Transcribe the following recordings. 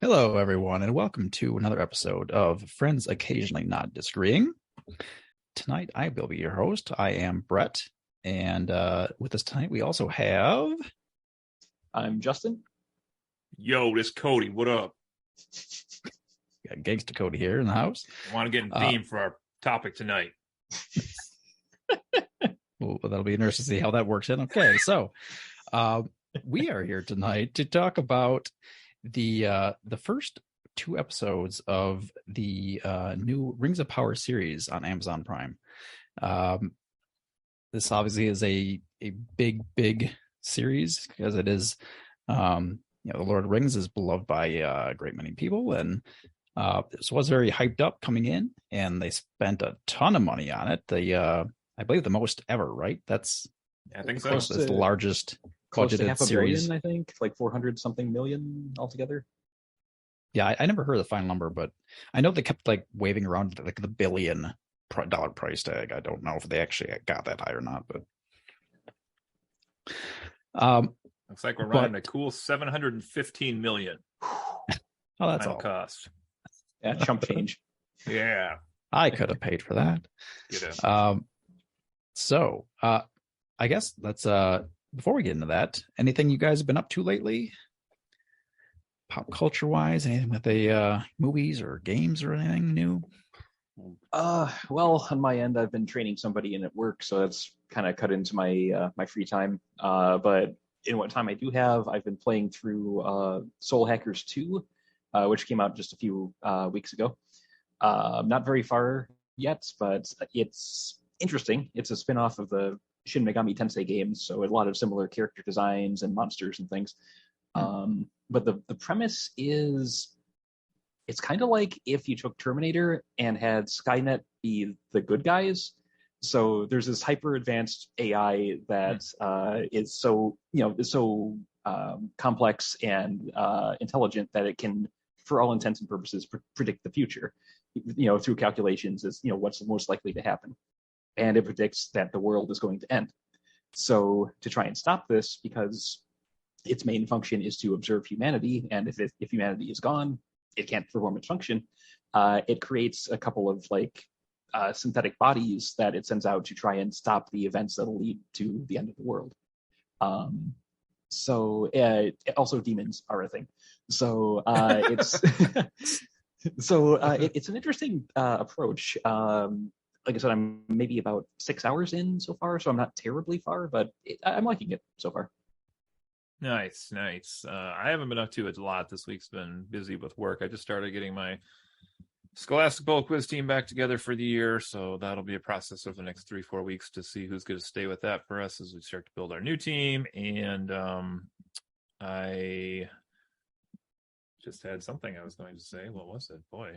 Hello, everyone, and welcome to another episode of Friends Occasionally Not Disagreeing. Tonight, I will be your host. I am Brett, and with us tonight, we also have... I'm Justin. Yo, this Cody. What up? Got Gangsta Cody here in the house. I want to get in theme for our topic tonight. Well, that'll be interesting to see how that works in. Okay, so we are here tonight to talk about the first two episodes of the new Rings of Power series on Amazon Prime. This obviously is a big series because it is, the Lord of the Rings is beloved by a great many people, and this was very hyped up coming in, and they spent a ton of money on it. I believe the most ever, right? I think so. It's the largest Close to budgeted half a series. billion, I think, like 400 something million altogether. Yeah, I never heard the final number, but I know they kept like waving around like the $1 billion price tag. I don't know if they actually got that high or not, but looks like we're running a cool 715 million. Oh, that's all cost. Yeah, chump change. Yeah, I could have paid for that. So I guess let's before we get into that, anything you guys have been up to lately? Pop culture wise, anything with the movies or games or anything new? Well, on my end, I've been training somebody in at work, so that's kind of cut into my my free time. But in what time I do have, I've been playing through Soul Hackers 2, which came out just a few weeks ago. Not very far yet, but it's interesting. It's a spin-off of the Shin Megami Tensei games, so a lot of similar character designs and monsters and things. But the premise is, it's kind of like if you took Terminator and had Skynet be the good guys. So there's this hyper advanced AI that is so complex and intelligent that it can, for all intents and purposes, predict the future. Through calculations is what's most likely to happen, and it predicts that the world is going to end. So to try and stop this, because its main function is to observe humanity, and if humanity is gone, it can't perform its function. It creates a couple of synthetic bodies that it sends out to try and stop the events that'll lead to the end of the world. Also demons are a thing. So it's it's an interesting approach. Like I said, I'm maybe about 6 hours in so far, so I'm not terribly far, but I'm liking it so far. Nice. I haven't been up to it a lot. This week's been busy with work. I just started getting my Scholastic Bowl quiz team back together for the year, so that'll be a process over the next 3-4 weeks to see who's going to stay with that for us as we start to build our new team. And I just had something I was going to say. What was it? Boy,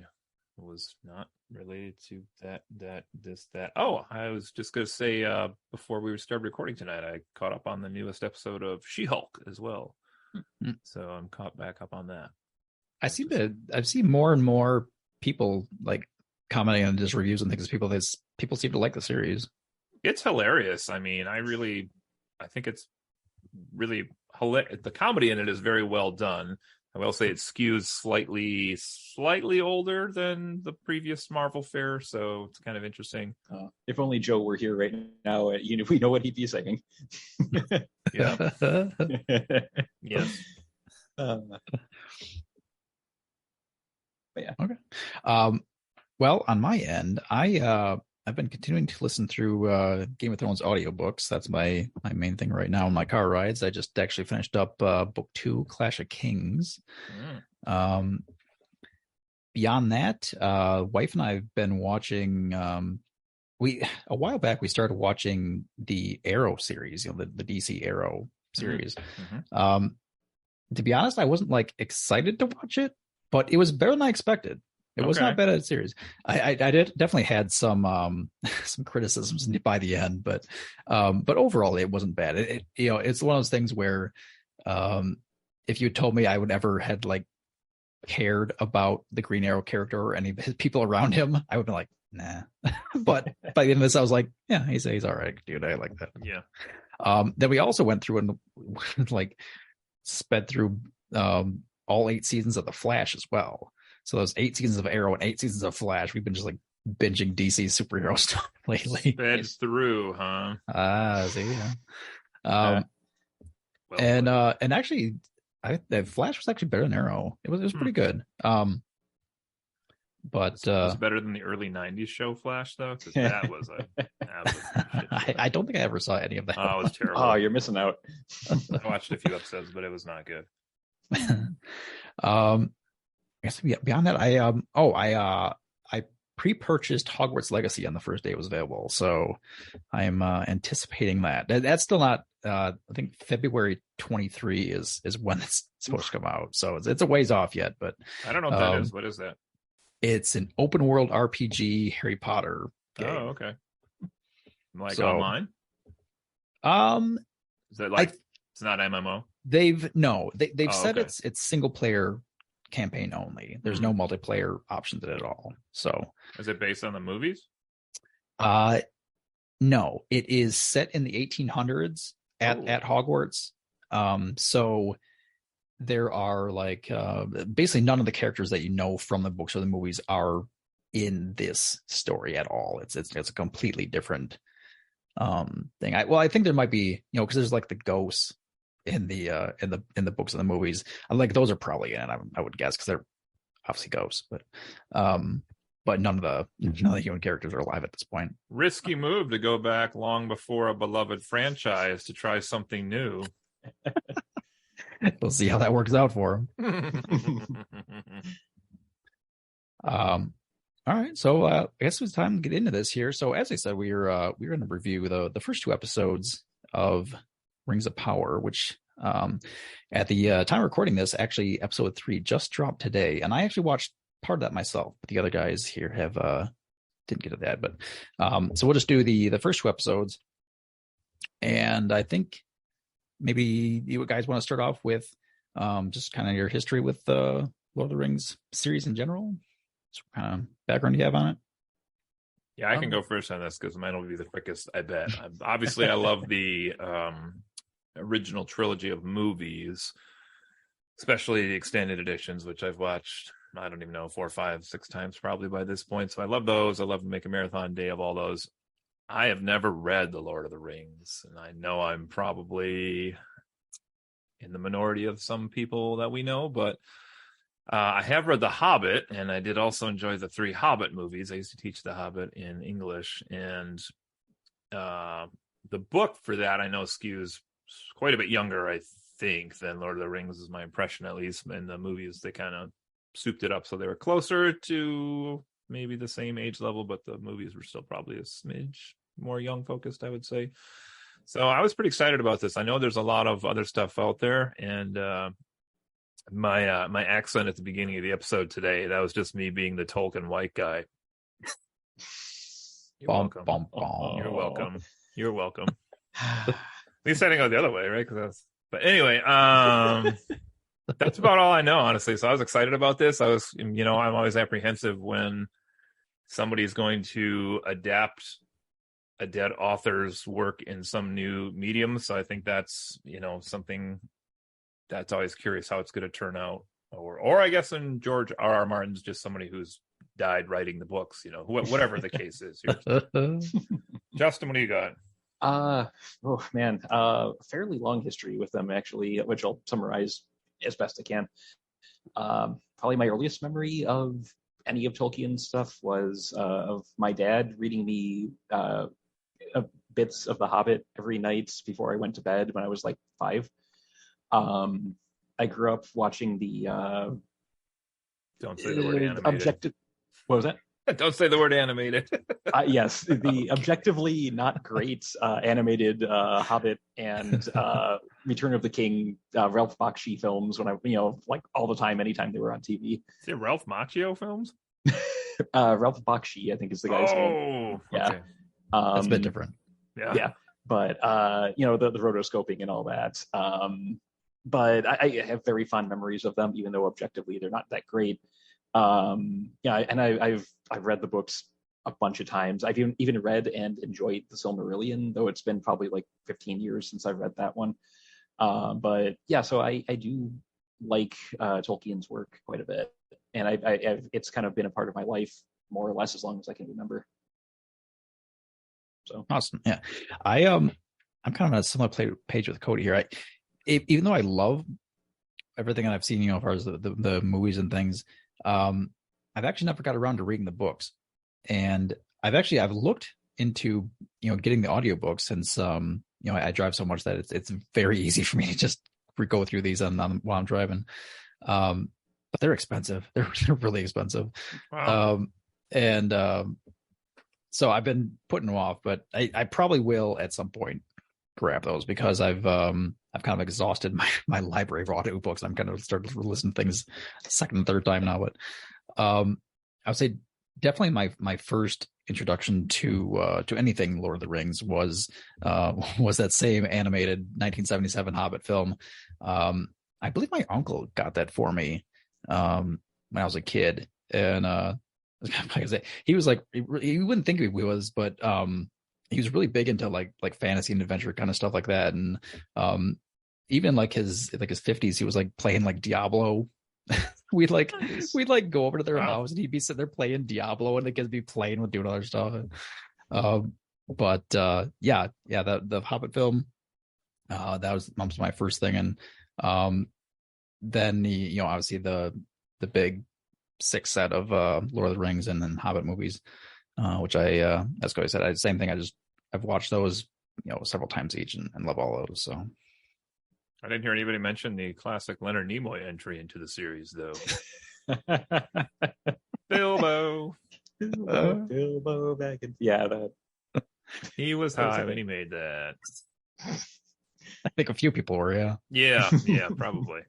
it was not related to that. Oh, I was just going to say before we started recording tonight, I caught up on the newest episode of She-Hulk as well. Mm-hmm. So I'm caught back up on that. I've seen more and more people like commenting on just reviews and things. People seem to like the series. It's hilarious. I mean, I think it's really hilarious. The comedy in it is very well done. I will say it skews slightly older than the previous Marvel fare, so it's kind of interesting. If only Joe were here right now, we know what he'd be saying. Yeah. Yes. But yeah. Okay. Well, on my end, I've been continuing to listen through Game of Thrones audiobooks. That's my main thing right now in my car rides. I just actually finished up book 2, Clash of Kings. Beyond that, wife and I have been watching. A while back we started watching the Arrow series, the DC Arrow series. Mm-hmm. To be honest, I wasn't excited to watch it, but it was better than I expected. It was not bad at a series. I definitely had some criticisms by the end, but overall it wasn't bad. It's one of those things where if you told me I would ever had cared about the Green Arrow character or any of his people around him, I would be like, nah. But by the end of this, I was like, yeah, he's all right, dude. I like that. Yeah. Then we also went through and sped through all 8 seasons of The Flash as well. So those 8 seasons of Arrow and 8 seasons of Flash, we've been just like binging DC superhero stuff lately. Sped through, huh? See, yeah. Well, and actually, the Flash was actually better than Arrow. It was pretty good. But it's better than the early '90s show Flash, though, because that was a I don't think I ever saw any of that. Oh, it was terrible. Oh, you're missing out. I watched a few episodes, but it was not good. I guess beyond that, I pre-purchased Hogwarts Legacy on the first day it was available, so I'm anticipating that. That's still not. I think February 23 is when it's supposed to come out, so it's a ways off yet. But I don't know what that is. What is that? It's an open world RPG Harry Potter game. Oh, okay. Like online? Is that like it's not MMO? They've said okay. it's single player campaign only. There's no multiplayer options at all. So is it based on the movies? No, it is set in the 1800s at Hogwarts. So there are like basically none of the characters that you know from the books or the movies are in this story at all. It's a completely different thing. I think there might be, because there's like the ghosts in the books and the movies. Like those are probably in it, I would guess, because they're obviously ghosts, but none of the human characters are alive at this point. Risky move to go back long before a beloved franchise to try something new. We'll see how that works out for him. All right, so I guess it's time to get into this here. So as I said, we're going to review the first 2 episodes of Rings of Power, which at the time of recording this, actually episode 3 just dropped today, and I actually watched part of that myself, but the other guys here have didn't get to that. But so we'll just do the first 2 episodes, and I think maybe you guys want to start off with just kind of your history with the Lord of the Rings series in general. What kind of background do you have on it? Yeah, I can go first on this because mine will be the quickest, I bet. Obviously, I love the original trilogy of movies, especially the extended editions, which I've watched, I don't even know, 4, 5, 6 times probably by this point. So I love those. I love to make a marathon day of all those. I have never read The Lord of the Rings, and I know I'm probably in the minority of some people that we know, but I have read The Hobbit, and I did also enjoy the 3 Hobbit movies. I used to teach The Hobbit in English, and the book for that I know skews quite a bit younger, I think, than Lord of the Rings, is my impression, at least. In the movies, they kind of souped it up so they were closer to maybe the same age level, but the movies were still probably a smidge more young focused, I would say. So I was pretty excited about this. I know there's a lot of other stuff out there, and my accent at the beginning of the episode today, that was just me being the Tolkien white guy. You're welcome. You're welcome. You're welcome. At least I didn't go the other way, right? But anyway, that's about all I know, honestly. So I was excited about this. I'm always apprehensive when somebody's going to adapt a dead author's work in some new medium. So I think that's, something that's always curious how it's going to turn out. Or I guess in George R.R. Martin's just somebody who's died writing the books, whatever the case is. Justin, what do you got? Fairly long history with them, actually, which I'll summarize as best I can. Probably my earliest memory of any of Tolkien's stuff was of my dad reading me bits of The Hobbit every night before I went to bed when I was like 5. I grew up watching the don't say the word animated. What was that? Don't say the word animated. Yes, the objectively not great animated Hobbit and Return of the King Ralph Bakshi films when I, like all the time, anytime they were on TV. Is it Ralph Macchio films? Ralph Bakshi, I think, is the guy's name. Yeah, okay. That's a bit different. Yeah, but the rotoscoping and all that. But I have very fond memories of them, even though objectively they're not that great. And I've read the books a bunch of times. I've even read and enjoyed the Silmarillion, though it's been probably like 15 years since I've read that one. But yeah, so I do like Tolkien's work quite a bit, and it's kind of been a part of my life more or less as long as I can remember. So awesome. Yeah, I'm kind of on a similar page with Cody here. Even though I love everything that I've seen, as far as the movies and things, I've actually never got around to reading the books, and I've looked into getting the audiobooks since I drive so much that it's very easy for me to just go through these while I'm driving. But they're expensive. They're really expensive. Wow. So I've been putting them off, but I probably will at some point grab those, because I've kind of exhausted my library of audiobooks. I'm kind of starting to listen to things second and third time now. But I would say definitely my first introduction to anything Lord of the Rings was that same animated 1977 Hobbit film. I believe my uncle got that for me when I was a kid, and like I said, he was like, he wouldn't think he was, but he was really big into like fantasy and adventure kind of stuff like that, and even like his 50s, he was like playing like Diablo. We'd go over to their house, and he'd be sitting there playing Diablo, and the kids be playing with doing other stuff. But the Hobbit film, that was my first thing, and then obviously the big 6 set of Lord of the Rings and then Hobbit movies, which as Cody said, same thing. I've watched those several times each, and love all those. So I didn't hear anybody mention the classic Leonard Nimoy entry into the series, though. Bilbo back in, that he was high when he made that. I think a few people were, yeah, probably.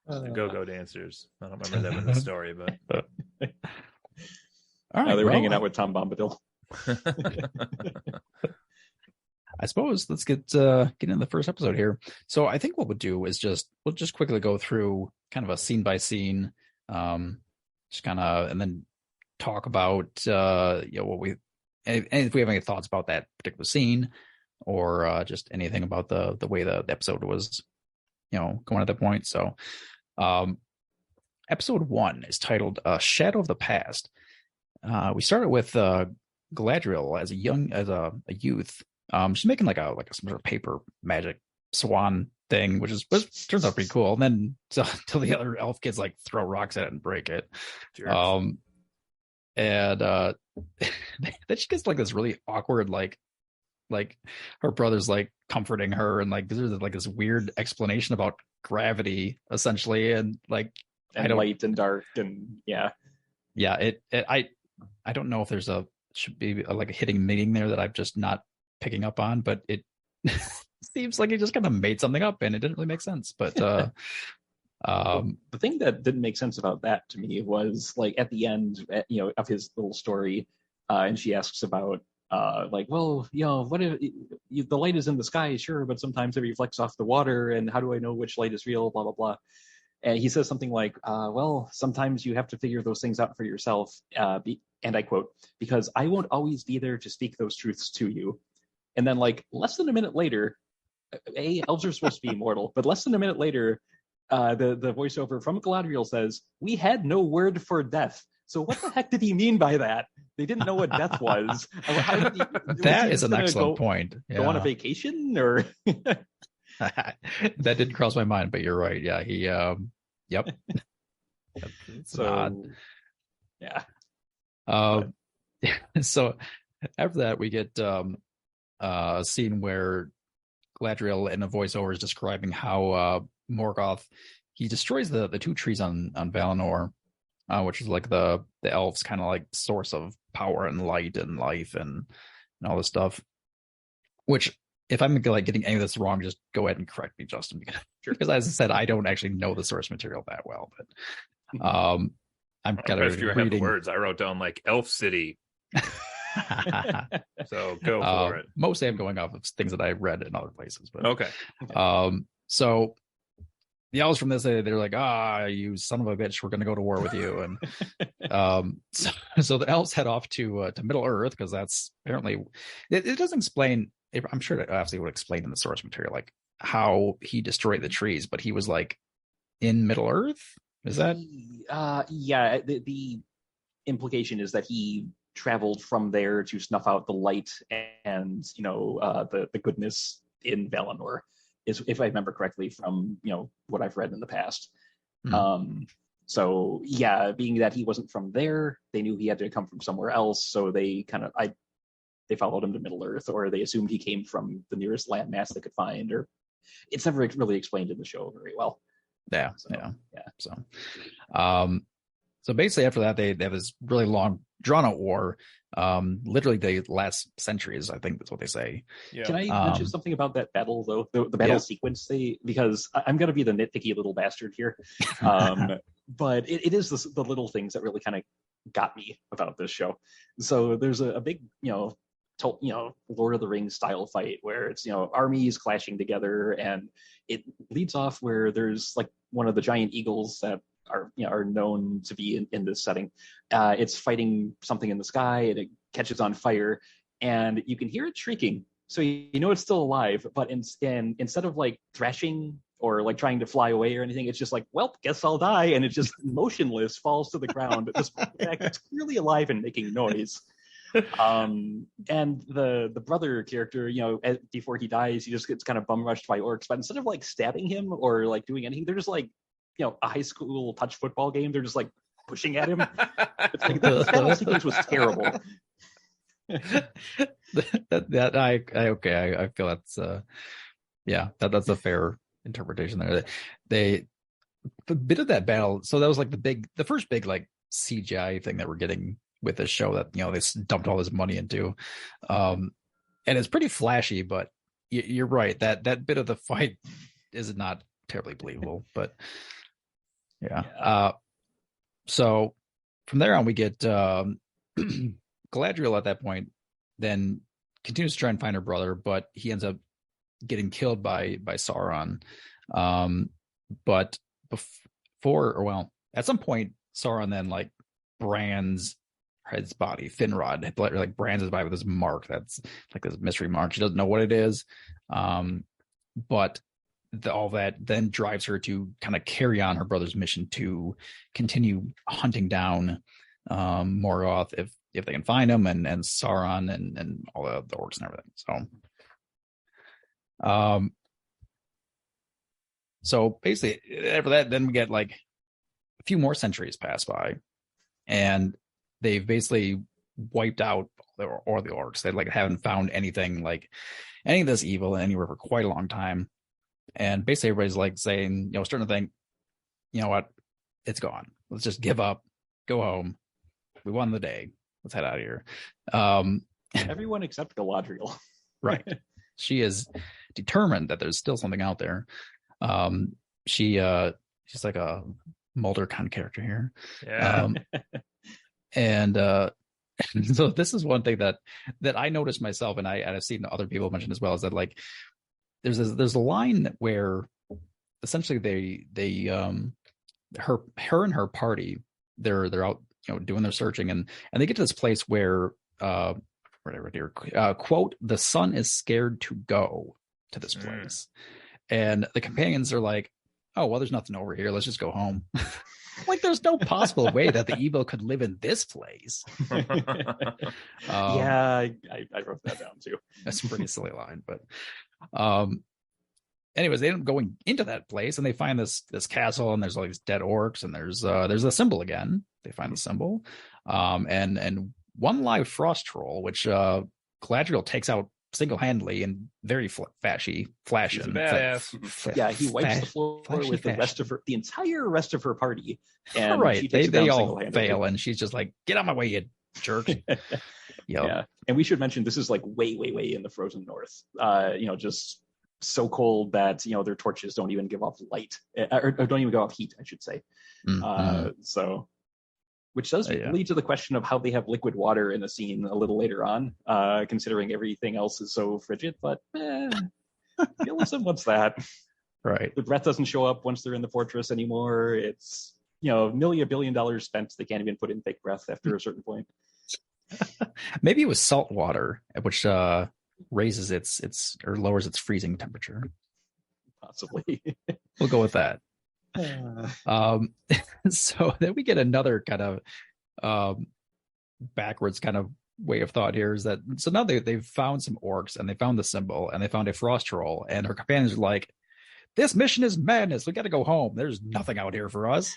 The go-go dancers. I don't remember them in the story, but all right, they were hanging out with Tom Bombadil. I suppose let's get into the first episode here. So I think what we'll do is we'll just quickly go through kind of a scene by scene, just kind of, and then talk about what and if we have any thoughts about that particular scene, or just anything about the way the episode was going at that point. So episode 1 is titled Shadow of the Past. We started with Galadriel as a youth. She's making like some sort of paper magic swan thing, which turns out pretty cool. And then till the other elf kids like throw rocks at it and break it. Sure. And then she gets like this really awkward like her brother's like comforting her, and like there's like this weird explanation about gravity essentially, and like light and dark, and I don't know if there's should be like a hidden meaning there that I'm just not picking up on, but it seems like he just kind of made something up and it didn't really make sense. But the thing that didn't make sense about that to me was like at the end of his little story, and she asks about what if the light is in the sky, sure, but sometimes it reflects off the water, and how do I know which light is real, blah blah blah. And he says something like, sometimes you have to figure those things out for yourself, and I quote, because I won't always be there to speak those truths to you. And then like less than a minute later, elves are supposed to be immortal, but less than a minute later, the voiceover from Galadriel says, "We had no word for death." So what the heck did he mean by that? They didn't know what death was. That is an excellent point. Go on a vacation, or that didn't cross my mind, but you're right. Yeah, he yep. So odd. Yeah. So after that, we get a scene where Galadriel in a voiceover is describing how Morgoth, he destroys the 2 trees on Valinor, which is like the elves' kind of like source of power and light and life and all this stuff. Which, if I'm like getting any of this wrong, just go ahead and correct me, Justin, because as I said, I don't actually know the source material that well. But I'm kind of reading the words. I wrote down like Elf City. So go for it. Mostly I'm going off of things that I read in other places. But okay. So the elves from this, they're like, you son of a bitch, we're going to go to war with you. And so the elves head off to Middle Earth, because that's apparently it doesn't explain. I'm sure it obviously would explain in the source material, like how he destroyed the trees, but he was like in Middle Earth. Is that? Yeah. The implication is that he traveled from there to snuff out the light and the goodness in Valinor, is if I remember correctly from what I've read in the past. So yeah, being that he wasn't from there, they knew he had to come from somewhere else, so they followed him to Middle Earth, or they assumed he came from the nearest landmass they could find, or it's never really explained in the show very well. Yeah. So basically after that, they have this really long drawn out war. Literally the last centuries, I think that's what they say. Yeah. Can I mention something about that battle though? The battle sequence, because I'm going to be the nitpicky little bastard here. But it is the little things that really kind of got me about this show. So there's a big, Lord of the Rings style fight where it's, armies clashing together, and it leads off where there's like one of the giant eagles that are known to be in this setting. It's fighting something in the sky, and it catches on fire, and you can hear it shrieking. So it's still alive, but instead of like thrashing or like trying to fly away or anything, it's just like, well, guess I'll die, and it just motionless falls to the ground. Despite the fact it's clearly alive and making noise. And the brother character, before he dies, he just gets kind of bum rushed by orcs, but instead of like stabbing him or like doing anything, they're just like, a high school touch football game. They're just like pushing at him. It's like the battle sequence was terrible. I feel that's that's a fair interpretation there. The bit of that battle, so that was like the first big like CGI thing that we're getting with this show that they dumped all this money into, and it's pretty flashy, but you're right, that bit of the fight is not terribly believable, but so from there on we get Galadriel at that point then continues to try and find her brother, but he ends up getting killed by Sauron. But at some point Sauron then like brands his body, Finrod, like brands his body with this mark that's like this mystery mark. She doesn't know what it is, but all that then drives her to kind of carry on her brother's mission to continue hunting down Morgoth if they can find him, and Sauron and all the orcs and everything. So basically after that, then we get like a few more centuries pass by, and they've basically wiped out the orcs. They like haven't found anything like any of this evil anywhere for quite a long time. And basically everybody's like saying, starting to think, you know what, it's gone. Let's just give up, go home. We won the day. Let's head out of here. Everyone except Galadriel. Right. She is determined that there's still something out there. She's like a Mulder kind of character here. Yeah. And so this is one thing that I noticed myself, and I've seen other people mention as well, is that like there's a line where essentially they her and her party, they're out doing their searching, and they get to this place where quote, the sun is scared to go to this place. And the companions are like, oh, well, there's nothing over here, let's just go home. Like, there's no possible way that the evil could live in this place. I wrote that down too. That's a pretty silly line, but anyways, they end up going into that place, and they find this castle, and there's all these dead orcs, and there's a symbol again. They find the symbol, and one live frost troll, which Galadriel takes out single-handedly and very flashy. Yeah, he wipes the floor with the entire rest of her party. And right, they all fail, and she's just like, "Get out of my way, you jerks!" Yeah, and we should mention this is like way in the frozen north. Just so cold that their torches don't even give off light, or don't even give off heat, I should say. So. Which does lead to the question of how they have liquid water in the scene a little later on, considering everything else is so frigid. But realism, what's that? Right. The breath doesn't show up once they're in the fortress anymore. It's $1 billion spent. They can't even put in fake breath after a certain point. Maybe it was salt water, which raises its or lowers its freezing temperature. Possibly. We'll go with that. So then we get another kind of backwards kind of way of thought here is that so now they've found some orcs and they found the symbol and they found a frost troll and her companions are like, this mission is madness, we got to go home, there's nothing out here for us.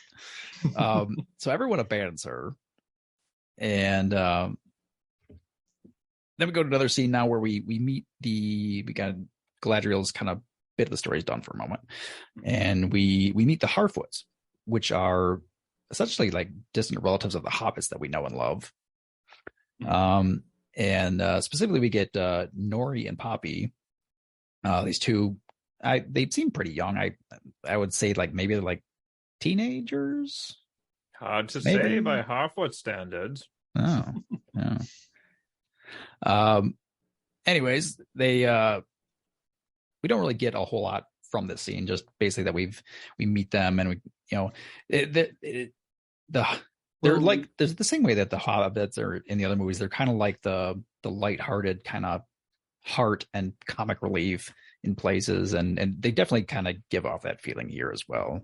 So everyone abandons her, and then we go to another scene now where we meet we got Galadriel's kind of bit of the story is done for a moment, and we meet the Harfoots, which are essentially like distant relatives of the hobbits that we know and love. And specifically we get Nori and Poppy, these two. They seem pretty young. I would say like maybe they're like teenagers. Hard to say by Harfoot standards. Oh, yeah. Anyways, we don't really get a whole lot from this scene. Just basically that we meet them and they're like there's the same way that the hobbits are in the other movies. They're kind of like the lighthearted kind of heart and comic relief in places, and they definitely kind of give off that feeling here as well.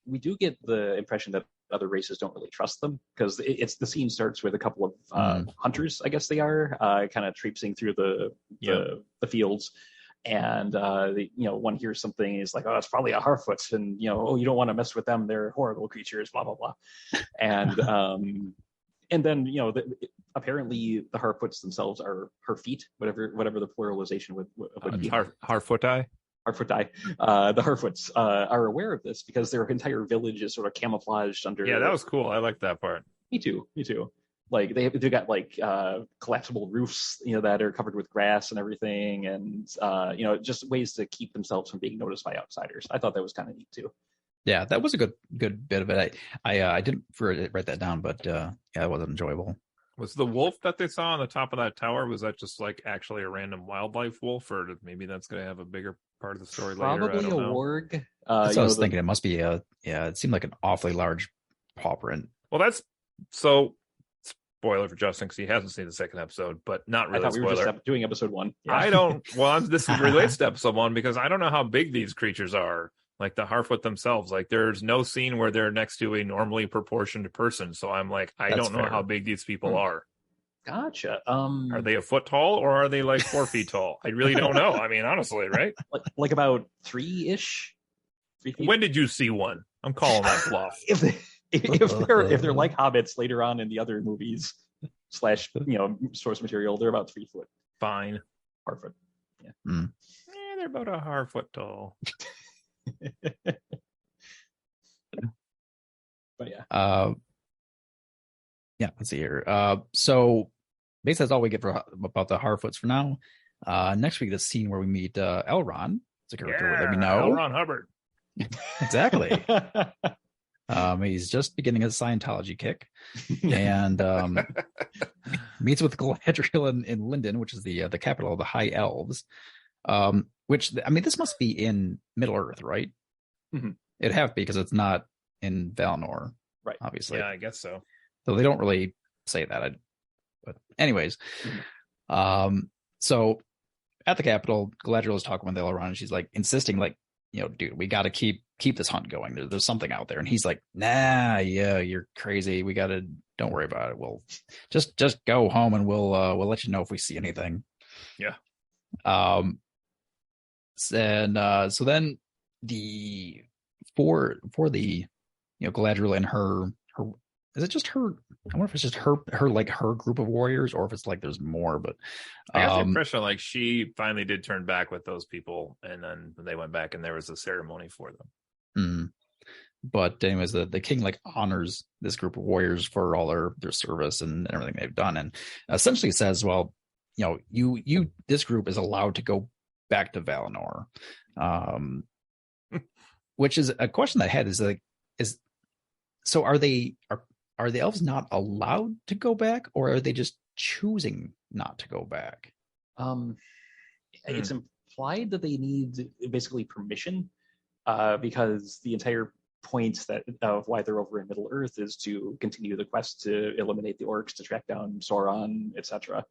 We do get the impression that other races don't really trust them, because it's the scene starts with a couple of hunters, I guess they are, kind of traipsing through the fields, and one hears something, is like, oh, it's probably a Harfoot, and oh, you don't want to mess with them, they're horrible creatures, blah blah blah, and and then apparently the Harfoots themselves are her feet, whatever the pluralization would be. Harfootai. Harfootai. The Harfoots are aware of this because their entire village is sort of camouflaged under. Yeah, that was cool. I like that part. Me too. Like they got like collapsible roofs, that are covered with grass and everything, and just ways to keep themselves from being noticed by outsiders. I thought that was kind of neat too. Yeah, that was a good bit of it. I didn't write that down, but yeah, it wasn't enjoyable. Was the wolf that they saw on the top of that tower, was that just like actually a random wildlife wolf, or maybe that's going to have a bigger part of the story later? Probably a warg. That's what I was thinking. It must be it seemed like an awfully large paw print. Well, that's so spoiler for Justin because he hasn't seen the second episode, but not really. I thought we spoiler. were just doing episode 1. Yeah. I don't. Well, this relates to episode 1 because I don't know how big these creatures are. Like the Harfoot themselves, like there's no scene where they're next to a normally proportioned person. So I'm like, I don't know how big these people are. Gotcha. Are they a foot tall or are they like 4 feet tall? I really don't know. I mean, honestly, right? Like about 3-ish. 3 feet. When did you see one? I'm calling that bluff. if they're like hobbits later on in the other movies / source material, they're about 3 foot. Fine. Harfoot. Yeah. Yeah, they're about a Harfoot tall. But yeah. Let's see here. So basically that's all we get about the Harfoots for now. Next week, the scene where we meet Elrond. It's a character that we know. Elrond Hubbard. Exactly. He's just beginning his Scientology kick, and meets with Galadriel in Lindon, which is the capital of the High Elves. Which, I mean, this must be in Middle Earth, right? Mm-hmm. It'd have to be because it's not in Valinor, right? Obviously, yeah, I guess so. So they don't really say that. But anyways, so at the capital, Galadriel is talking with Elrond, and she's like insisting, like, dude, we got to keep this hunt going. There's something out there, and he's like, nah, yeah, you're crazy. We gotta. Don't worry about it. We'll just go home, and we'll let you know if we see anything. Yeah. And so then for the Galadriel and her is it just her? I wonder if it's just her like her group of warriors, or if it's like there's more. But I got the impression like she finally did turn back with those people, and then they went back and there was a ceremony for them. But anyways, the king like honors this group of warriors for all their service and everything they've done, and essentially says, well, you this group is allowed to go back to Valinor, which is a question that I had. So are the elves not allowed to go back, or are they just choosing not to go back? It's implied that they need basically permission, because the entire point of why they're over in Middle Earth is to continue the quest to eliminate the orcs, to track down Sauron, etc.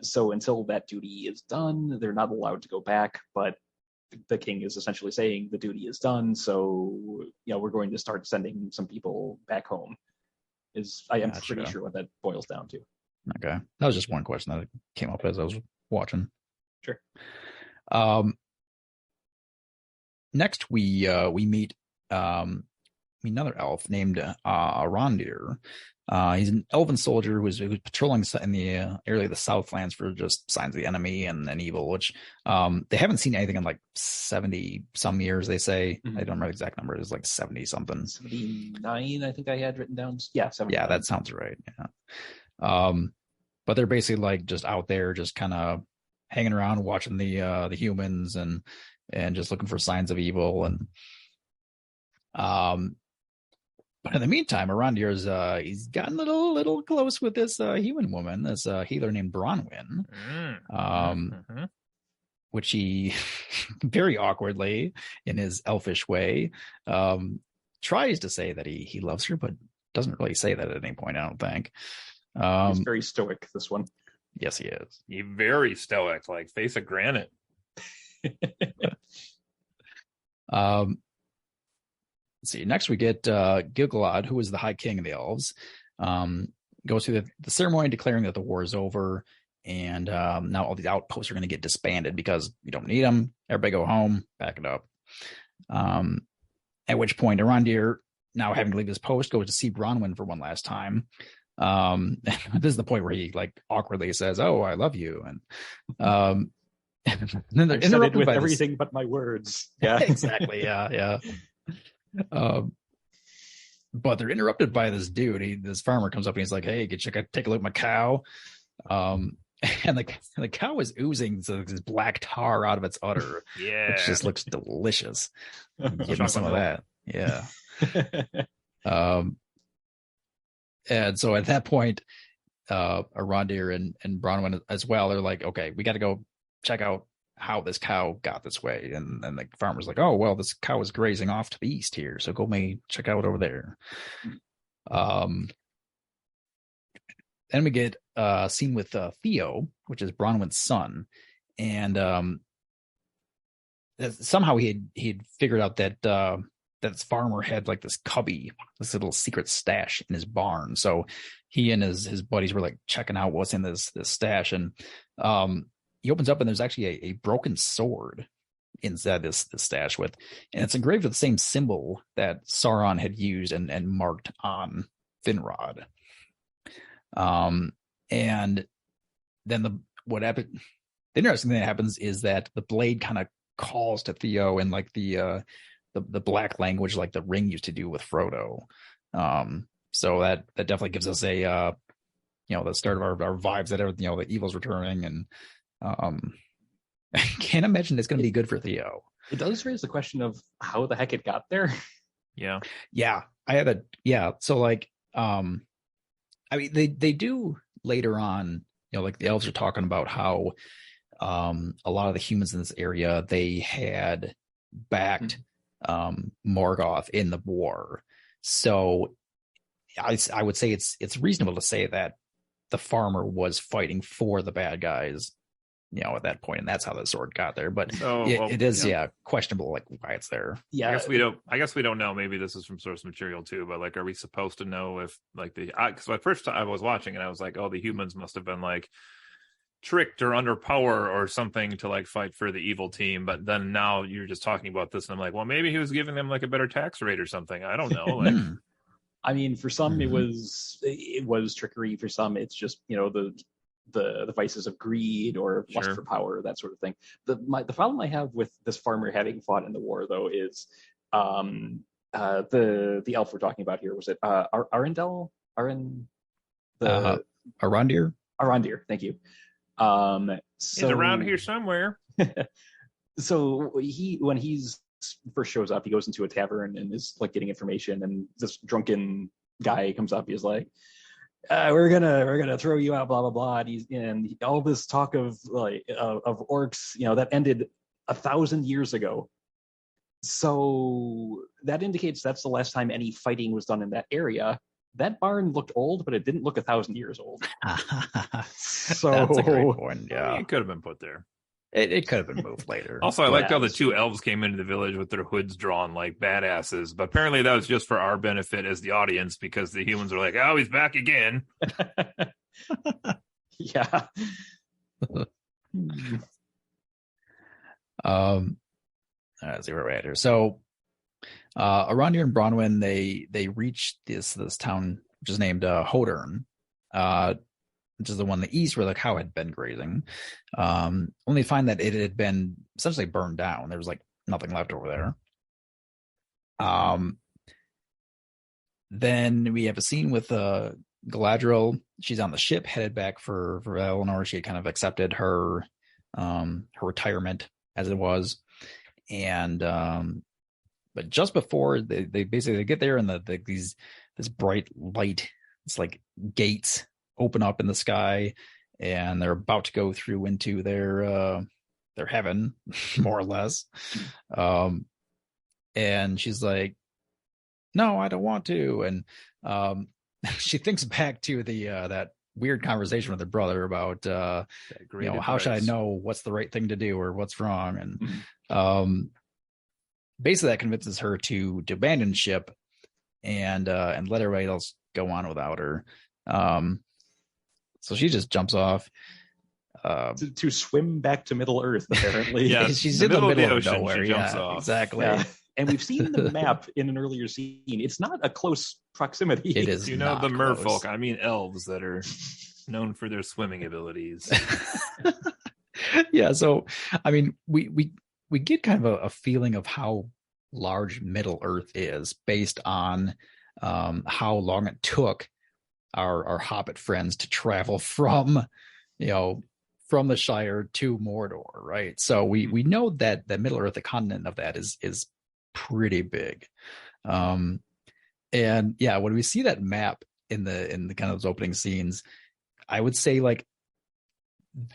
So until that duty is done, they're not allowed to go back. But the king is essentially saying the duty is done, so we're going to start sending some people back home. I am pretty sure what that boils down to. Okay, that was just one question that came up as I was watching. Sure. Next, we meet another elf named Arondir. He's an elven soldier who's patrolling in the area of the Southlands for just signs of the enemy and evil, which they haven't seen anything in like 70 some years, they say. I don't remember the exact number. It's like 70 something. 79, I think I had written down. Yeah, 79. Yeah, that sounds right. Yeah. But they're basically like just out there, just kind of hanging around, watching the humans and just looking for signs of evil. And but in the meantime, Arondir's he's gotten a little close with this human woman, this healer named Bronwyn, which he very awkwardly, in his elfish way, tries to say that he loves her, but doesn't really say that at any point, I don't think. He's very stoic, this one. Yes, he is. He's very stoic, like face of granite. Let's see. Next, we get Gilgalad, who is the High King of the Elves. Goes through the ceremony declaring that the war is over, and now all these outposts are going to get disbanded because you don't need them. Everybody go home, back it up. At which point, Arondir, now having to leave his post, goes to see Bronwyn for one last time. This is the point where he like awkwardly says, "Oh, I love you," and then they're interrupted with by everything but my words. Yeah, exactly. Yeah. But they're interrupted by this dude. This farmer comes up and he's like, "Hey, take a look at my cow." And the cow is oozing this black tar out of its udder. Yeah, which just looks delicious. Give me some of that. Yeah. And so at that point, Arondir and Bronwyn as well, they're like, "Okay, we got to go check out how this cow got this way." And the farmer's like, "Oh, well, this cow is grazing off to the east here, so go check out over there." Then we get a scene with Theo, which is Bronwyn's son, and somehow he'd figured out that this farmer had like this cubby, this little secret stash in his barn. So he and his buddies were like checking out what's in this stash, and he opens up and there's actually a broken sword inside this stash and it's engraved with the same symbol that Sauron had used and marked on Finrod. And then what happened? The interesting thing that happens is that the blade kind of calls to Theo in like the black language, like the ring used to do with Frodo. So that definitely gives us a the start of our vibes that the evil's returning, and I can't imagine it's going to be good for Theo. It does raise the question of how the heck it got there. Yeah. So like, I mean, they do later on, like the elves are talking about how a lot of the humans in this area, they had backed Morgoth in the war. So I would say it's reasonable to say that the farmer was fighting for the bad guys, at that point, and that's how the sword got there. But it is questionable, like why it's there. Yeah, I guess we don't know. Maybe this is from source material too. But like, are we supposed to know if like because at first I was watching and I was like, oh, the humans must have been like tricked or under power or something to like fight for the evil team. But then now you're just talking about this and I'm like, well, maybe he was giving them like a better tax rate or something. I don't know. Like, I mean, for some it was trickery. For some it's just the vices of greed or lust for power, that sort of thing. The problem I have with this farmer having fought in the war though is the elf we're talking about here, was it Arundel? Arondir? Arondir, thank you. So he's around here somewhere. So when he's first shows up, he goes into a tavern and is like getting information, and this drunken guy comes up. He's like, we're gonna throw you out, blah blah blah. And all this talk of of orcs, that ended 1,000 years ago. So that indicates that's the last time any fighting was done in that area. That barn looked old, but it didn't look 1,000 years old. So that's a great point. Yeah, it could have been put there. It could have been moved later. Also, I But- liked how the two elves came into the village with their hoods drawn like badasses, but apparently that was just for our benefit as the audience because the humans were like, "Oh, he's back again." Yeah. Let's see where we're at here. So, Arondir and Bronwyn they reach this town which is named Hodern, which is the one in the east where the cow had been grazing. Only find that it had been essentially burned down. There was like nothing left over there. Then we have a scene with Galadriel. She's on the ship headed back for Eleanor. She had kind of accepted her retirement as it was. And but just before they basically get there and this bright light, it's like gates open up in the sky and they're about to go through into their heaven, more or less. And she's like, no, I don't want to. And she thinks back to the that weird conversation with her brother about how should I know what's the right thing to do or what's wrong. And basically that convinces her to abandon ship and let everybody else go on without her. So she just jumps off to swim back to Middle Earth, apparently. Yeah, she's in the middle of ocean, nowhere. she jumps Yeah, off. exactly. Yeah. And we've seen the map in an earlier scene. It's not a close proximity. It is. You know, not the close. merfolk, I mean elves that are known for their swimming abilities. Yeah, so I mean, we get kind of a feeling of how large Middle Earth is based on how long it took our Hobbit friends to travel from the Shire to Mordor, right? So we know that Middle Earth, the continent of that, is pretty big. And yeah, when we see that map in the kind of those opening scenes, I would say like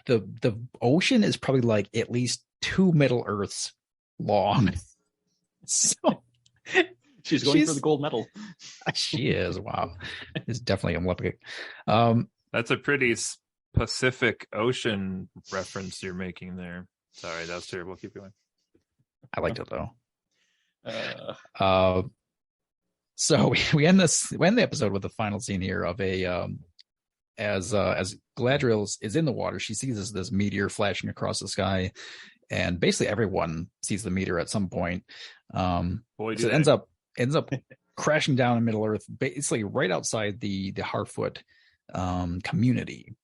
the ocean is probably like at least 2 Middle Earths long. So She's going for the gold medal. She is. Wow. It's definitely Olympic. That's a pretty Pacific Ocean reference you're making there. Sorry, that was terrible. Keep going. I liked it though. So we end the episode with the final scene here of as Galadriel is in the water, she sees this meteor flashing across the sky, and basically everyone sees the meteor at some point. So it ends up crashing down in Middle Earth, basically right outside the Harfoot community.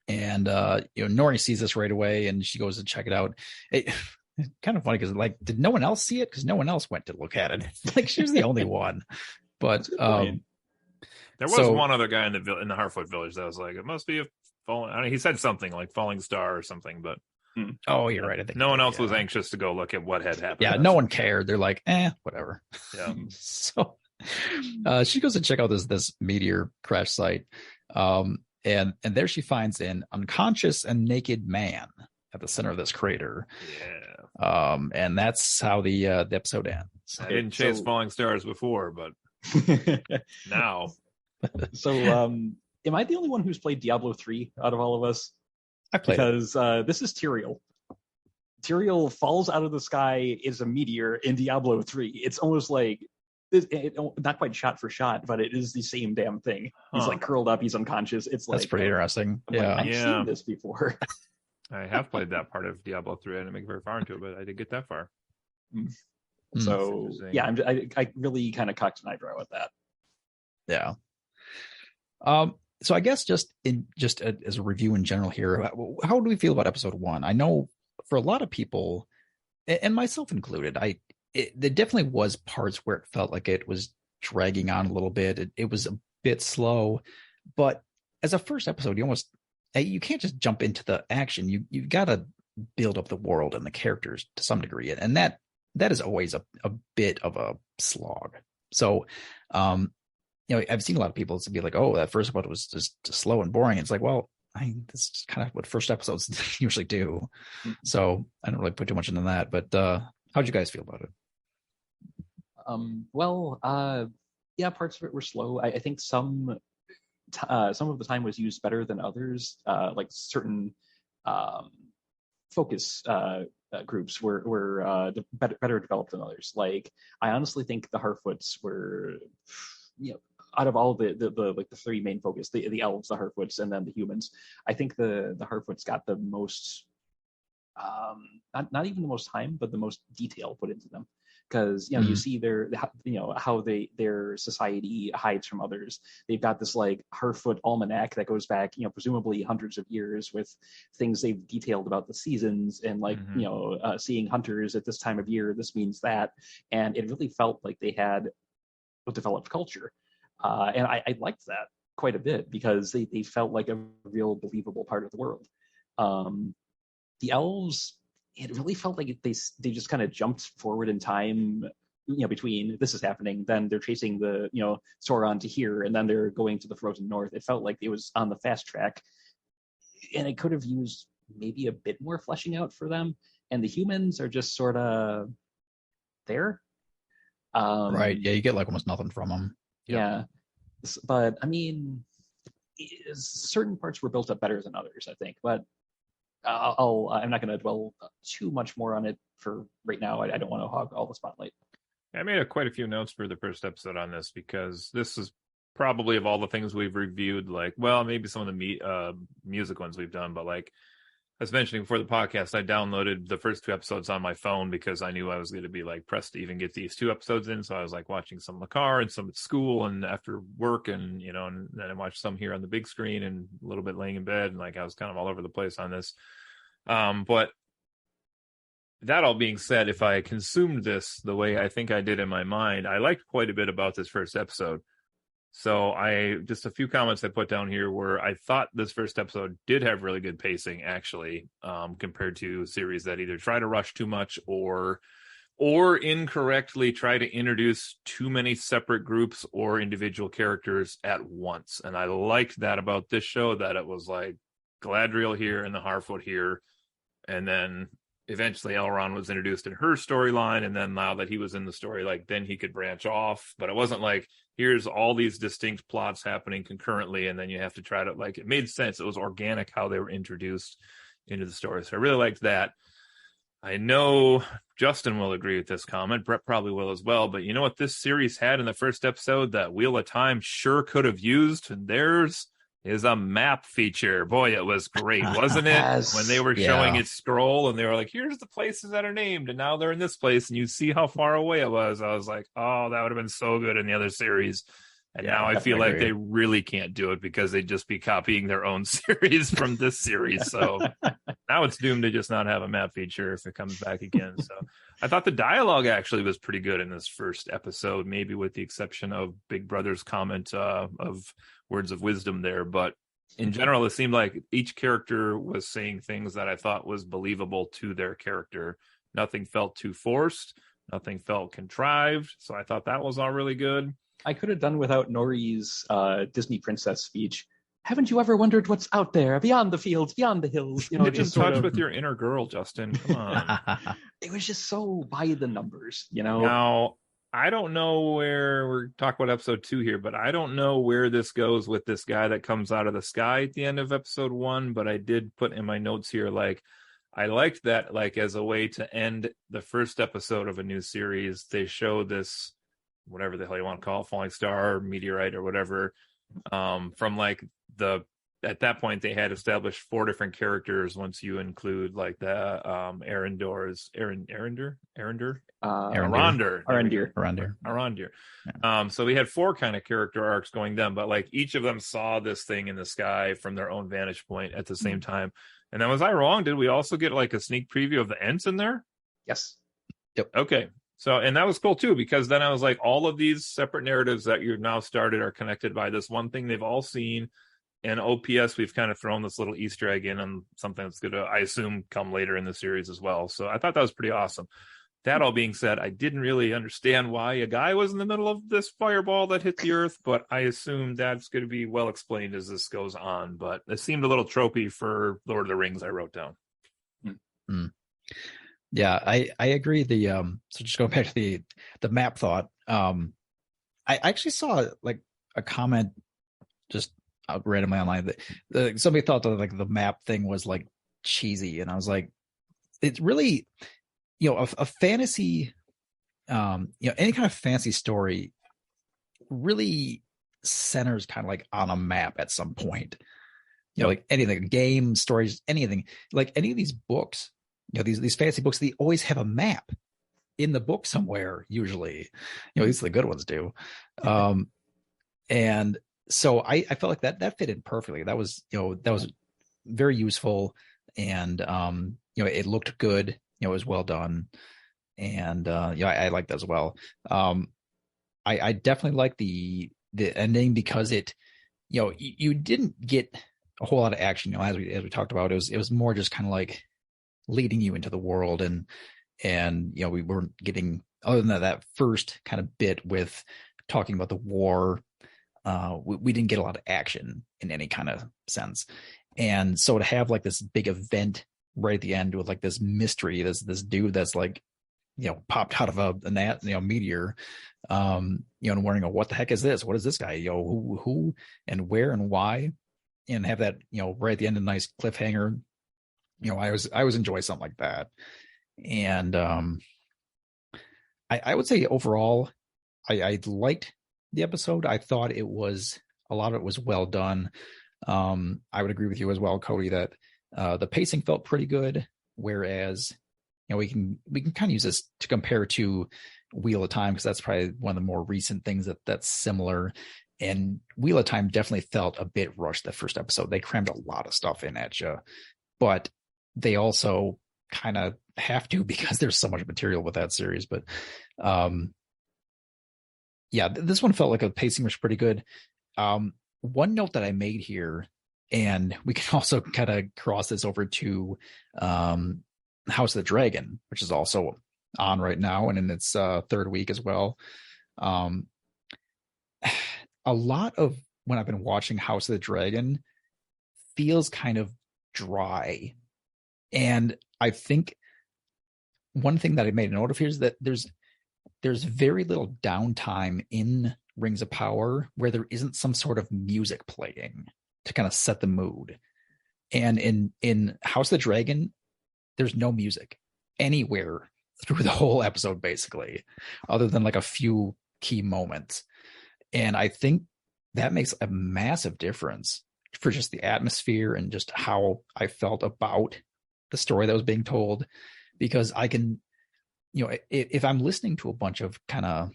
And Nori sees this right away, and she goes to check it out. It's kind of funny because like, did no one else see it? Because no one else went to look at it. Like she was the only one. But there was one other guy in the Harfoot village that was like, it must be a falling. I mean, he said something like falling star or something, but oh, you're right. I think no one else was anxious to go look at what had happened. Yeah, no one cared. They're like, whatever. Yeah. So she goes to check out this meteor crash site, and there she finds an unconscious and naked man at the center of this crater. Yeah. And that's how the episode ends. I didn't chase falling stars before, but now. So, am I the only one who's played Diablo 3 out of all of us? I played because this is Tyrael. Tyrael falls out of the sky is a meteor in Diablo 3. It's almost like not quite shot for shot, but it is the same damn thing. He's like curled up, he's unconscious. It's like that's pretty interesting. I'm like, I've seen this before. I have played that part of Diablo 3. I didn't make it very far into it, but I did get that far. So yeah, I really kind of cocked an eyebrow at that. Yeah. So I guess just as a review in general here, how do we feel about episode 1? I know for a lot of people, and myself included, there definitely was parts where it felt like it was dragging on a little bit. It was a bit slow, but as a first episode, you can't just jump into the action. You've got to build up the world and the characters to some degree, and that is always a bit of a slog. So, I've seen a lot of people be like, "Oh, that first episode was just slow and boring." It's like, well, this is kind of what first episodes usually do. So I don't really put too much into that. But how'd you guys feel about it? Yeah, parts of it were slow. I think some of the time was used better than others. Like certain focus groups were better developed than others. Like, I honestly think the Harfoots were, out of all the three main focus, the elves, the Harfoots, and then the humans, I think the Harfoots got the most, not even the most time, but the most detail put into them. Because you see how their society hides from others. They've got this like Harfoot almanac that goes back presumably hundreds of years with things they've detailed about the seasons and like seeing hunters at this time of year. This means that, and it really felt like they had a developed culture, and I liked that quite a bit because they felt like a real believable part of the world. The elves, it really felt like they just kind of jumped forward in time, between this is happening, then they're chasing the Sauron to here, and then they're going to the frozen north. It felt like it was on the fast track, and it could have used maybe a bit more fleshing out for them. And the humans are just sort of there, right? Yeah, you get like almost nothing from them. Yeah, but I mean, certain parts were built up better than others, I think, but I'm not going to dwell too much more on it for right now. I don't want to hog all the spotlight. I made quite a few notes for the first episode on this because this is probably, of all the things we've reviewed, like, well, maybe some of the music ones we've done, but like I was mentioning before the podcast, I downloaded the first 2 episodes on my phone because I knew I was going to be like pressed to even get these 2 episodes in. So I was like watching some in the car and some at school and after work, and and then I watched some here on the big screen and a little bit laying in bed, and like I was kind of all over the place on this. But that all being said, if I consumed this the way I think I did in my mind, I liked quite a bit about this first episode. So just a few comments I put down here were, I thought this first episode did have really good pacing, actually, compared to series that either try to rush too much or incorrectly try to introduce too many separate groups or individual characters at once. And I liked that about this show, that it was like Galadriel here and the Harfoot here, and then eventually Elrond was introduced in her storyline, and then now that he was in the story, like then he could branch off. But it wasn't like here's all these distinct plots happening concurrently and then you have to try to, like, it made sense. It was organic how they were introduced into the story. So I really liked that. I know Justin will agree with this comment. Brett probably will as well. But you know what this series had in the first episode that Wheel of Time sure could have used? And theirs is a map feature. Boy, it was great, wasn't it? Yes. When they were showing it scroll and they were like, here's the places that are named, and now they're in this place, and you see how far away it was. I was like, oh, that would have been so good in the other series. And now I feel like they really can't do it because they'd just be copying their own series from this series. So now it's doomed to just not have a map feature if it comes back again. So I thought the dialogue actually was pretty good in this first episode, maybe with the exception of Big Brother's comment of words of wisdom there. But in general, it seemed like each character was saying things that I thought was believable to their character. Nothing felt too forced. Nothing felt contrived. So I thought that was all really good. I could have done without Nori's Disney princess speech. Haven't you ever wondered what's out there beyond the fields, beyond the hills? Get in touch with your inner girl, Justin. Come on. It was just so by the numbers, Now, I don't know where we're talking about episode 2 here, but I don't know where this goes with this guy that comes out of the sky at the end of episode 1. But I did put in my notes here, like, I liked that, like, as a way to end the first episode of a new series, they show this, whatever the hell you want to call it, falling star, meteorite, or whatever, from like at that point they had established 4 different characters once you include like the Arondir. So we had 4 kind of character arcs going then, but like each of them saw this thing in the sky from their own vantage point at the same time. And then, was I wrong? Did we also get like a sneak preview of the Ents in there? Yes. Yep. Okay. So, and that was cool too, because then I was like, all of these separate narratives that you've now started are connected by this one thing they've all seen. And OPS, we've kind of thrown this little Easter egg in on something that's going to, I assume, come later in the series as well. So I thought that was pretty awesome. That all being said, I didn't really understand why a guy was in the middle of this fireball that hit the earth, but I assume that's going to be well explained as this goes on. But it seemed a little tropey for Lord of the Rings, I wrote down. Mm-hmm. Yeah, I agree. So just going back to the map thought, I actually saw like a comment just randomly online that somebody thought that like the map thing was like cheesy, and I was like, it's really, a fantasy, any kind of fantasy story really centers kind of like on a map at some point. Like anything, game, stories, anything, like any of these books, these fantasy books, they always have a map in the book somewhere, usually, at least the good ones do. And so I felt like that fit in perfectly. That was very useful, and it looked good. It was well done, and I liked that as well. I definitely like the ending because it, you didn't get a whole lot of action. As we talked about, it was more just kind of like leading you into the world, and we weren't getting, other than that first kind of bit with talking about the war. We didn't get a lot of action in any kind of sense, and so to have like this big event right at the end with like this mystery, this dude that's like, popped out of a meteor, and wondering, what the heck is this? What is this guy? Who and where and why, and have that, right at the end, a nice cliffhanger. I always enjoy something like that, and I would say overall, I liked the episode. I thought a lot of it was well done. I would agree with you as well, Cody, that the pacing felt pretty good, whereas we can kind of use this to compare to Wheel of Time, because that's probably one of the more recent things that's similar. And Wheel of Time definitely felt a bit rushed the first episode. They crammed a lot of stuff in at you, but they also kind of have to, because there's so much material with that series. But this one felt like the pacing was pretty good. One note that I made here, and we can also kind of cross this over to House of the Dragon, which is also on right now and in its third week as well. A lot of when I've been watching House of the Dragon feels kind of dry. And I think one thing that I made a note of here is that there's very little downtime in Rings of Power where there isn't some sort of music playing to kind of set the mood. And in House of the Dragon, there's no music anywhere through the whole episode, basically, other than like a few key moments. And I think that makes a massive difference for just the atmosphere and just how I felt about the story that was being told. Because I can, if I'm listening to a bunch of kind of,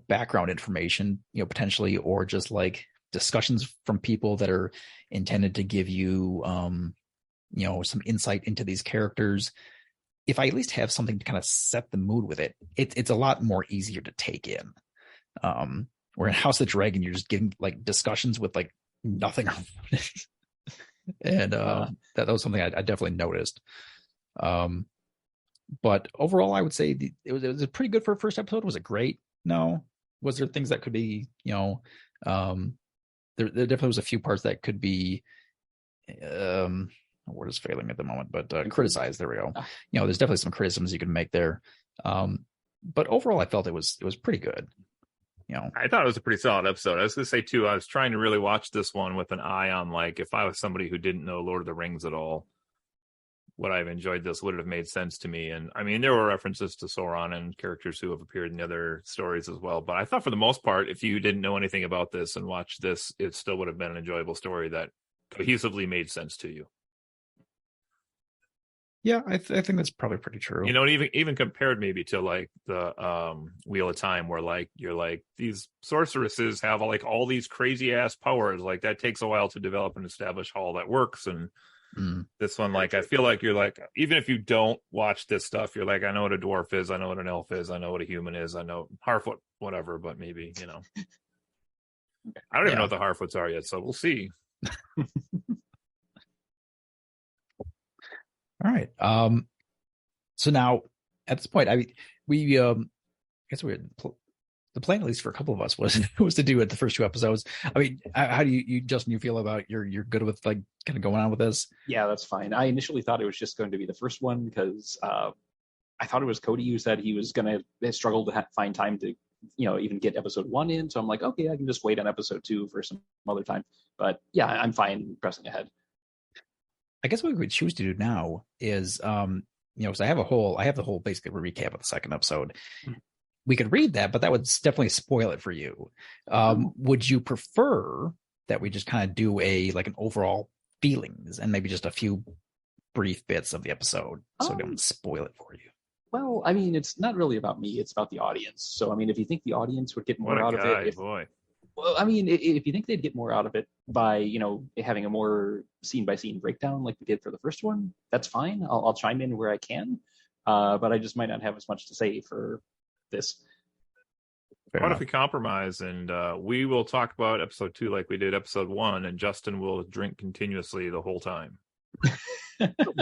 background information, potentially, or just like discussions from people that are intended to give you, some insight into these characters, if I at least have something to kind of set the mood with it, it's a lot more easier to take in. Where in House of the Dragon, you're just getting like discussions with like nothing. And that was something I definitely noticed. But overall, I would say it was pretty good for a first episode. Was it great? No. Was there things that could be, there definitely was a few parts that could be, word is failing at the moment, but criticized. There we go. There's definitely some criticisms you can make there. But overall, I felt it was pretty good. I thought it was a pretty solid episode. I was going to say too, I was trying to really watch this one with an eye on, like, if I was somebody who didn't know Lord of the Rings at all, would I have enjoyed this? Would it have made sense to me? And I mean, there were references to Sauron and characters who have appeared in the other stories as well. But I thought for the most part, if you didn't know anything about this and watched this, it still would have been an enjoyable story that cohesively made sense to you. Yeah, I think that's probably pretty true. Even compared maybe to like the Wheel of Time, where like you're like, these sorceresses have like all these crazy ass powers. Like that takes a while to develop and establish how all that works. And this one, like, I feel like you're like, even if you don't watch this stuff, you're like, I know what a dwarf is, I know what an elf is, I know what a human is, I know Harfoot, whatever. But maybe I don't even know what the Harfoots are yet, so we'll see. All right. So now at this point, I guess the plan, at least for a couple of us, was to do it the first two episodes. I mean, how do you Justin, you feel about you're good with like kind of going on with this? Yeah, that's fine. I initially thought it was just going to be the first one because I thought it was Cody who said he was going to struggle to find time to, even get episode 1 in. So I'm like, okay, I can just wait on episode 2 for some other time. But yeah, I'm fine pressing ahead. I guess what we would choose to do now is so I have the whole basically recap of the second episode. We could read that, but that would definitely spoil it for you. Would you prefer that we just kind of do an overall feelings and maybe just a few brief bits of the episode so we don't spoil it for you? Well, I mean, it's not really about me; it's about the audience. So, I mean, if you think the audience would get more out of it, well, I mean, if you think they'd get more out of it by having a more scene by scene breakdown like we did for the first one, that's fine. I'll chime in where I can, but I just might not have as much to say for this. What if we compromise and we will talk about episode 2 like we did episode 1, and Justin will drink continuously the whole time?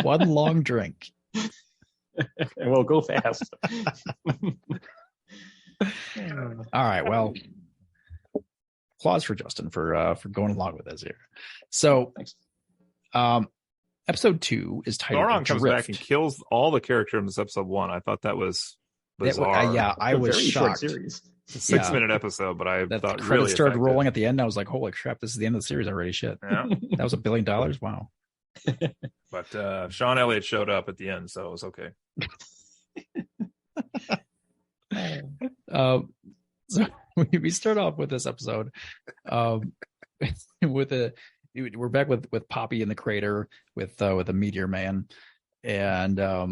One long drink. And we'll go fast. All right. Well, applause for Justin for going along with us here. So, thanks. Episode 2 is titled Sauron Drift. comes back and kills all the characters in this episode 1. I thought that was bizarre. I was very shocked. Short series. It's a 6-minute episode, but I that thought the really credits started effective. rolling at the end. I was like, holy crap, this is the end of the series already. Shit. Yeah. That was $1 billion. Wow. But Sean Elliott showed up at the end, so it was okay. So we start off with this episode we're back with Poppy in the crater with a meteor man, and or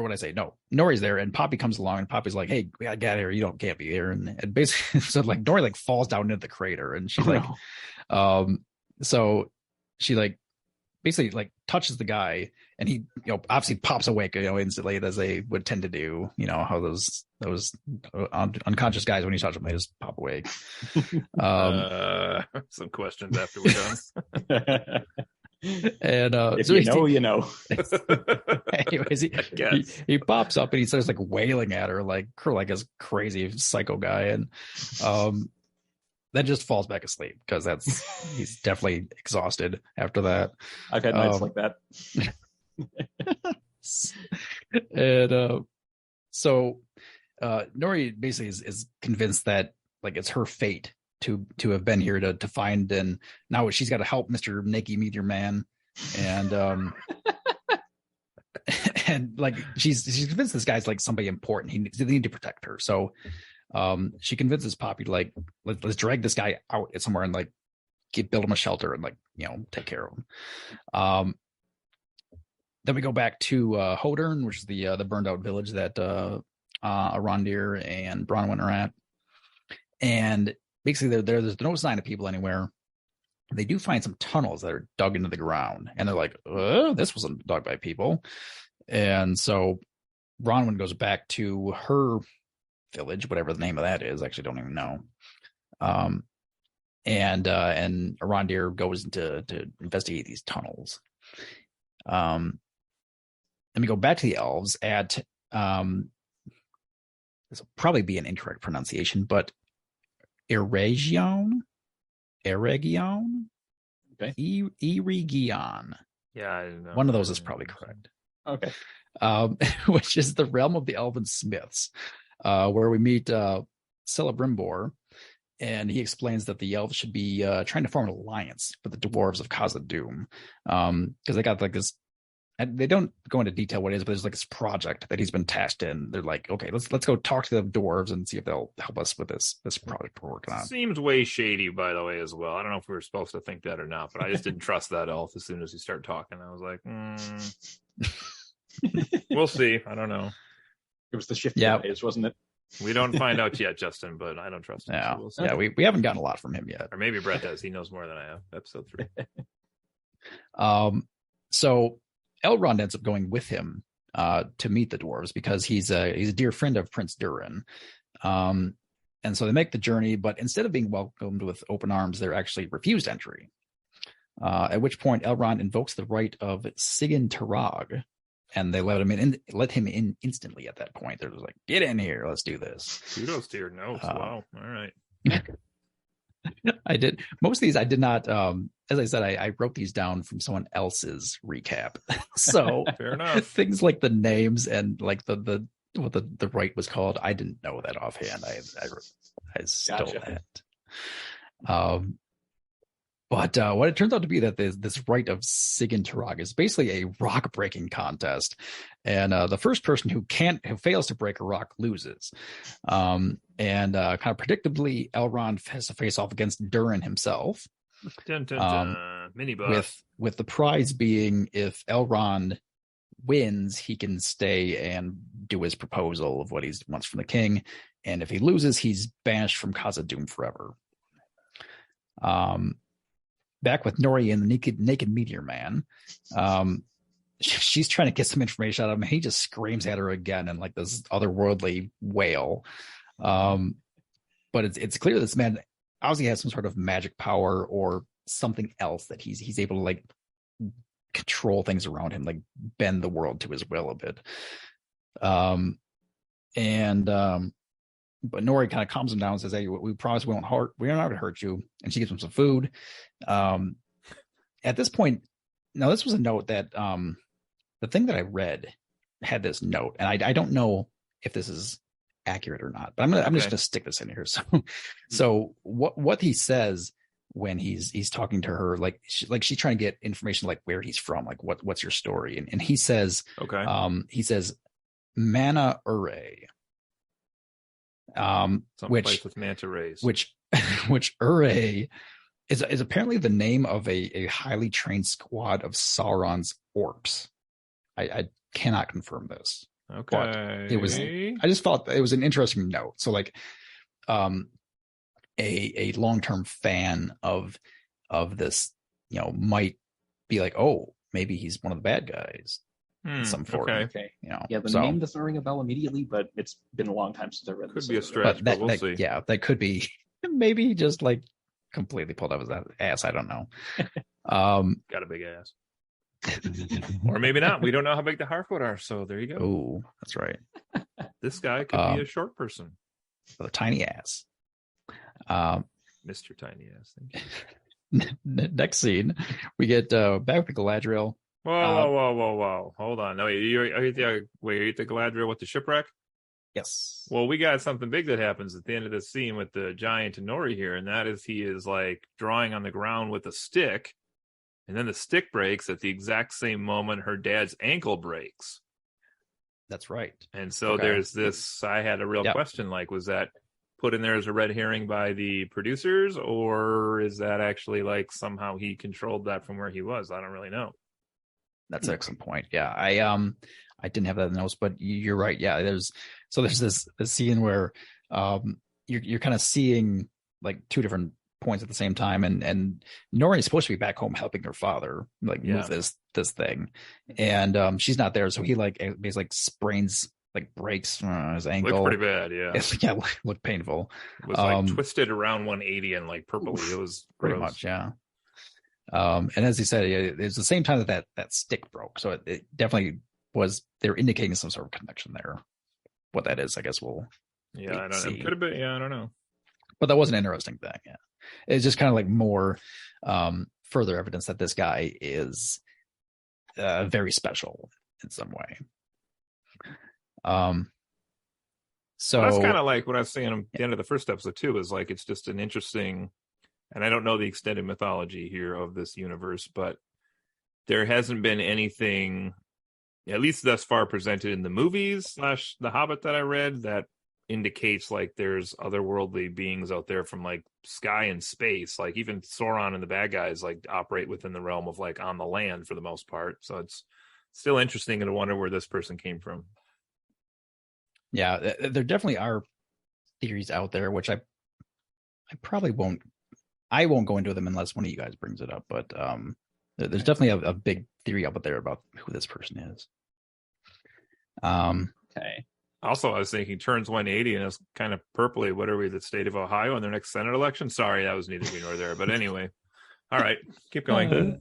what I say, no, Nori's there, and Poppy comes along, and Poppy's like, "Hey, we gotta get here. You can't be here." And basically, so Nori falls down into the crater, and she so she basically touches the guy, and he obviously pops awake instantly, as they would tend to do. How those unconscious guys, when you touch them, they just pop awake. Some questions after we're done. And if you know. Anyways, he pops up and he starts wailing at her like a crazy psycho guy, and then just falls back asleep because he's definitely exhausted after that. I've had nights like that. And so Nori basically is convinced that it's her fate to have been here to find, and now she's got to help Mr. Naked Meteor Man, and and she's convinced this guy's somebody important. They need to protect her. So she convinces Poppy to let's drag this guy out somewhere and build him a shelter and take care of him. Then we go back to Hodern, which is the burned out village that Arondir and Bronwyn are at, and basically there's no sign of people anywhere. They do find some tunnels that are dug into the ground, and they're like, this wasn't dug by people. And so Bronwyn goes back to her village, whatever the name of that is. I actually don't even know. And Arondir goes to investigate these tunnels. Then we go back to the elves at this will probably be an incorrect pronunciation, but Eregion. Okay. Eregion. Yeah, I don't know. One of those is probably correct. Okay. Which is the realm of the elven smiths, where we meet Celebrimbor, and he explains that the elves should be trying to form an alliance with the dwarves of Khazad-dûm, because they got this. And they don't go into detail what it is, but there's this project that he's been tasked in. They're like, okay, let's go talk to the dwarves and see if they'll help us with this project we're working on. Seems way shady, by the way, as well. I don't know if we were supposed to think that or not, but I just didn't trust that elf as soon as he started talking. I was like, we'll see. I don't know. It was the shifty guys, wasn't it? We don't find out yet, Justin, but I don't trust him. Yeah, so we'll see. Yeah, we haven't gotten a lot from him yet. Or maybe Brett does. He knows more than I have. Episode 3. So Elrond ends up going with him to meet the dwarves because he's a dear friend of Prince Durin. And so they make the journey, but instead of being welcomed with open arms, they're actually refused entry. At which point Elrond invokes the right of Sigyn Tarag, and they let him in instantly at that point. They're just like, get in here, let's do this. Kudos to your notes. Wow. All right. I did most of these. I did not. As I said, I wrote these down from someone else's recap. So fair enough. Things like the names and what the right was called, I didn't know that offhand. I stole that. But what it turns out to be that this rite of Sigintarog is basically a rock breaking contest, and the first person who fails to break a rock loses. And kind of predictably, Elrond has to face off against Durin himself. Dun, dun, dun. Mini boss. With the prize being, if Elrond wins, he can stay and do his proposal of what he wants from the king, and if he loses, he's banished from Khazad-dûm forever. Back with Nori and the naked meteor man, she's trying to get some information out of him. He just screams at her again in like this otherworldly wail. But it's clear this man obviously has some sort of magic power or something else that he's able to like control things around him, like bend the world to his will a bit. But Nori kind of calms him down and says, "Hey, we promise we're not going to hurt you." And she gives him some food. At this point, now this was a note that the thing that I read had this note, and I don't know if this is accurate or not, but I'm just gonna stick this in here. So what he says when he's talking to her, like she's trying to get information, like where he's from, like what's your story, and he says, he says, Mana Ure. Place with manta rays. Which Ure is apparently the name of a highly trained squad of Sauron's orcs. I cannot confirm this. Okay. But I just thought it was an interesting note. So like a long-term fan of this, might be like, oh, maybe he's one of the bad guys. Some form. Okay. Yeah, the name doesn't ring a bell immediately, but it's been a long time since I read this. Could be a stretch, but we'll see. Yeah, that could be. Maybe he just like completely pulled up his ass. I don't know. Got a big ass. Or maybe not. We don't know how big the Harfoot are, so there you go. Oh, that's right. This guy could be a short person. With a tiny ass. Mr. Tiny Ass. Thank you. Next scene, we get back with Galadriel. Whoa. Hold on. No, you're at the Galadriel with the shipwreck? Yes. Well, we got something big that happens at the end of this scene with the giant Nori here, and that is he is like drawing on the ground with a stick, and then the stick breaks at the exact same moment her dad's ankle breaks. That's right. And so there's this, I had a real question, like, was that put in there as a red herring by the producers, or is that actually like somehow he controlled that from where he was? I don't really know. That's an excellent point. Yeah, I didn't have that in the notes, but you're right. Yeah, there's this scene where you're kind of seeing like two different points at the same time, and Nori is supposed to be back home helping her father move this thing, and she's not there, so he basically sprains, breaks his ankle. Looked pretty bad, yeah. Looked painful. It was twisted around 180 and purpley. It was pretty much, yeah. And as he said, it's the same time that stick broke, so it definitely was. They're indicating some sort of connection there. What that is, I guess we'll. Yeah, I don't know. It could have been. Yeah, I don't know. But that was an interesting thing. Yeah, it's just kind of like more further evidence that this guy is very special in some way. So that's kind of like what I was saying at the end of the first episode too. Is like it's just an interesting. And I don't know the extended mythology here of this universe, but there hasn't been anything, at least thus far, presented in the movies / The Hobbit that I read that indicates like there's otherworldly beings out there from like sky and space. Like even Sauron and the bad guys like operate within the realm of like on the land for the most part. So it's still interesting and to wonder where this person came from. Yeah, there definitely are theories out there, which I probably won't. I won't go into them unless one of you guys brings it up, but there's definitely a big theory out there about who this person is. Okay. Also, I was thinking turns 180 and it's kind of purpley. What are we, the state of Ohio in their next Senate election? Sorry, that was neither here nor there. But anyway, all right, keep going.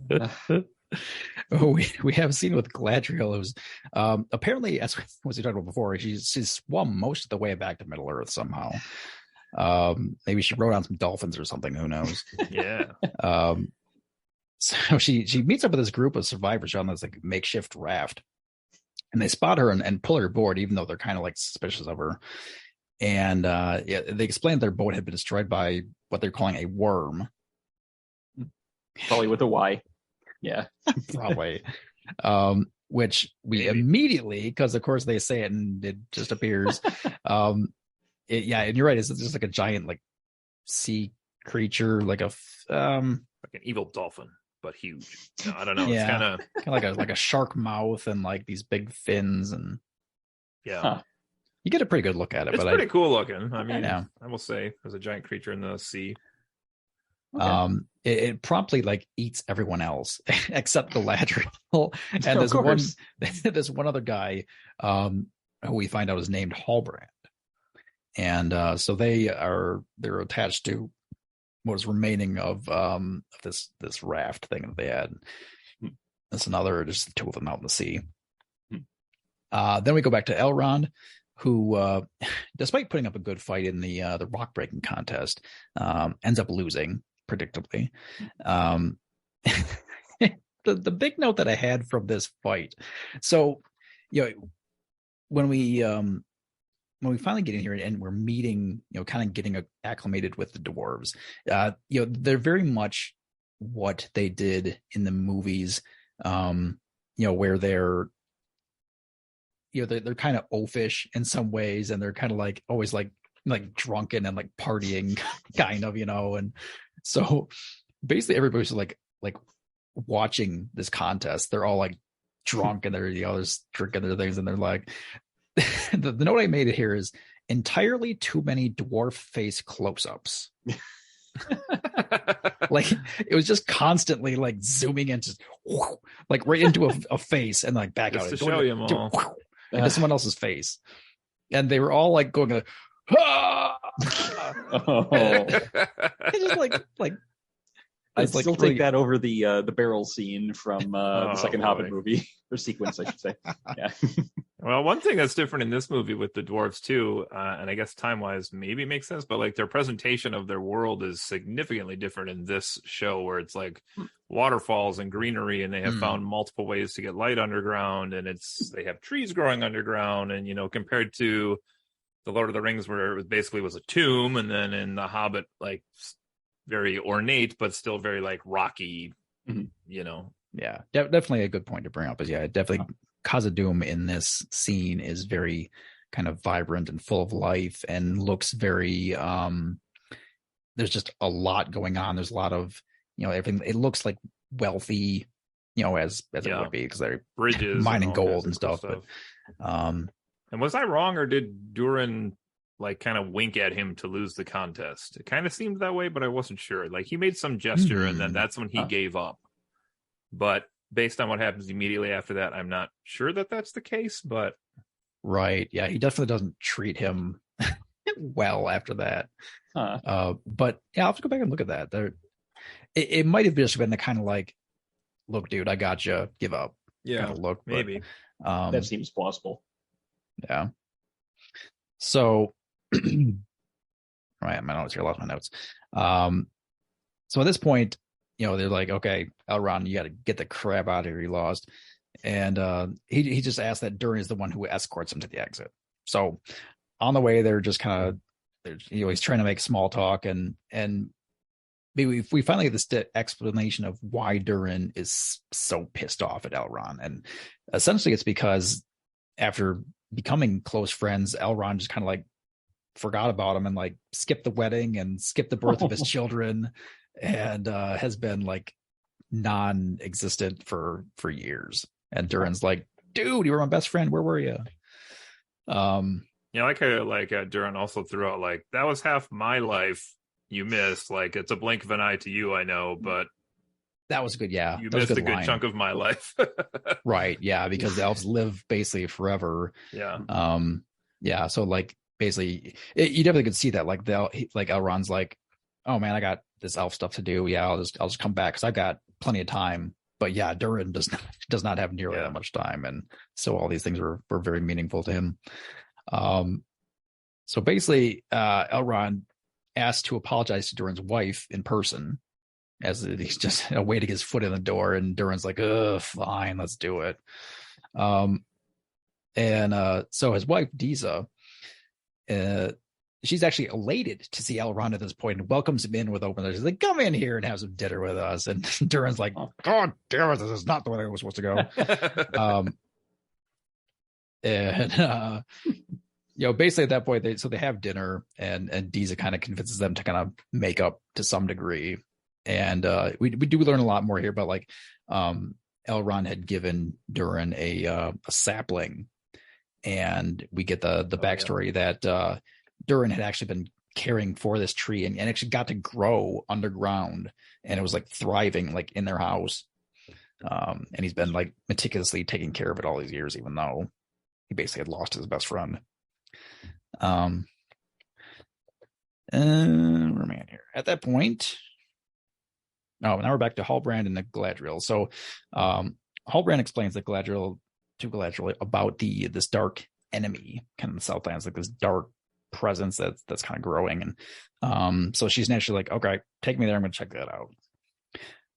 We have a scene with Galadriel. It was apparently, as we talked about before, she's swum most of the way back to Middle Earth somehow. Maybe she rode on some dolphins or something, who knows. Yeah. So she meets up with this group of survivors on this makeshift raft, and they spot her and pull her aboard, even though they're kind of suspicious of her. And they explained their boat had been destroyed by what they're calling a worm. Probably with a Y. Yeah. Probably. Which we immediately, because of course they say it and it just appears. And you're right. It's just like a giant like sea creature, like a like an evil dolphin, but huge. No, I don't know. Yeah. It's kind of like a shark mouth and like these big fins, and yeah. You get a pretty good look at it. It's pretty cool looking. I mean, yeah. I will say, there's a giant creature in the sea. Okay. It promptly like eats everyone else except Galadriel, and there's one other guy who we find out is named Halbrand, and so they're attached to what is remaining of this raft thing that they had. That's another, just the two of them out in the sea. Then we go back to Elrond, who, despite putting up a good fight in the rock breaking contest, ends up losing predictably. The big note that I had from this fight, so when we finally get in here and we're meeting, kind of getting acclimated with the dwarves, they're very much what they did in the movies, where they're kind of oafish in some ways, and they're kind of like always like drunken and like partying kind of, and so basically everybody's like watching this contest. They're all like drunk and they're just drinking their things, and they're like the note I made here is entirely too many dwarf face close-ups. Like it was just constantly like zooming in, just like right into a face and like back just out to show you them all into someone else's face, and they were all like going ah! It's just like I'd still take that over the barrel scene from the second Hobbit movie, or sequence, I should say. Yeah. Well, one thing that's different in this movie with the dwarves too, and I guess time-wise maybe it makes sense, but like their presentation of their world is significantly different in this show, where it's like waterfalls and greenery, and they have found multiple ways to get light underground, and they have trees growing underground, and compared to the Lord of the Rings, where it basically was a tomb, and then in the Hobbit, like very ornate but still very like rocky. Yeah, definitely a good point to bring up. Is definitely Khazad-dûm in this scene is very kind of vibrant and full of life, and looks very there's just a lot going on. There's a lot of everything. It looks like wealthy, as it would be, because they're bridges mining gold and stuff. But and was I wrong, or did Durin like kind of wink at him to lose the contest? It kind of seemed that way, but I wasn't sure. Like he made some gesture, and then that's when he gave up. But based on what happens immediately after that, I'm not sure that that's the case. But right, yeah, he definitely doesn't treat him well after that. But yeah, I'll have to go back and look at that. It might have just been the kind of like, look, dude, I got you, give up. Yeah, kind of look, maybe. But, that seems plausible. Yeah. So, right, my notes here. I lost my notes. So at this point, they're like, okay, Elrond, you got to get the crap out of here. You lost, and he just asked that Durin is the one who escorts him to the exit. So on the way, they're just kind of, he's trying to make small talk, and maybe we finally get this explanation of why Durin is so pissed off at Elrond, and essentially it's because after becoming close friends, Elrond just kind of like forgot about him and like skipped the wedding and skipped the birth of his children, and has been like non-existent for years. And Durin's like, dude, you were my best friend, where were you? Like Durin also threw out like, that was half my life you missed. Like, it's a blink of an eye to you, I know, but that was good. Yeah, you missed a good chunk of my life. Right, yeah, because the elves live basically forever. Yeah. So like basically you definitely could see that, like Elrond's like, oh man, I got this elf stuff to do. Yeah, I'll just come back because I've got plenty of time. But yeah, Durin does not have nearly that much time, and so all these things were very meaningful to him. So basically, Elrond asked to apologize to Durin's wife in person, as he's just a way to get his foot in the door, and Durin's like, fine, let's do it. And so his wife Disa, she's actually elated to see Elrond at this point and welcomes him in with open arms. She's like, come in here and have some dinner with us. And Durin's like, God damn it, this is not the way I was supposed to go. Basically at that point, they have dinner, and Disa kind of convinces them to kind of make up to some degree. And we do learn a lot more here, but like Elrond had given Durin a sapling, and we get the backstory that Durin had actually been caring for this tree and actually got to grow underground, and it was like thriving like in their house. And he's been like meticulously taking care of it all these years, even though he basically had lost his best friend. Where am I here? At that point, now we're back to Halbrand and the Galadriel. So Halbrand explains that Galadriel about this dark enemy kind of in the Southlands, like this dark presence that's kind of growing. And so she's naturally like, okay, take me there, I'm gonna check that out.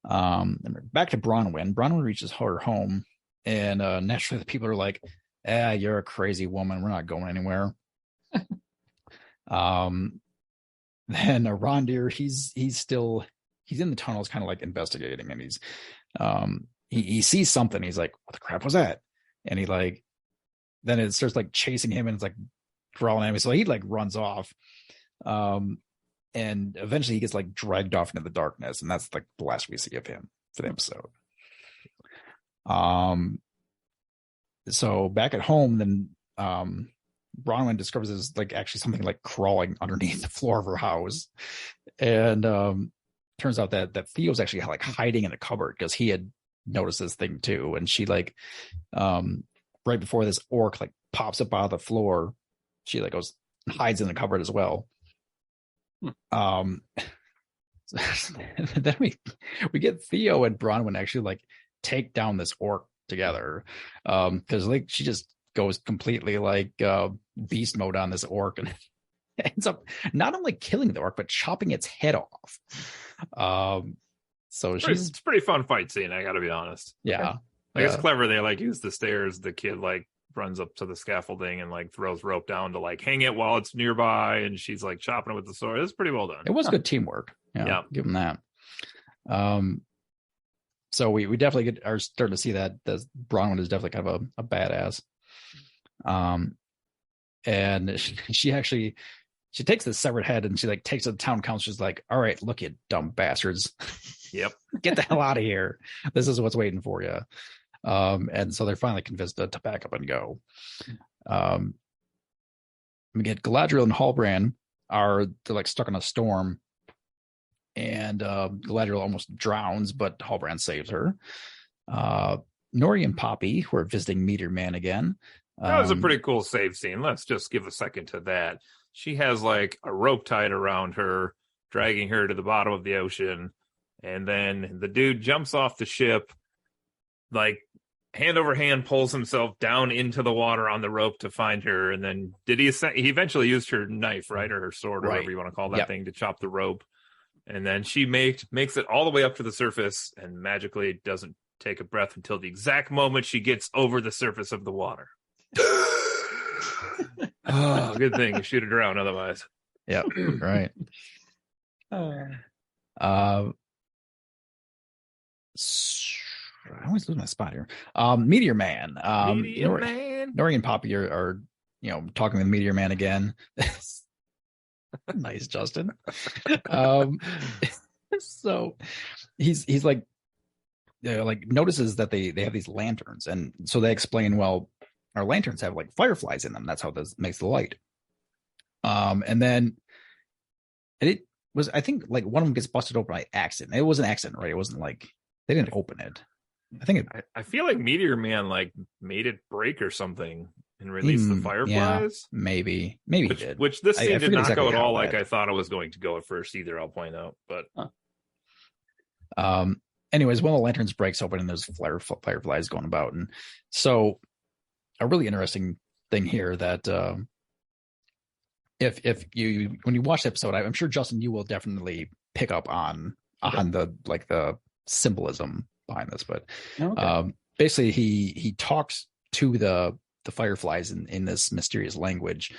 And back to Bronwyn. Bronwyn reaches her home, and naturally the people are like, you're a crazy woman, we're not going anywhere. Then Arondir, he's in the tunnels kind of like investigating, and he sees something. He's like, what the crap was that? And then it starts like chasing him, and it's like crawling at him. So he like runs off. And eventually he gets like dragged off into the darkness, and that's like the last we see of him for the episode. So back at home, then Bronwyn discovers there's like actually something like crawling underneath the floor of her house, and turns out that Theo's actually like hiding in a cupboard because he had noticed this thing too. And she like right before this orc like pops up out of the floor, she like goes hides in the cupboard as well. Then we get Theo and Bronwyn actually like take down this orc together, because like she just goes completely like beast mode on this orc and ends up not only killing the orc but chopping its head off. So it's a pretty fun fight scene, I gotta be honest. Yeah, like it's clever. They like use the stairs. The kid like runs up to the scaffolding and like throws rope down to like hang it while it's nearby, and she's like chopping it with the sword. It's pretty well done. It was good teamwork. Yeah, give them that. So we definitely are starting to see that Bronwyn is definitely kind of a badass. And she takes this severed head and she like takes it to the town council. She's like, all right, look, you dumb bastards. Yep. Get the hell out of here. This is what's waiting for you. And so they're finally convinced to back up and go. We get Galadriel and Halbrand they're like stuck in a storm, and Galadriel almost drowns, but Halbrand saves her. Nori and Poppy, who are visiting Meteor Man again. That was a pretty cool save scene. Let's just give a second to that. She has like a rope tied around her, dragging her to the bottom of the ocean. And then the dude jumps off the ship, like hand over hand pulls himself down into the water on the rope to find her. And then he eventually used her knife, right? Or her sword, or whatever you want to call that thing, to chop the rope. And then she makes it all the way up to the surface and magically doesn't take a breath until the exact moment she gets over the surface of the water. Oh, good thing. She'd have drowned otherwise. Yeah, right. I always lose my spot here. Meteor Man. Nori and Poppy are talking with Meteor Man again. Nice, Justin. So he's like, notices that they have these lanterns, and so they explain, well, our lanterns have like fireflies in them. That's how this makes the light. And then it was, I think, like one of them gets busted open by accident. It was an accident, right? It wasn't like they didn't open it. I feel like Meteor Man like made it break or something and release the fireflies. Yeah, maybe he did. Which this scene did not exactly go at all like I thought it was going to go at first either, I'll point out. But anyways, one of the lanterns breaks open and there's fireflies going about. And so a really interesting thing here that if you, when you watch the episode, I'm sure, Justin, you will definitely pick up on the symbolism behind this. But basically he talks to the fireflies in this mysterious language,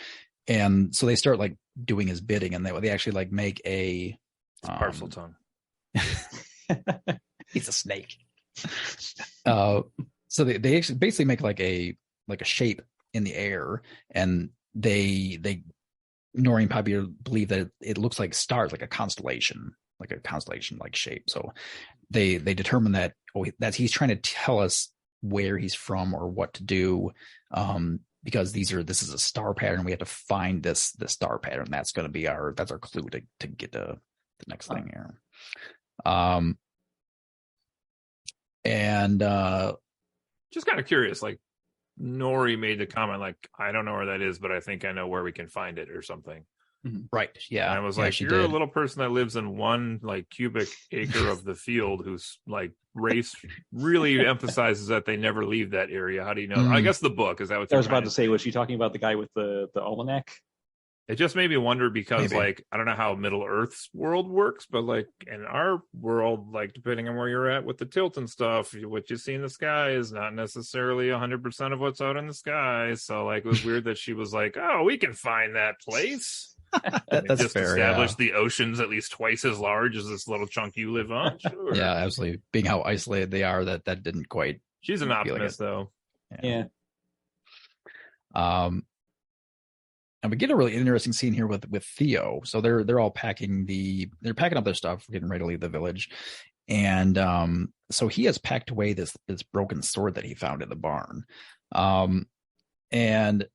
and so they start like doing his bidding, and they actually like make a Parcel tongue. He's a snake. So they actually basically make like a shape in the air, and they Nori and Papi believe that it looks like stars, like a constellation like shape. So they determine that he's trying to tell us where he's from or what to do, because this is a star pattern. We have to find this star pattern. That's going to be our clue to get to the next thing here. And just kind of curious, like Nori made the comment, like, I don't know where that is, but I think I know where we can find it or something. Right. Yeah. And I was like, you're a little person that lives in one like cubic acre of the field whose like race really emphasizes that they never leave that area. How do you know? I guess the book, is that what I was about to say? Was she talking about the guy with the almanac? It just made me wonder because, Maybe. like, I don't know how Middle Earth's world works, but, like, in our world, like, depending on where you're at with the tilt and stuff, what you see in the sky is not necessarily 100% of what's out in the sky. So, like, it was weird that she was like, oh, we can find that place. That's just fair. establish the ocean's at least twice as large as this little chunk you live on. Sure. Yeah, absolutely. Being how isolated they are, that didn't quite. She's an optimist, like though. Yeah. And we get a really interesting scene here with Theo. So they're all packing up their stuff, getting ready to leave the village, and so he has packed away this broken sword that he found in the barn, and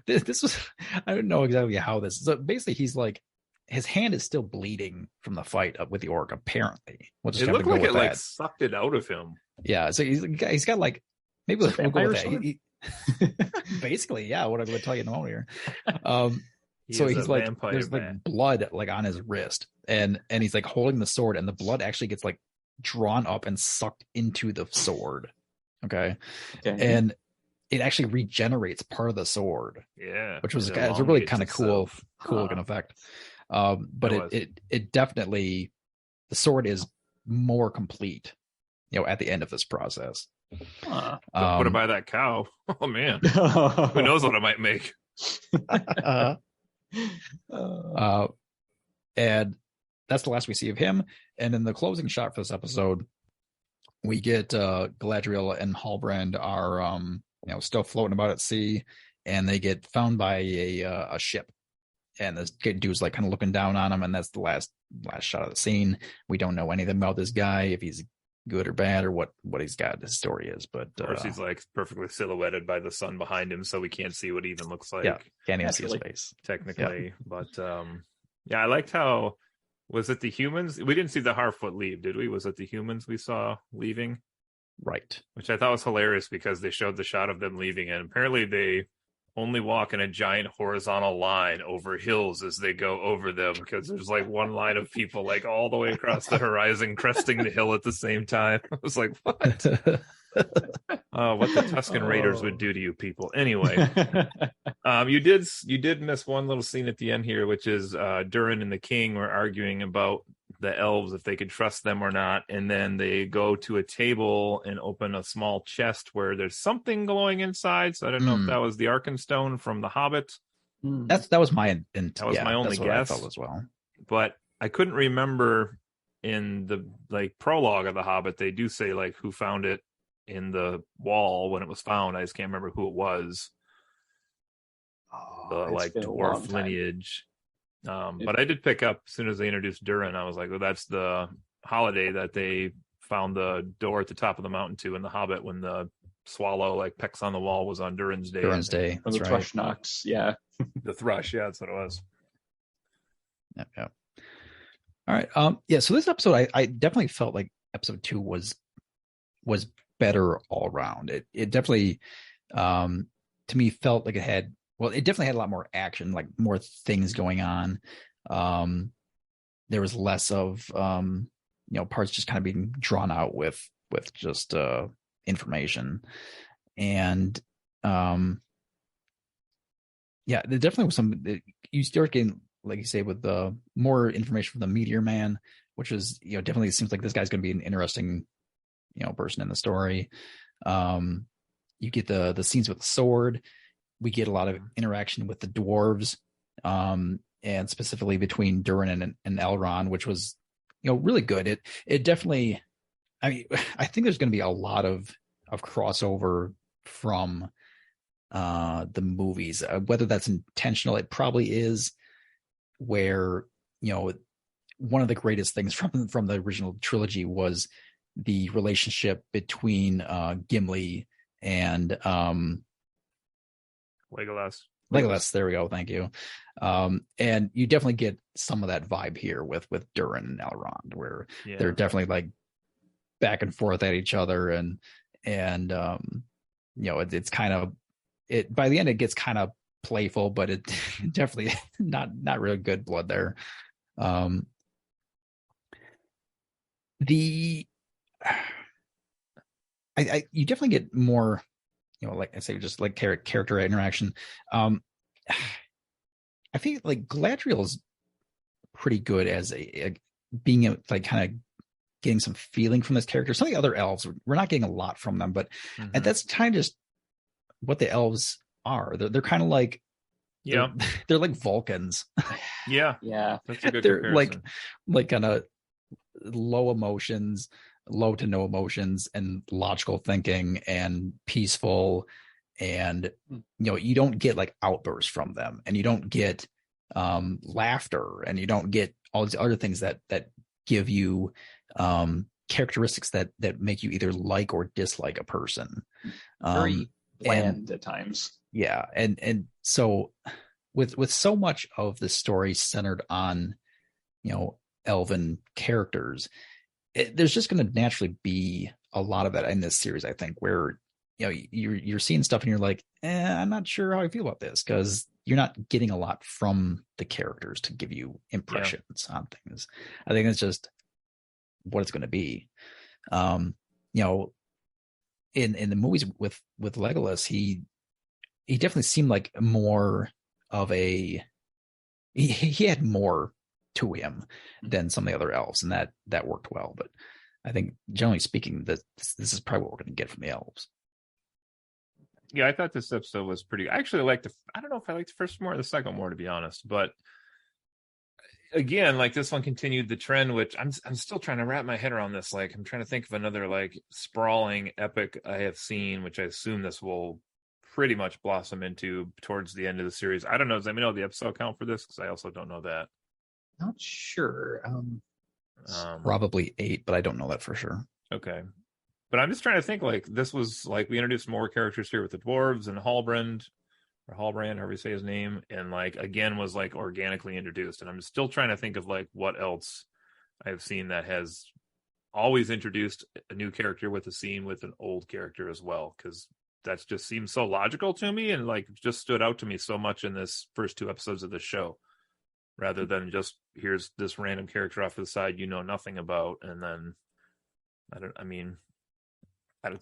this was, I don't know exactly how this. So basically, he's like, his hand is still bleeding from the fight up with the orc. Apparently, we'll just it have looked to go like with it that. like sucked it out of him. Yeah, so he's got like, maybe we'll go with that. Basically, yeah. What I'm going to tell you in a moment here. So he's like, there's like blood like on his wrist, and he's like holding the sword, and the blood actually gets like drawn up and sucked into the sword. Okay. And it actually regenerates part of the sword. Yeah, which was a really kind of cool looking effect. But it definitely, the sword is more complete, at the end of this process. Put it by that cow. Oh man, who knows what I might make. And that's the last we see of him. And in the closing shot for this episode, we get Galadriel and Halbrand are still floating about at sea, and they get found by a ship. And this dude's like kind of looking down on him, and that's the last shot of the scene. We don't know anything about this guy, if he's good or bad, or what he's got, his story is. But of course, he's like perfectly silhouetted by the sun behind him, so we can't see what he even looks like. Yeah, can't even see his face technically. Yeah. But I liked how, was it the humans? We didn't see the Harfoot leave, did we? Was it the humans we saw leaving? Right. Which I thought was hilarious because they showed the shot of them leaving, and apparently they only walk in a giant horizontal line over hills as they go over them, because there's like one line of people like all the way across the horizon cresting the hill at the same time. I was like, what? What the Tusken Raiders would do to you people. Anyway, you did miss one little scene at the end here, which is Durin and the king were arguing about the elves, if they could trust them or not, and then they go to a table and open a small chest where there's something glowing inside. So I don't know if that was the Arkenstone from The Hobbit. That was my intent. That was my only guess I thought as well. But I couldn't remember in the like prologue of The Hobbit. They do say like who found it in the wall when it was found. I just can't remember who it was. The like dwarf lineage. But I did pick up as soon as they introduced Durin. I was like, well, that's the holiday that they found the door at the top of the mountain to in The Hobbit, when the swallow like pecks on the wall, was on Durin's Day. Durin's Day. When the thrush knocks. Yeah. The thrush. Yeah, that's what it was. Yeah. All right. Yeah. So this episode, I definitely felt like episode 2 was better all around. It definitely, to me, felt like it definitely had a lot more action, like more things going on. There was less of, parts just kind of being drawn out with just information. And there definitely was you start getting, like you say, with the more information from the Meteor Man, which is, definitely seems like this guy's going to be an interesting, person in the story. You get the scenes with the sword. we get a lot of interaction with the dwarves, and specifically between Durin and Elrond, which was, really good. It definitely, I mean, I think there's going to be a lot of crossover from the movies, whether that's intentional. It probably is, where, one of the greatest things from the original trilogy was the relationship between Gimli and Legolas. There we go. Thank you. And you definitely get some of that vibe here with Durin and Elrond, where they're definitely like back and forth at each other, and it's kind of, by the end it gets kind of playful, but it definitely not really good blood there. You definitely get more, like I say, just like character interaction. I think like Galadriel is pretty good as a being like kind of getting some feeling from this character. Some of the other elves, we're not getting a lot from them, but and that's kind of just what the elves are. They're kind of like, they're like Vulcans. Yeah, that's a good they're comparison. like kind of low emotions, low to no emotions, and logical thinking, and peaceful, and you don't get like outbursts from them, and you don't get laughter, and you don't get all these other things that give you characteristics that make you either like or dislike a person. Very bland at times. Yeah, and so with so much of the story centered on elven characters, there's just going to naturally be a lot of that in this series, I think, where you're seeing stuff and you're like, I'm not sure how I feel about this, because you're not getting a lot from the characters to give you impressions on things. I think it's just what it's going to be. In the movies with Legolas, he definitely seemed like more of a, he had more to him than some of the other elves, and that worked well. But I think generally speaking, that this is probably what we're going to get from the elves. Yeah, I thought this episode was pretty. I actually liked I don't know if I liked the first more or the second more, to be honest. But again, like, this one continued the trend, which I'm still trying to wrap my head around this. Like, I'm trying to think of another like sprawling epic I have seen, which I assume this will pretty much blossom into towards the end of the series. I don't know. Does anybody know the episode count for this? Because I also don't know that. Not sure. Probably 8, but I don't know that for sure. Okay. But I'm just trying to think, like, this was like, we introduced more characters here with the dwarves and Halbrand, however you say his name, and like again was like organically introduced. And I'm still trying to think of like what else I've seen that has always introduced a new character with a scene with an old character as well, because that just seems so logical to me, and like just stood out to me so much in this first 2 episodes of the show, rather than just here's this random character off to the side nothing about, and then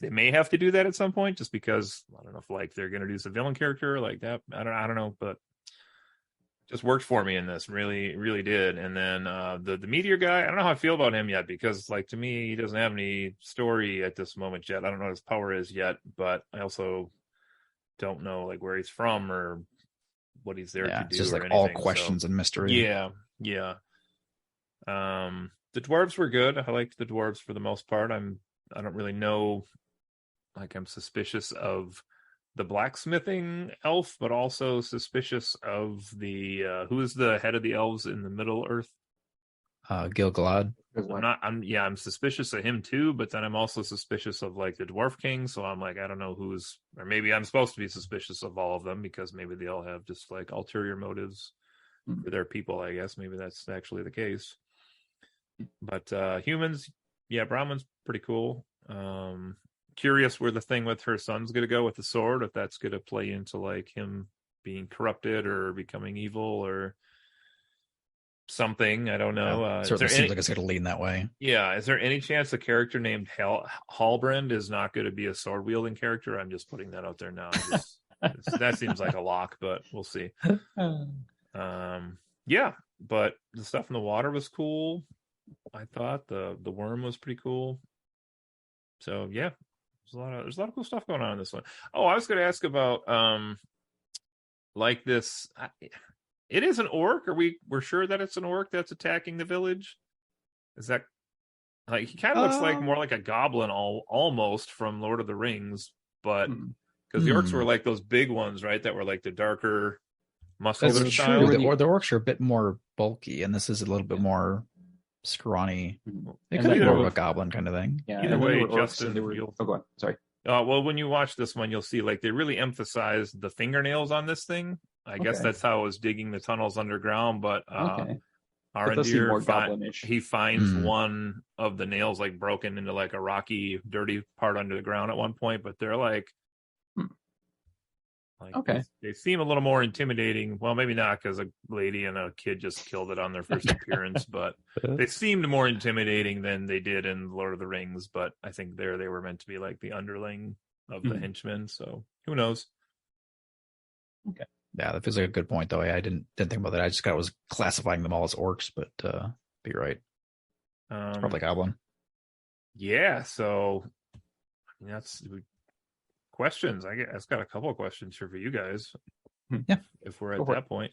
they may have to do that at some point, just because I don't know if like they're going to introduce a villain character like that. I don't know, but just worked for me in this, really, really did. And then the meteor guy, I don't know how I feel about him yet, because like to me, he doesn't have any story at this moment yet. I don't know what his power is yet, but I also don't know like where he's from or what he's there to do. It's just like anything, all questions and mystery. Yeah. The dwarves were good. I liked the dwarves for the most part. I don't really know. Like, I'm suspicious of the blacksmithing elf, but also suspicious of the who is the head of the elves in the Middle Earth? Gil-galad. I'm suspicious of him too, but then I'm also suspicious of like the Dwarf King. So I'm like, I don't know or maybe I'm supposed to be suspicious of all of them, because maybe they all have just like ulterior motives for their people. I guess maybe that's actually the case. But humans, Brahman's pretty cool. Curious where the thing with her son's going to go with the sword, if that's going to play into like him being corrupted or becoming evil or something. I don't know. Certainly seems like it's going to lean that way. Yeah. Is there any chance a character named Halbrand is not going to be a sword wielding character? I'm just putting that out there now. That seems like a lock, but we'll see. Yeah, but the stuff in the water was cool. I thought the worm was pretty cool. So yeah, there's a lot of cool stuff going on in this one. Oh, I was going to ask about like this. It is an orc. We're sure that it's an orc that's attacking the village? Is that like he kind of looks like more like a goblin almost from Lord of the Rings, but because the orcs were like those big ones, right? That were like the darker, muscular That's style. true. The orcs are a bit more bulky, and this is a little bit more scrawny. It could be more of a goblin kind of thing. Yeah. Either way, Justin, oh, go on. Sorry. Well, when you watch this one, you'll see like they really emphasize the fingernails on this thing. I guess that's how I was digging the tunnels underground, but Arondir, he finds one of the nails like broken into like a rocky, dirty part under the ground at one point, but they're like they seem a little more intimidating. Well, maybe not because a lady and a kid just killed it on their first appearance, but they seemed more intimidating than they did in Lord of the Rings. But I think they were meant to be like the underling of the henchmen. So who knows? Okay. Yeah, that feels like a good point, though. I didn't think about that. I just was classifying them all as orcs, but be right. It's probably goblin. Yeah, so that's questions. I've got a couple of questions here for you guys. Yeah, if we're at that point.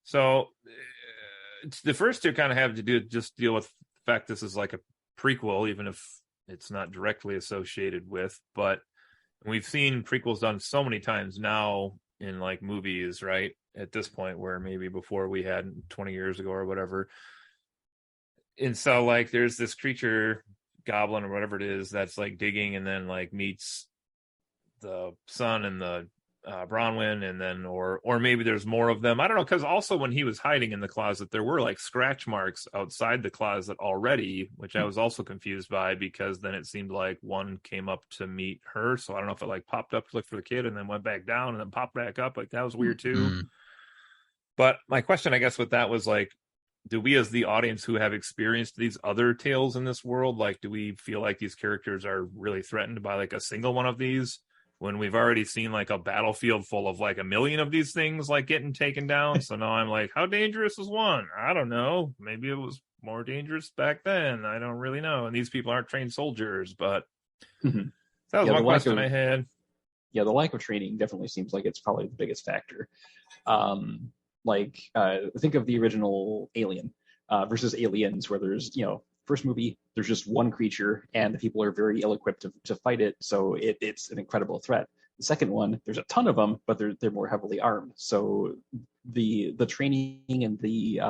So the first two kind of have to deal with the fact this is like a prequel, even if it's not directly associated with. But we've seen prequels done so many times now in like movies, right? At this point, where maybe before we had 20 years ago or whatever. And so like there's this creature, goblin or whatever it is, that's like digging and then like meets the son and the Bronwyn, and then or maybe there's more of them. I don't know, because also when he was hiding in the closet, there were like scratch marks outside the closet already, which I was also confused by, because then it seemed like one came up to meet her. So I don't know if it like popped up to look for the kid and then went back down and then popped back up. Like that was weird too. But my question, I guess, with that was like, do we as the audience who have experienced these other tales in this world, like, do we feel like these characters are really threatened by like a single one of these, when we've already seen like a battlefield full of like a million of these things like getting taken down? So now I'm like, how dangerous is one? I don't know. Maybe it was more dangerous back then. I don't really know. And these people aren't trained soldiers, but that was one question I had. Yeah, the lack of training definitely seems like it's probably the biggest factor. Think of the original Alien versus Aliens, where there's, first movie, there's just one creature and the people are very ill-equipped to fight it, so it's an incredible threat. The second one, there's a ton of them, but they're more heavily armed, so the training and the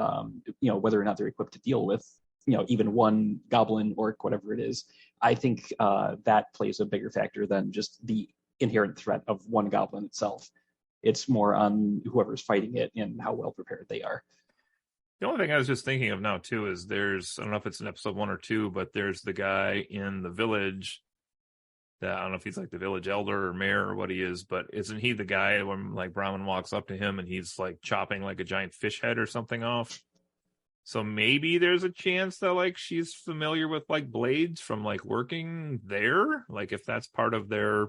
whether or not they're equipped to deal with even one goblin, orc, whatever it is, I think that plays a bigger factor than just the inherent threat of one goblin itself. It's more on whoever's fighting it and how well prepared they are. The only thing I was just thinking of now too is I don't know if it's in episode 1 or 2, but there's the guy in the village that, I don't know if he's like the village elder or mayor or what he is, but isn't he the guy when like Brahmin walks up to him and he's like chopping like a giant fish head or something off? So maybe there's a chance that like she's familiar with like blades from like working there, like if that's part of their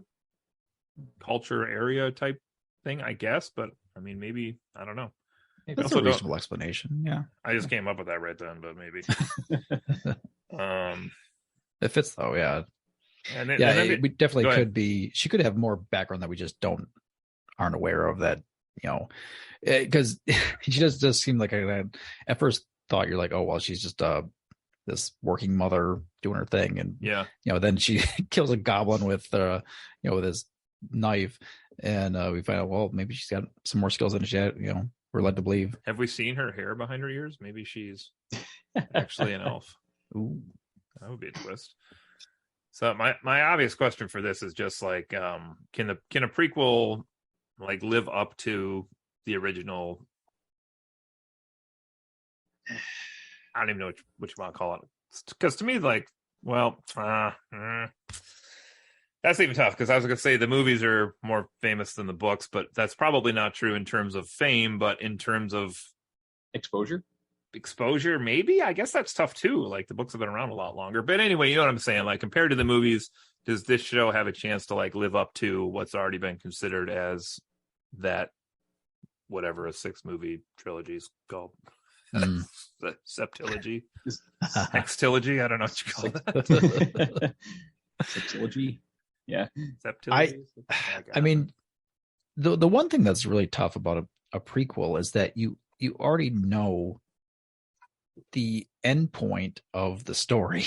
culture area type thing, I guess. But I mean, maybe, I don't know. Maybe that's a reasonable explanation. Yeah, I just came up with that right then, but maybe it fits though. Yeah, we definitely could be. She could have more background that we just aren't aware of. That because she does seem like at first thought you're like, oh well, she's just this working mother doing her thing, and then she kills a goblin with with his knife, and we find out, well, maybe she's got some more skills than she had, we're led to believe. Have we seen her hair behind her ears? Maybe she's actually an elf. Ooh, that would be a twist. So my obvious question for this is just like, can a prequel like live up to the original? I don't even know what you want to call it, because to me, like, well, that's even tough, because I was going to say the movies are more famous than the books, but that's probably not true in terms of fame, but in terms of exposure, maybe. I guess that's tough too. Like the books have been around a lot longer. But anyway, you know what I'm saying? Like compared to the movies, does this show have a chance to like live up to what's already been considered as that, whatever a 6-movie trilogy is called? The septilogy, sextilogy. I don't know what you call that. Septilogy. Yeah. I mean, the one thing that's really tough about a prequel is that you already know the end point of the story.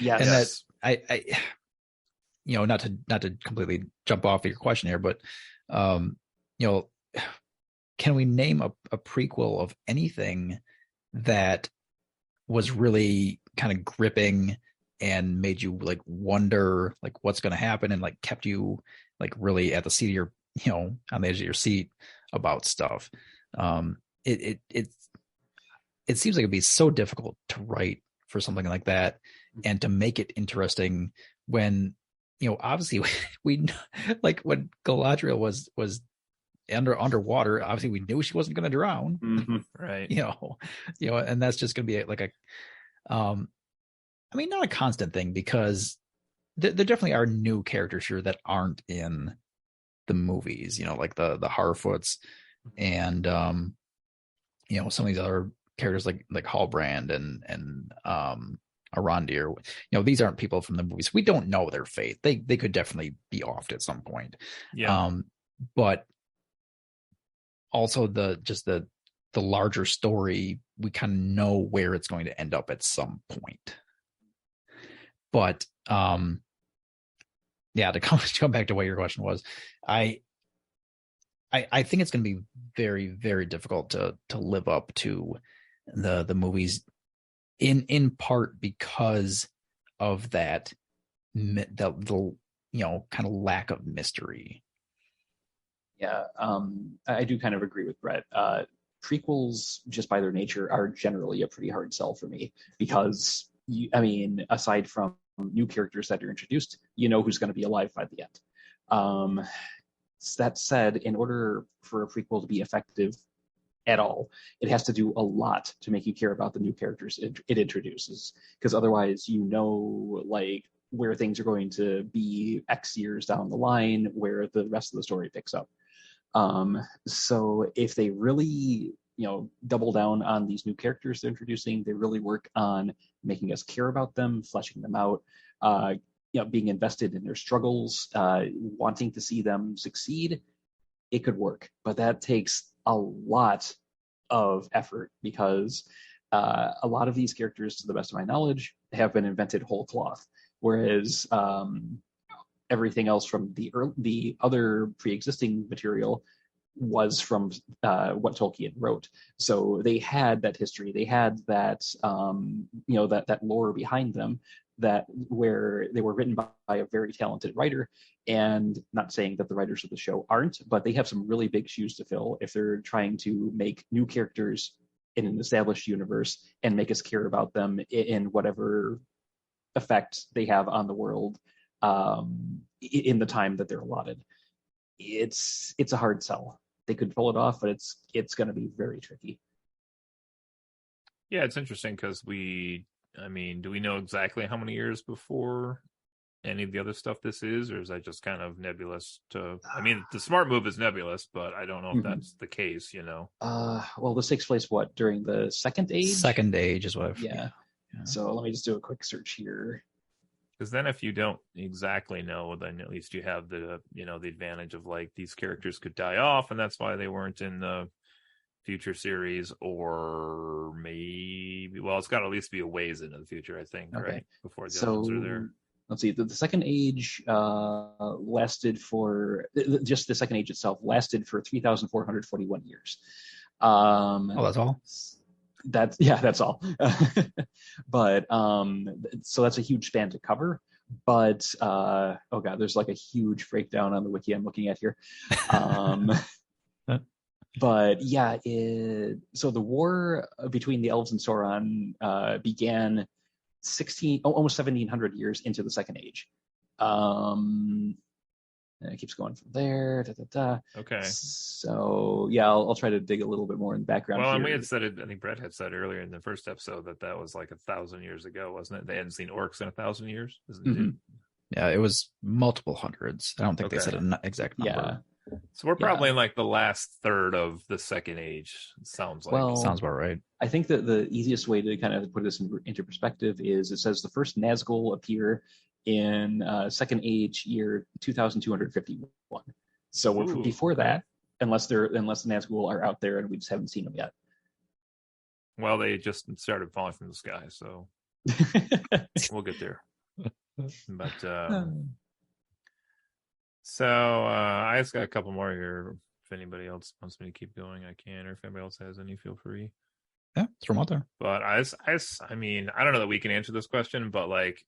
Yes. And that I not to completely jump off of your question here, but you know, can we name a prequel of anything that was really kind of gripping and made you like wonder like what's going to happen and like kept you like really at the seat of your, on the edge of your seat about stuff. It seems like it'd be so difficult to write for something like that and to make it interesting when, obviously we like when Galadriel was underwater, obviously we knew she wasn't going to drown. Mm-hmm. Right. And that's just going to be like a, not a constant thing, because there definitely are new characters here that aren't in the movies, like the Harfoots and, some of these other characters like Halbrand and Arondir. These aren't people from the movies. We don't know their fate. They could definitely be offed at some point. Yeah. But also the larger story, we kind of know where it's going to end up at some point. But to come back to what your question was, I think it's going to be very, very difficult to live up to the movies, in part because of that the kind of lack of mystery. Yeah, I do kind of agree with Brett. Prequels, just by their nature, are generally a pretty hard sell for me because, aside from new characters that are introduced, who's going to be alive by the end. That said, in order for a prequel to be effective at all, it has to do a lot to make you care about the new characters it introduces, because otherwise, like where things are going to be X years down the line, where the rest of the story picks up. So if they really, double down on these new characters they're introducing, they really work on making us care about them, fleshing them out, being invested in their struggles, wanting to see them succeed, it could work. But that takes a lot of effort because a lot of these characters, to the best of my knowledge, have been invented whole cloth, whereas everything else from the other pre-existing material was from what Tolkien wrote. So they had that history, they had that that lore behind them, that where they were written by a very talented writer. And not saying that the writers of the show aren't, but they have some really big shoes to fill if they're trying to make new characters in an established universe and make us care about them in whatever effect they have on the world in the time that they're allotted. It's a hard sell. They could pull it off, but it's going to be very tricky. Yeah, it's interesting because do we know exactly how many years before any of the other stuff this is, or is that just kind of nebulous the smart move is nebulous, but I don't know if that's the case, Well, this takes place during the Second Age? Second Age is what I've... Yeah. So let me just do a quick search here. Because then if you don't exactly know, then at least you have the the advantage of like these characters could die off and that's why they weren't in the future series, or maybe, well, it's got to at least be a ways into the future, I think, okay, right? Before the others are there. Let's see, the Second Age lasted for, just the Second Age itself lasted for 3,441 years. That's all? That's all. But so that's a huge span to cover. But oh god, there's like a huge breakdown on the wiki I'm looking at here. But yeah, so the war between the elves and Sauron began almost 1,700 years into the Second Age. And it keeps going from there. Okay. So yeah, I'll try to dig a little bit more in the background. Well, here. and we had said it. I think Brett had said earlier in the first episode that was like 1,000 years ago, wasn't it? They hadn't seen orcs in 1,000 years. Mm-hmm. Yeah, it was multiple hundreds. I don't think they said an exact number. Yeah. So we're probably in like the last third of the Second Age. It sounds like. Well, sounds about right. I think that the easiest way to kind of put this into perspective is it says the first Nazgul appear in Second Age year 2251. So we're Ooh, before okay. that, unless the Nazgul are out there and we just haven't seen them yet. Well, they just started falling from the sky, so we'll get there. But I just got a couple more here. If anybody else wants me to keep going, I can. Or if anybody else has any, feel free. Yeah, throw them out there. But I mean, I don't know that we can answer this question, but like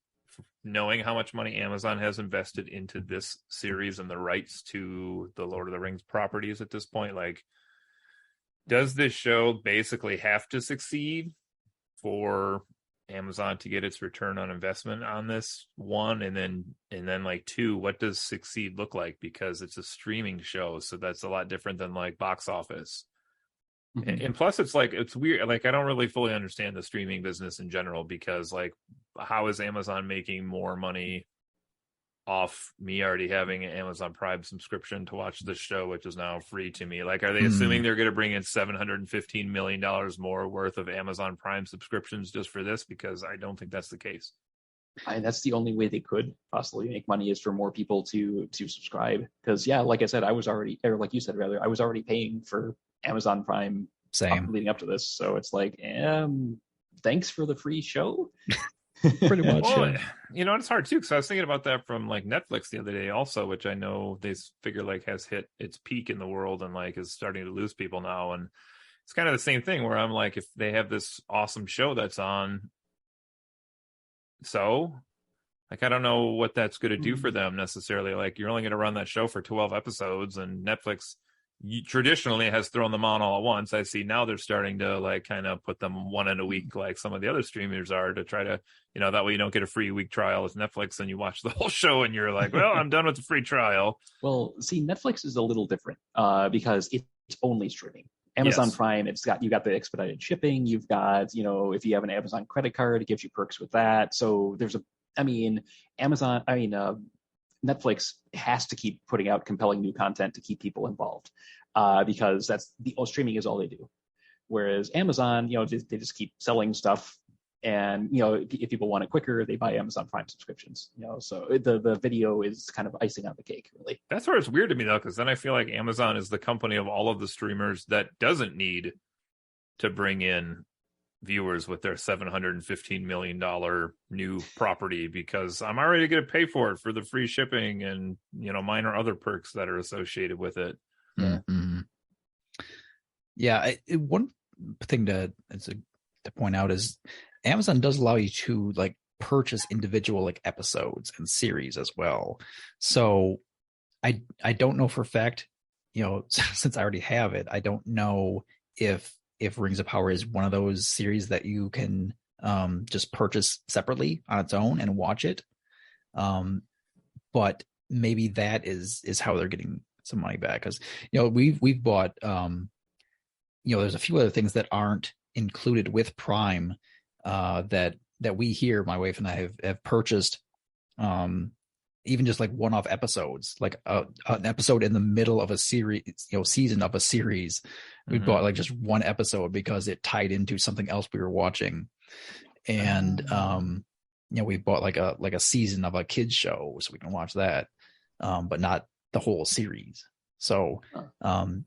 knowing how much money Amazon has invested into this series and the rights to the Lord of the Rings properties at this point, like, does this show basically have to succeed for Amazon to get its return on investment on this? One, and then like two, what does succeed look like? Because it's a streaming show, so that's a lot different than like box office. And plus it's like, it's weird, like I don't really fully understand the streaming business in general, because like, how is Amazon making more money off me already having an Amazon Prime subscription to watch this show, which is now free to me? Like, are they assuming they're going to bring in $715 million more worth of Amazon Prime subscriptions just for this? Because I don't think that's the case. That's the only way they could possibly make money, is for more people to subscribe. Because yeah, like I said, I was already, or like you said, rather, I was already paying for Amazon Prime leading up to this. So it's like, thanks for the free show. Pretty much. Well, you know, it's hard too, because I was thinking about that from like Netflix the other day also, which I know they figure like has hit its peak in the world and like is starting to lose people now. And it's kind of the same thing where I'm like, if they have this awesome show that's on, so like, I don't know what that's going to do for them necessarily. Like, you're only going to run that show for 12 episodes, and Netflix traditionally has thrown them on all at once. I see now they're starting to like kind of put them one in a week, like some of the other streamers are, to try to, you know, that way you don't get a free week trial with Netflix and you watch the whole show and you're like, well, I'm done with the free trial. Well, see, Netflix is a little different because it's only streaming. Amazon Prime, you got the expedited shipping, you've got, you know, if you have an Amazon credit card, it gives you perks with that. So Netflix has to keep putting out compelling new content to keep people involved, because streaming is all they do. Whereas Amazon, you know, they just keep selling stuff, and you know, if people want it quicker, they buy Amazon Prime subscriptions. You know, so the video is kind of icing on the cake, really. That's where it's weird to me though, because then I feel like Amazon is the company of all of the streamers that doesn't need to bring in viewers with their $715 million new property, because I'm already going to pay for it for the free shipping and, you know, minor other perks that are associated with it. Yeah. One thing to point out is Amazon does allow you to like purchase individual like episodes and series as well. So I don't know for a fact, you know, since I already have it, I don't know if Rings of Power is one of those series that you can just purchase separately on its own and watch it. But maybe that is how they're getting some money back, because, you know, we've bought, you know, there's a few other things that aren't included with Prime that we here, my wife and I have purchased, even just like one-off episodes, like an episode in the middle of a series, you know, season of a series. We bought like just one episode because it tied into something else we were watching. And, you know, we bought like a season of a kid's show so we can watch that, but not the whole series. So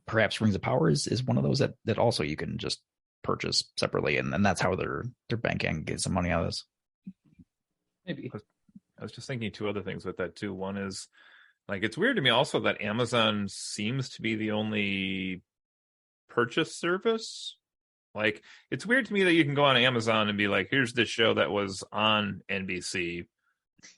perhaps Rings of Power is one of those that also you can just purchase separately. And that's how they're banking and getting some money out of this. Maybe. I was just thinking two other things with that too. One is like, it's weird to me also that Amazon seems to be the only purchase service. Like, it's weird to me that you can go on Amazon and be like, here's this show that was on NBC,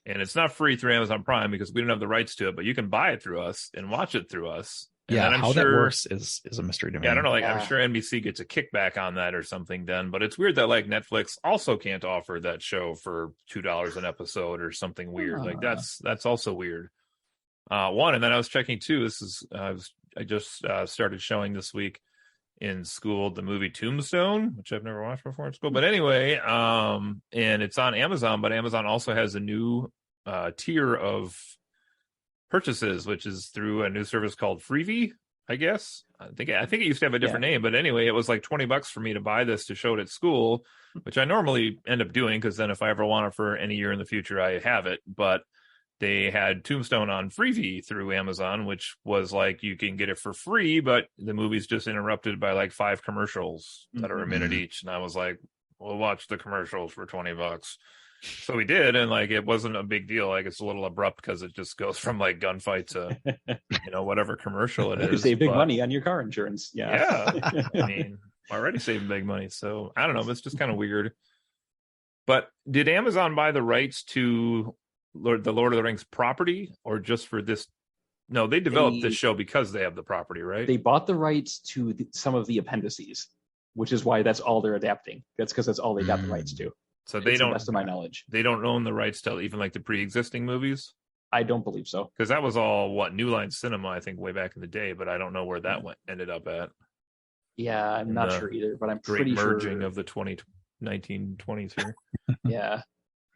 and it's not free through Amazon Prime because we don't have the rights to it, but you can buy it through us and watch it through us. And yeah, how that works is a mystery to me. Yeah, I don't know. Like, I'm sure NBC gets a kickback on that or something then, but it's weird that like Netflix also can't offer that show for $2 an episode or something weird. Like, that's also weird. One, and then I was checking too. I just started showing this week in school the movie Tombstone, which I've never watched before in school. But anyway, and it's on Amazon, but Amazon also has a new tier of purchases, which is through a new service called Freevee, I guess. I think it used to have a different name, but anyway, it was like $20 for me to buy this to show it at school, which I normally end up doing because then if I ever want it for any year in the future, I have it. But they had Tombstone on Freevee through Amazon, which was like you can get it for free, but the movie's just interrupted by like 5 commercials that are a minute each. And I was like, we'll watch the commercials for $20. So we did, and like it wasn't a big deal. Like it's a little abrupt because it just goes from like gunfight to whatever commercial it is. You save big money on your car insurance. Yeah. I mean, already saving big money. So I don't know. It's just kind of weird. But did Amazon buy the rights to the Lord of the Rings property, or just for this? No, they developed this show because they have the property, right? They bought the rights to some of the appendices, which is why that's all they're adapting. That's because that's all they got the rights to. So they don't, to the best of my knowledge, they don't own the rights to even like the pre-existing movies. I don't believe so, because that was all New Line Cinema, I think, way back in the day. But I don't know where that ended up at. Yeah, I'm not sure either, but I'm pretty sure. Great merging of the 1920s here. Yeah,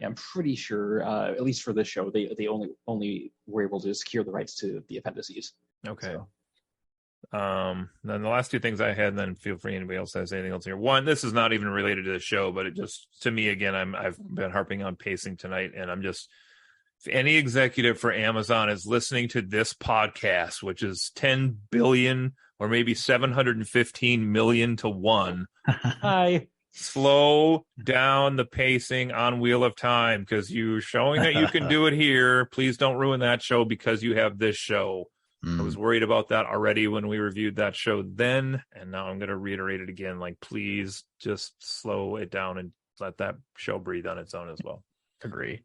I'm pretty sure. At least for this show, they only were able to secure the rights to the appendices. Okay. So. Then the last 2 things I had, and then feel free anybody else has anything else here. One, this is not even related to the show, but it just, to me, again, I've been harping on pacing tonight, and I'm just, if any executive for Amazon is listening to this podcast, which is 10 billion or maybe 715 million to 1, hi, slow down the pacing on Wheel of Time, because you're showing that you can do it here. Please don't ruin that show because you have this show. I was worried about that already when we reviewed that show then, and now I'm going to reiterate it again. Like, please just slow it down and let that show breathe on its own as well. Agree.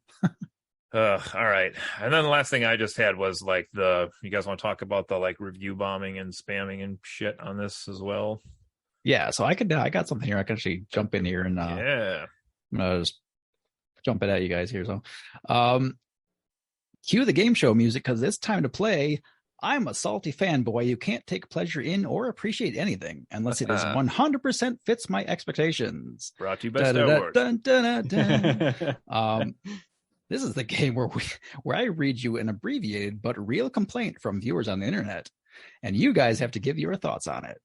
All right. And then the last thing I just had was like you guys want to talk about the like review bombing and spamming and shit on this as well? Yeah. So I got something here. I can actually jump in here and I'm going to just jump it at you guys here. So cue the game show music, because it's time to play I'm a salty fanboy who can't take pleasure in or appreciate anything unless it is 100% fits my expectations. Brought to you by Star Wars. This is the game where I read you an abbreviated but real complaint from viewers on the internet, and you guys have to give your thoughts on it.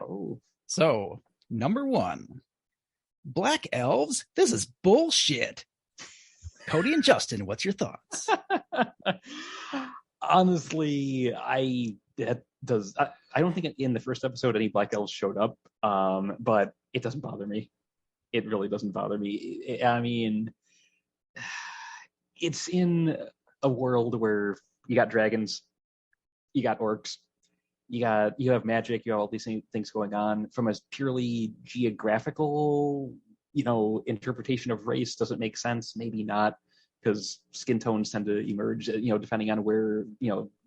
Oh. So, number 1, Black Elves, this is bullshit. Cody and Justin, what's your thoughts? Honestly, I don't think in the first episode any Black Elves showed up, but it doesn't bother me. It really doesn't bother me. I mean, it's in a world where you got dragons, you got orcs, you have magic, you have all these things going on. From a purely geographical, interpretation of race, does it make sense? Maybe not, because skin tones tend to emerge, depending on where,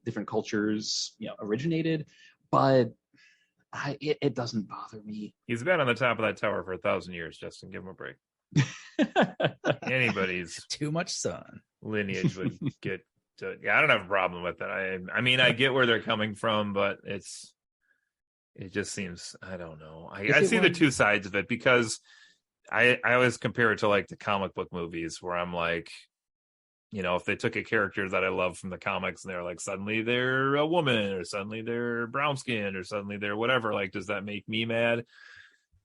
different cultures, originated. But it doesn't bother me. He's been on the top of that tower for 1,000 years, Justin. Give him a break. Anybody's too much sun lineage would get to, I don't have a problem with it. I mean, I get where they're coming from, but it just seems, I don't know. I see the 2 sides of it, because I always compare it to like the comic book movies, where I'm like, if they took a character that I love from the comics and they're like, suddenly they're a woman, or suddenly they're brown skinned, or suddenly they're whatever, like, does that make me mad?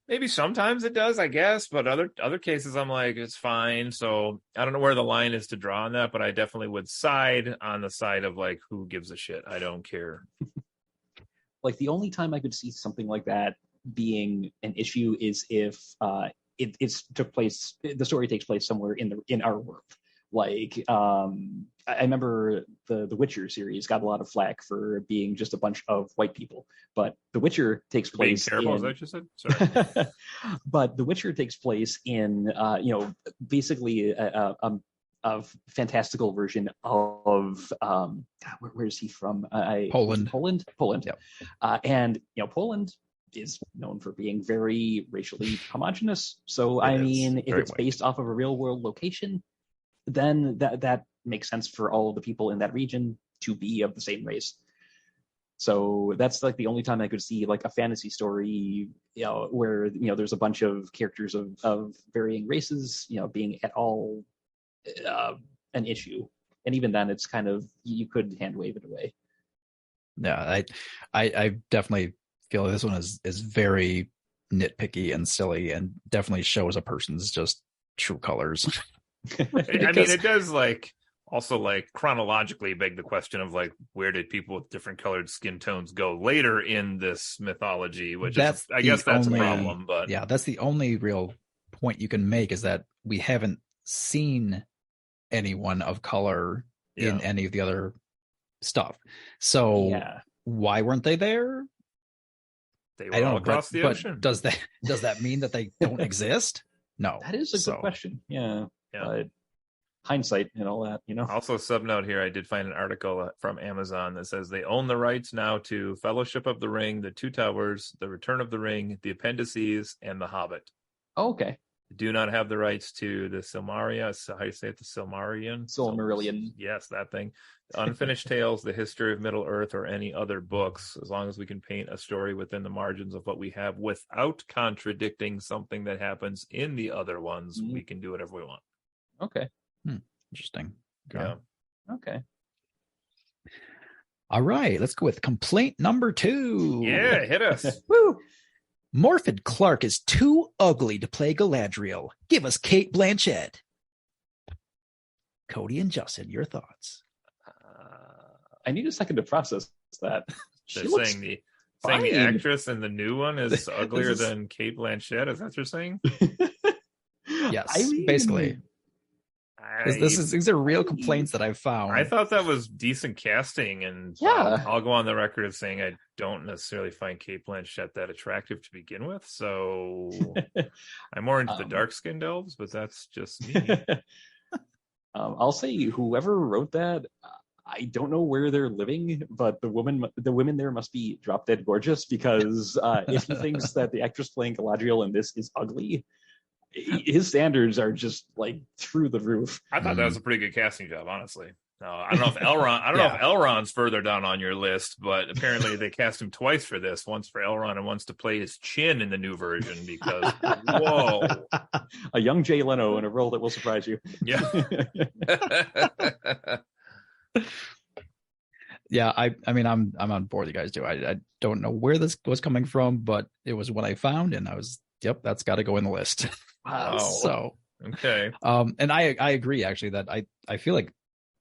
Maybe sometimes it does, I guess, but other cases I'm like, it's fine. So I don't know where the line is to draw on that, but I definitely would side on the side of like, who gives a shit? I don't care. Like, the only time I could see something like that being an issue is if the story takes place somewhere in our world. Like, I remember the Witcher series got a lot of flack for being just a bunch of white people, but The Witcher takes place terrible, is that what you said? Sorry. But The Witcher takes place in, basically a fantastical version of, where is he from? Poland. Poland. Yep. And, Poland is known for being very racially homogenous. So, I mean, if it's based off of a real world location, then that makes sense for all of the people in that region to be of the same race. So that's like the only time I could see like a fantasy story, where there's a bunch of characters of varying races, being at all an issue. And even then, it's kind of, you could hand wave it away. Yeah, I definitely feel this one is very nitpicky and silly, and definitely shows a person's just true colors. I mean, it does like also like chronologically beg the question of like, where did people with different colored skin tones go later in this mythology? Which is, I guess that's a problem. But yeah, that's the only real point you can make, is that we haven't seen anyone of color in any of the other stuff. So why weren't they there? They were all across the ocean. Does that mean that they don't exist? No. That is a good question. Yeah. But hindsight and all that, Also, subnote here, I did find an article from Amazon that says they own the rights now to Fellowship of the Ring, The Two Towers, The Return of the Ring, The Appendices, and The Hobbit. Oh, okay. They do not have the rights to the Silmaria. How do you say it? The Silmarillion? Silmarillion. Yes, that thing. Unfinished Tales, The History of Middle Earth, or any other books, as long as we can paint a story within the margins of what we have without contradicting something that happens in the other ones, we can do whatever we want. Okay. Interesting. Yeah. Okay. All right, let's go with complaint number 2. Yeah, hit us. Woo! Morfydd Clark is too ugly to play Galadriel. Give us Cate Blanchett. Cody and Justin, your thoughts? I need a second to process that. They're saying the actress in the new one is uglier than Cate Blanchett. Is that what you're saying? Yes, basically. These are real complaints that I've found. I thought that was decent casting, and I'll go on the record as saying I don't necessarily find Cate Blanchett that attractive to begin with. So I'm more into the dark-skinned elves, but that's just me. I'll say whoever wrote that, I don't know where they're living, but the women there must be drop dead gorgeous, because if he thinks that the actress playing Galadriel in this is ugly, his standards are just like through the roof. I thought that was a pretty good casting job, honestly. I don't know if Elrond's further down on your list, but apparently they cast him twice for this, once for Elrond and once to play his chin in the new version, because whoa. A young Jay Leno in a role that will surprise you. Yeah. Yeah, I mean I'm on board with you guys too. I don't know where this was coming from, but it was what I found, and I was that's got to go in the list. Wow. So okay. And I agree actually that I feel like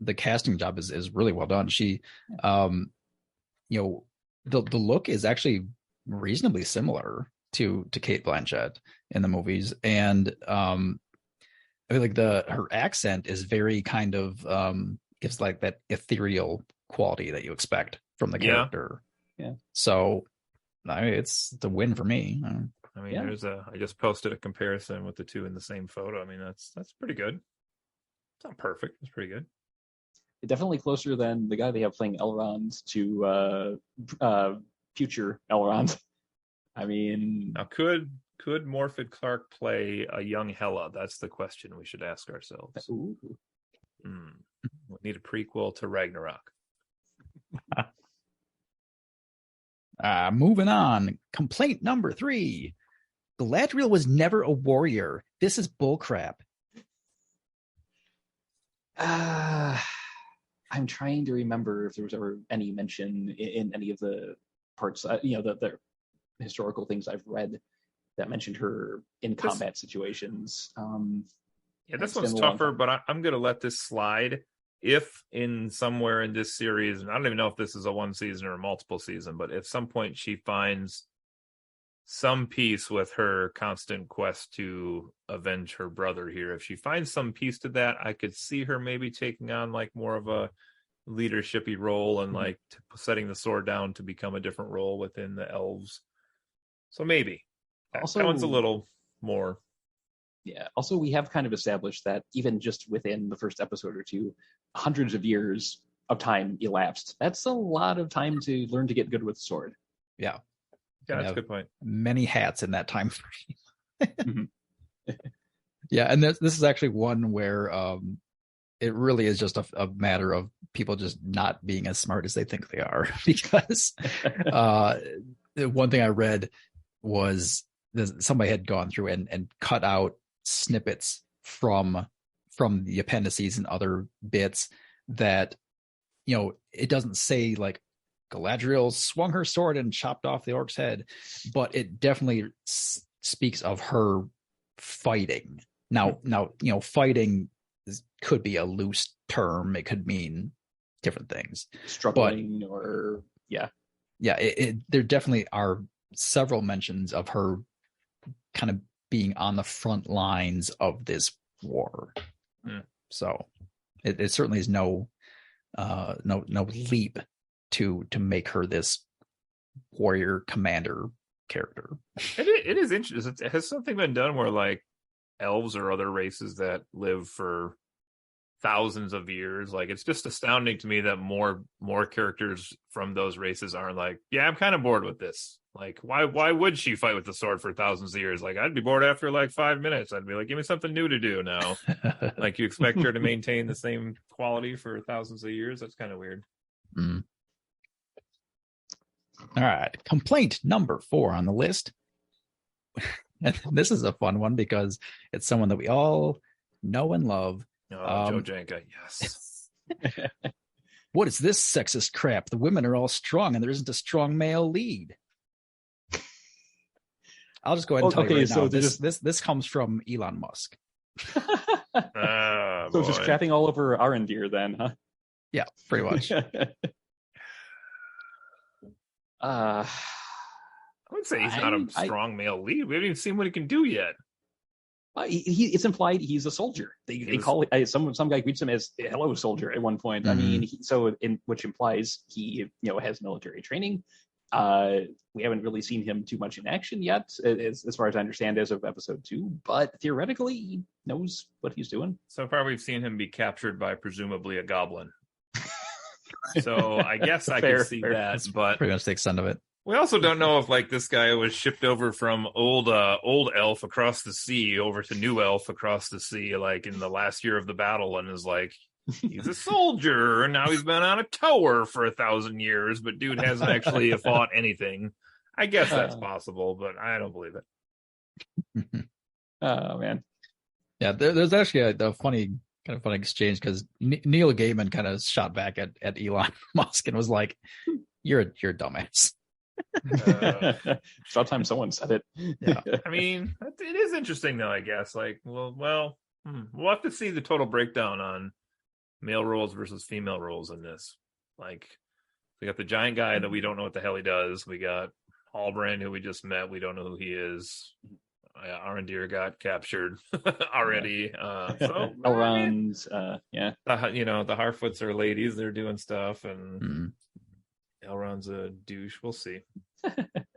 the casting job is really well done. She the look is actually reasonably similar to Cate Blanchett in the movies, and I feel like her accent is very kind of gives like that ethereal quality that you expect from the character. Yeah. So it's the win for me. I mean, I just posted a comparison with the two in the same photo. I mean, that's pretty good. It's not perfect. It's pretty good. Definitely closer than the guy they have playing Elrond to future Elrond. I mean, now could Morfydd Clark play a young Hela? That's the question we should ask ourselves. Ooh. We need a prequel to Ragnarok. Moving on. Complaint number 3. Galadriel was never a warrior. This is bullcrap. I'm trying to remember if there was ever any mention in any of the parts, the historical things I've read that mentioned her in combat situations. This one's tougher, but I'm going to let this slide. If in somewhere in this series, and I don't even know if this is a one season or a multiple season, but at some point she finds some peace with her constant quest to avenge her brother here. If she finds some peace to that, I could see her maybe taking on like more of a leadershipy role and like setting the sword down to become a different role within the elves. So maybe that one's a little more. Yeah. Also, we have kind of established that even just within the first episode or two, hundreds of years of time elapsed. That's a lot of time to learn to get good with the sword. Yeah. Yeah, that's a good point. Many hats in that time frame. Yeah, and this is actually one where it really is just a matter of people just not being as smart as they think they are. Because the one thing I read was somebody had gone through and cut out snippets from the appendices and other bits that, it doesn't say like Galadriel swung her sword and chopped off the orc's head, but it definitely speaks of her fighting. Now, fighting could be a loose term. It could mean different things. Struggling or yeah. There definitely are several mentions of her kind of being on the front lines of this war. So it certainly is no leap to make her this warrior commander character. It is interesting. Has something been done where like elves or other races that live for thousands of years? Like, it's just astounding to me that more characters from those races aren't like, yeah, I'm kind of bored with this. Like, why would she fight with the sword for thousands of years? Like, I'd be bored after like 5 minutes. I'd be like, give me something new to do now. Like, you expect her to maintain the same quality for thousands of years? That's kind of weird. All right, complaint number 4 on the list. And this is a fun one because it's someone that we all know and love. Joe Janka, yes. What is this sexist crap? The women are all strong and there isn't a strong male lead. I'll just go ahead and tell you right now. This comes from Elon Musk. So just crapping all over Arondir then, huh? Yeah, pretty much. I would say he's not a strong male lead. We haven't even seen what he can do yet. It's implied he's a soldier. They call it, some guy greets him as "Hello, soldier" at one point. I mean, which implies he has military training. We haven't really seen him too much in action yet, as far as I understand, as of episode 2. But theoretically, he knows what he's doing. So far, we've seen him be captured by presumably a goblin. So I guess I can see that. That's but pretty much the extent of it. We also don't know if like this guy was shipped over from old elf across the sea over to new elf across the sea, like in the last year of the battle, and is like, he's a soldier and now he's been on a tower for 1,000 years, but dude hasn't actually fought anything. I guess that's possible, but I don't believe it. Oh man, yeah. There's actually a funny exchange because Neil Gaiman kind of shot back at Elon Musk and was like, "You're a dumbass." It's about time someone said it. Yeah. I mean, it is interesting though, I guess. Like, we'll have to see the total breakdown on male roles versus female roles in this. Like, we got the giant guy that we don't know what the hell he does. We got Halbrand, who we just met. We don't know who he is. Arondir got captured already. So Elrond, yeah. The Harfoots are ladies. They're doing stuff, and Elrond's a douche. We'll see.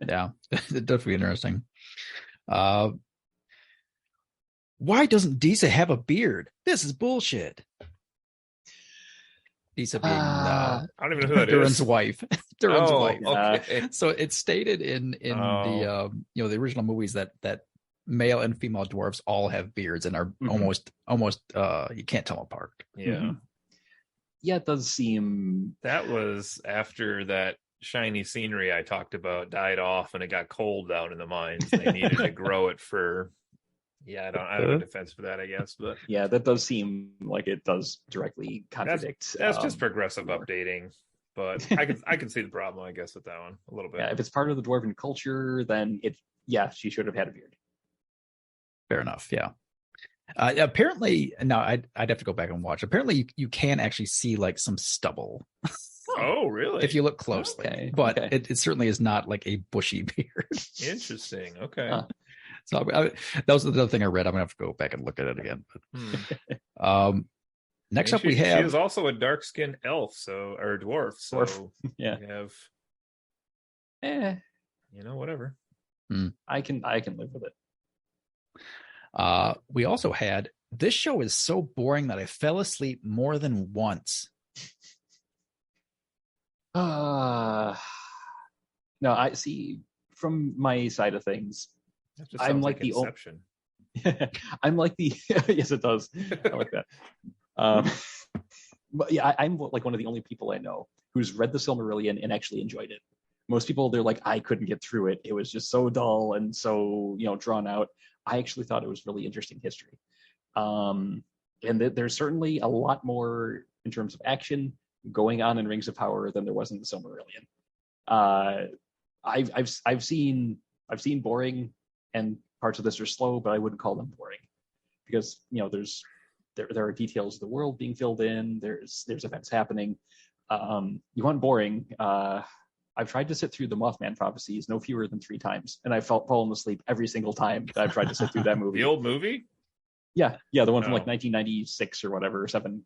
Yeah, it'd definitely be interesting. Why doesn't Disa have a beard? This is bullshit. Disa being I don't even know who that Durin's is. wife. Durin's wife. Okay. So it's stated in the the original movies that male and female dwarves all have beards and are almost you can't tell them apart. Yeah. Yeah, it does seem that was after that shiny scenery I talked about died off and it got cold down in the mines. They needed to grow it for. Yeah, I don't have a defense for that, I guess, but yeah, that does seem like it does directly contradict. That's just progressive updating, but I can see the problem, I guess, with that one a little bit. Yeah, if it's part of the dwarven culture, then she should have had a beard. Fair enough. Yeah. Apparently, no, I'd have to go back and watch. Apparently, you can actually see like some stubble. Oh, really? If you look closely, but it certainly is not like a bushy beard. Interesting. Okay. So that was the other thing I read. I'm gonna have to go back and look at it again. But, next up, we have. She is also a dark-skinned elf, or dwarf. So yeah, we have. Whatever. I can live with it. We also had, this show is so boring that I fell asleep more than once. No, I see from my side of things. I'm like the Inception. I'm like the yes, it does. I like that. But yeah, I'm like one of the only people I know who's read the Silmarillion and actually enjoyed it. Most people, they're like, I couldn't get through it. It was just so dull and so drawn out. I actually thought it was really interesting history. And there's certainly a lot more in terms of action going on in Rings of Power than there was in the Silmarillion. I've seen boring and parts of this are slow, but I wouldn't call them boring because there's there are details of the world being filled in. There's events happening. You want boring. I've tried to sit through the Mothman prophecies no fewer than 3 times, and I've fallen asleep every single time that I've tried to sit through that movie. The old movie? Yeah, the one from like 1996 or whatever, or 7.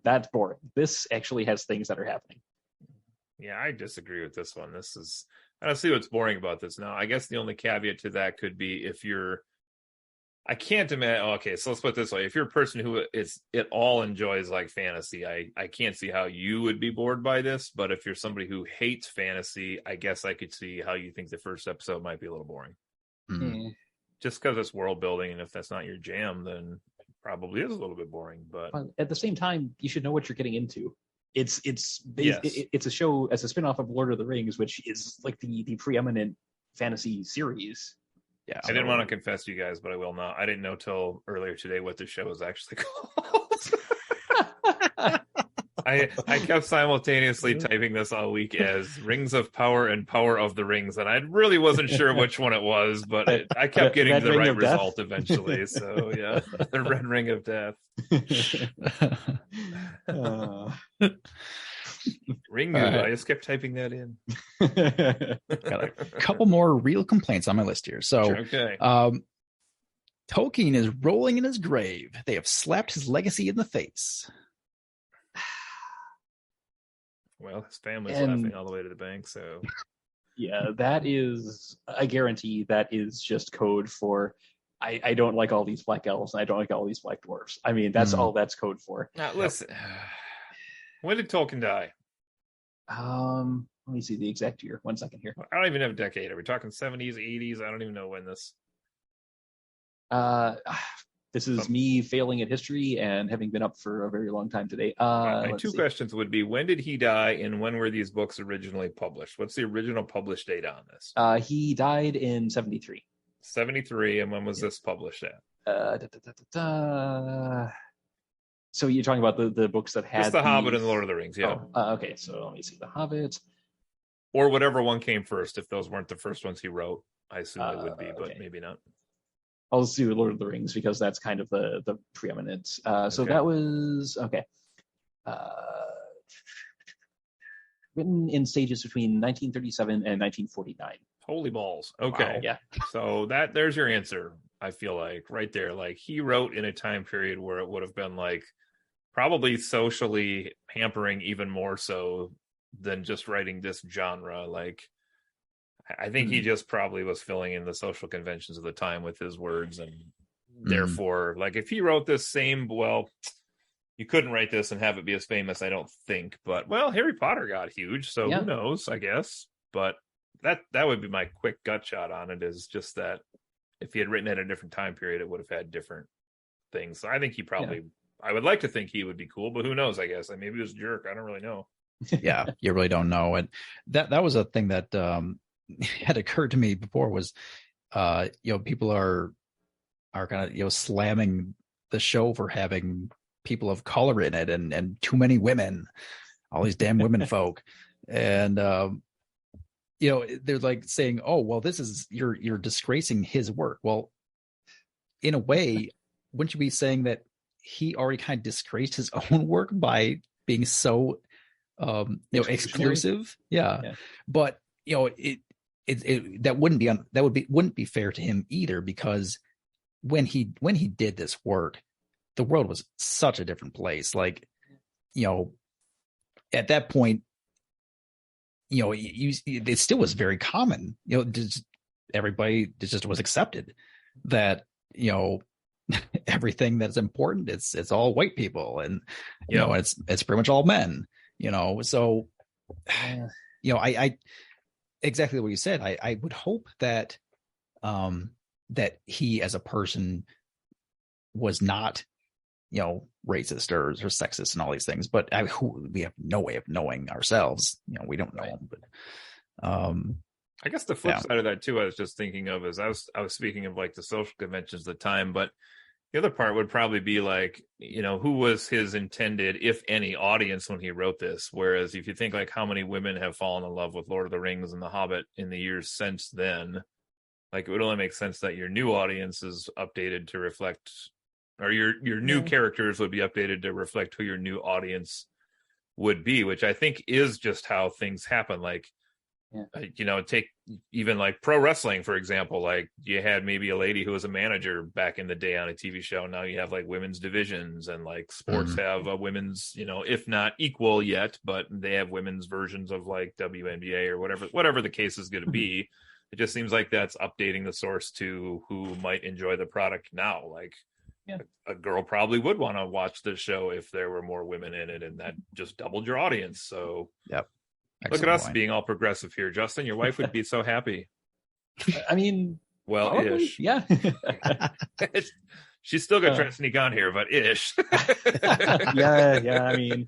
That's boring. This actually has things that are happening. Yeah, I disagree with this one. I don't see what's boring about this now. I guess the only caveat to that could be I can't imagine. Okay, so let's put it this way: if you're a person who enjoys like fantasy, I can't see how you would be bored by this. But if you're somebody who hates fantasy, I guess I could see how you think the first episode might be a little boring. Mm-hmm. Just because it's world building, and if that's not your jam, then it probably is a little bit boring. But at the same time, you should know what you're getting into. It's a show as a spinoff of Lord of the Rings, which is like the preeminent fantasy series. Yeah, I didn't want to confess to you guys, but I will now. I didn't know till earlier today what the show is actually called. I kept simultaneously typing this all week as Rings of Power and Power of the Rings, and I really wasn't sure which one it was, but I kept getting the right result eventually. So yeah, the Red Ring of Death. Ringu. I just kept typing that in. Got a couple more real complaints on my list here. So, okay. Tolkien is rolling in his grave. They have slapped his legacy in the face. Well, his family's laughing all the way to the bank, so... Yeah, that is... I guarantee that is just code for... I don't like all these black elves, and I don't like all these black dwarves. I mean, that's all that's code for. Now, listen. When did Tolkien die? Let me see the exact year. 1 second here. I don't even have a decade. Are we talking 70s, 80s? I don't even know when this... This is me failing at history and having been up for a very long time today. My 2 questions would be, when did he die and when were these books originally published? What's the original published date on this? He died in 73. 73, and when was this published at? So you're talking about the books that had... Just The Hobbit and the Lord of the Rings, yeah. Okay, so let me see. The Hobbit. Or whatever one came first, if those weren't the first ones he wrote. I assume they would be, but maybe not. I'll just do Lord of the Rings because that's kind of the preeminent. So that was okay. Written in stages between 1937 and 1949. Holy balls! Okay, wow. Yeah. So there's your answer. I feel like right there, like he wrote in a time period where it would have been like probably socially hampering even more so than just writing this genre. Like, I think he just probably was filling in the social conventions of the time with his words, and therefore, like, if he wrote this you couldn't write this and have it be as famous, I don't think. But Harry Potter got huge, so who knows? I guess, but that would be my quick gut shot on it. Is just that if he had written at a different time period, it would have had different things. So I think he probably. I would like to think he would be cool, but who knows? I guess maybe he was a jerk. I don't really know. Yeah, you really don't know, and that was a thing that. Had occurred to me before was people are kind of slamming the show for having people of color in it and too many women, all these damn women folk, and they're like saying, oh well, this is you're disgracing his work. Well, in a way, wouldn't you be saying that he already kind of disgraced his own work by being so exclusive? Yeah. But that wouldn't be fair to him either, because when he did this work, the world was such a different place. Like, at that point, it still was very common. Everybody just was accepted that everything that's important, it's all white people, and it's pretty much all men. So I exactly what you said. I would hope that that he as a person was not racist or sexist and all these things, but we have no way of knowing ourselves. We don't know him. But I guess the flip side of that too, I was just thinking of, is I was speaking of like the social conventions at the time, but the other part would probably be like, who was his intended, if any, audience when he wrote this? Whereas if you think like how many women have fallen in love with Lord of the Rings and The Hobbit in the years since then, like it would only make sense that your new audience is updated to reflect or your new characters would be updated to reflect who your new audience would be, which I think is just how things happen. Like, take even like pro wrestling, for example. Like, you had maybe a lady who was a manager back in the day on a TV show. Now you have like women's divisions, and like sports have a women's, if not equal yet, but they have women's versions of like WNBA or whatever the case is going to be. It just seems like that's updating the source to who might enjoy the product now. Like, a girl probably would want to watch the show if there were more women in it, and that just doubled your audience. So, yep. Look at us being all progressive here, Justin. Your wife would be so happy. I mean, well, probably, ish. Yeah. She's still gonna try to sneak on here, but ish. yeah. I mean,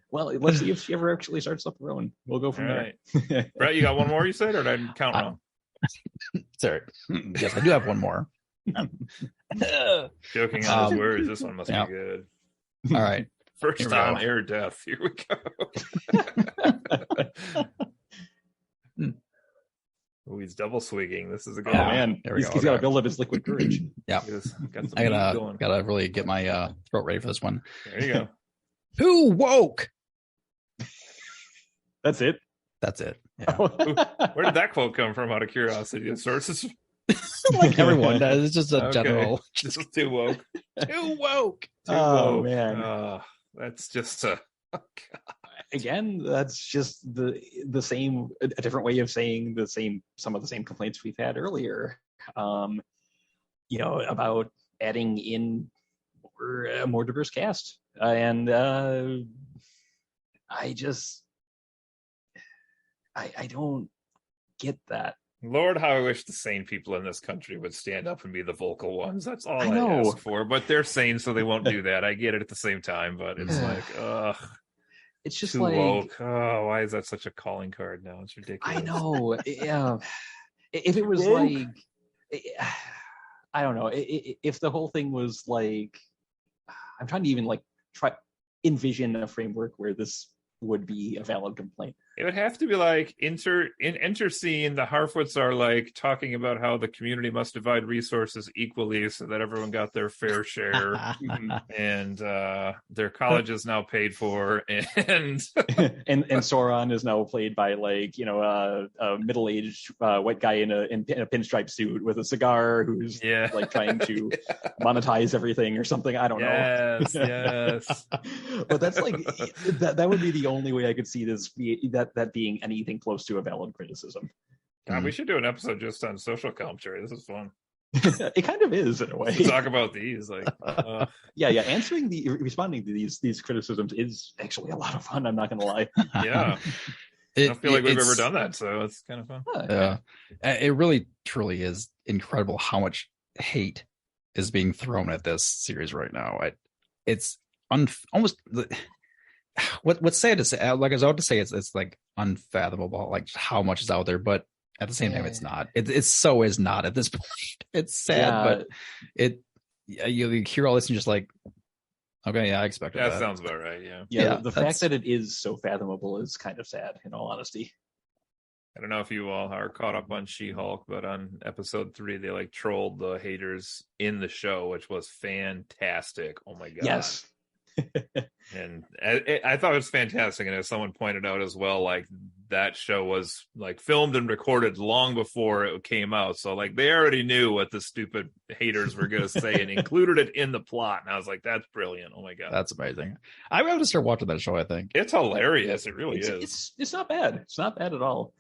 well, let's see if she ever actually starts up her own. We'll go from there. Brett, you got one more, you said, or did I count wrong? Sorry. Yes, I do have one more. Joking on his words. This one must be good. All right. First time air death. Here we go. Oh, he's double swigging. This is a good one. Man, he's got to build up his liquid courage. Yeah. I gotta really get my throat ready for this one. There you go. Who woke? That's it. Yeah. Where did that quote come from, out of curiosity? Sources? Like everyone does. It's just a general. Just too woke. Too woke. Too woke. Man. That's just a... Oh, again, that's just the same, a different way of saying some of the same complaints we've had earlier. About adding in a more diverse cast, and I don't get that. Lord, how I wish the sane people in this country would stand up and be the vocal ones. That's all I ask for. But they're sane, so they won't do that. I get it at the same time, but it's like, ugh. It's just too like, woke. Oh, why is that such a calling card now? It's ridiculous. I know. Yeah. If it was like, I don't know. If the whole thing was like, I'm trying to even like try envision a framework where this would be a valid complaint. It would have to be like in enter scene, the Harfoots are like talking about how the community must divide resources equally so that everyone got their fair share, and their college is now paid for, and and Sauron is now played by like a middle-aged white guy in a pinstripe suit with a cigar who's like trying to monetize everything or something. I don't know. Yes. But that's like that would be the only way I could see this that being anything close to a valid criticism. God, we should do an episode just on social commentary. This is fun. It kind of is, in a way. Talk about these, like, responding to these criticisms is actually a lot of fun. I'm not going to lie. Yeah, I don't feel like we've ever done that, so it's kind of fun. Yeah, it really, truly is incredible how much hate is being thrown at this series right now. It's almost. What's sad to say, like I was about to say, it's like unfathomable, like how much is out there, but at the same time, it's not. It so is not at this point. It's sad, but you hear all this and just like, okay, I expected that. That sounds about right. Yeah. The fact that it is so fathomable is kind of sad, in all honesty. I don't know if you all are caught up on She-Hulk, but on episode 3, they like trolled the haters in the show, which was fantastic. Oh my god! Yes. And I thought it was fantastic, and as someone pointed out as well, like that show was like filmed and recorded long before it came out, so like they already knew what the stupid haters were going to say and included it in the plot. And I was like, that's brilliant. Oh my god, that's amazing. I have to start watching that show. I think it's hilarious. It really is. It's not bad. It's not bad at all.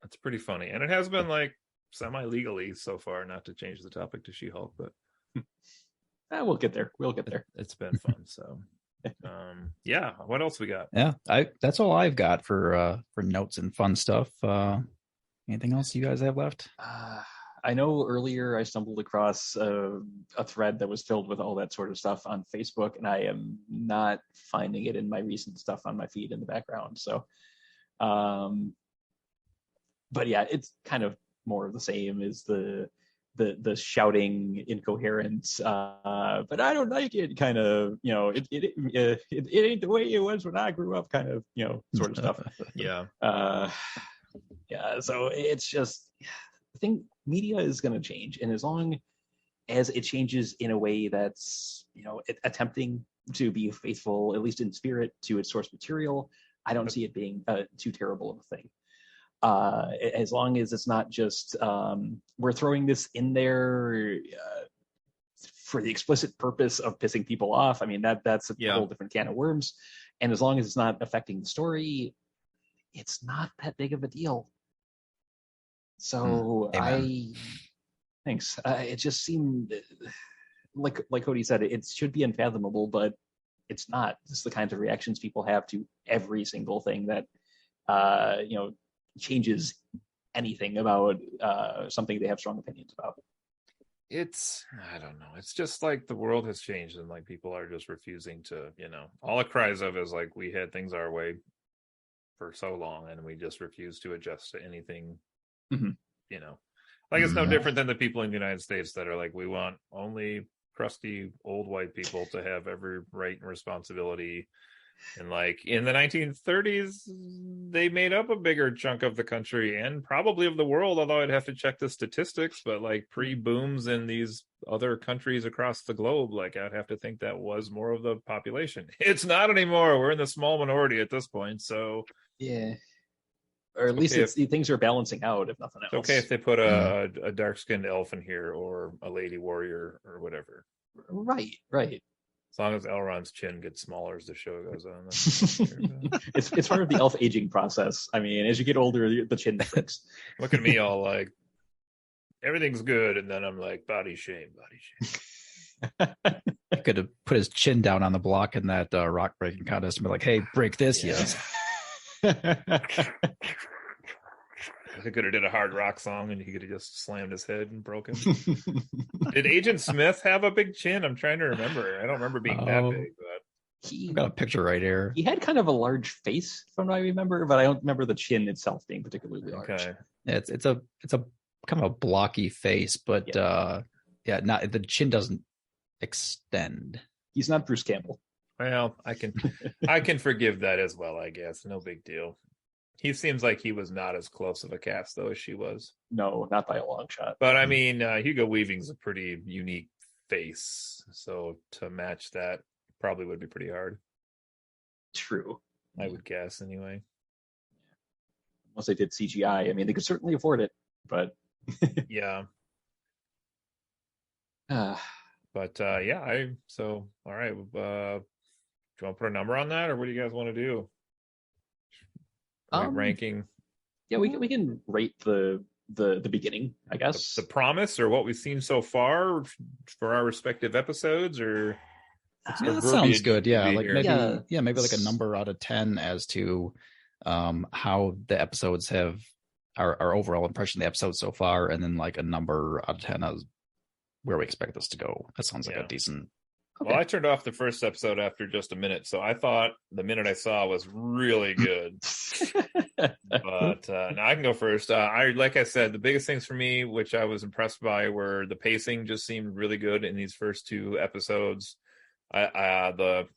It's pretty funny, and it has been like semi-legally so far. Not to change the topic to She-Hulk, but we'll get there. It's been fun. So, yeah. What else we got? Yeah, that's all I've got for notes and fun stuff. Anything else you guys have left? I know earlier I stumbled across a thread that was filled with all that sort of stuff on Facebook, and I am not finding it in my recent stuff on my feed in the background. So, but yeah, it's kind of more of the same as the shouting incoherence, but I don't like it kind of, it ain't the way it was when I grew up kind of, sort of stuff. Yeah. So it's just, I think media is going to change, and as long as it changes in a way that's, attempting to be faithful, at least in spirit, to its source material, I don't see it being too terrible of a thing. As long as it's not just we're throwing this in there for the explicit purpose of pissing people off. I mean, that's a whole different can of worms. And as long as it's not affecting the story, it's not that big of a deal. So thanks. It just seemed like Cody said, it should be unfathomable, but it's not. This is the kinds of reactions people have to every single thing that changes anything about something they have strong opinions about. I don't know. It's just like the world has changed and like people are just refusing to, all it cries of is like we had things our way for so long and we just refuse to adjust to anything, like it's no different than the people in the United States that are like, we want only crusty old white people to have every right and responsibility. And like in the 1930s, they made up a bigger chunk of the country and probably of the world, although I'd have to check the statistics, but like pre-booms in these other countries across the globe, like I'd have to think that was more of the population. It's not anymore. We're in the small minority at this point. So yeah. Or at least things are balancing out, if nothing else. It's okay if they put a dark-skinned elf in here or a lady warrior or whatever. Right. As long as Elrond's chin gets smaller as the show goes on. It's part of the elf aging process. I mean, as you get older, the chin shrinks. Look at me all like, everything's good. And then I'm like, body shame. He could have put his chin down on the block in that rock breaking contest and be like, hey, break this, yes. He could have did a hard rock song and he could have just slammed his head and broken. Did Agent Smith have a big chin? I'm trying to remember. I don't remember being that big, but I've got a picture right here. He had kind of a large face from what I remember, but I don't remember the chin itself being particularly large. Okay. It's a kind of a blocky face, but not the chin doesn't extend. He's not Bruce Campbell. Well, I can forgive that as well, I guess. No big deal. He seems like he was not as close of a cast, though, as she was. No, not by a long shot. But, I mean, Hugo Weaving's a pretty unique face. So to match that probably would be pretty hard. True. I would guess, anyway. Unless they did CGI. I mean, they could certainly afford it, but... yeah. But, all right. Do you want to put a number on that, or what do you guys want to do? Ranking? Yeah, we can rate the beginning, I guess. The promise, or what we've seen so far for our respective episodes, or that sounds good. Yeah, like maybe like a number out of 10 as to how the episodes have our overall impression of the episode so far, and then like a number out of 10 as where we expect this to go. That sounds like a decent. Well, I turned off the first episode after just a minute, so I thought the minute I saw was really good. But now I can go first. Like I said, the biggest things for me, which I was impressed by, were the pacing just seemed really good in these first two episodes. Although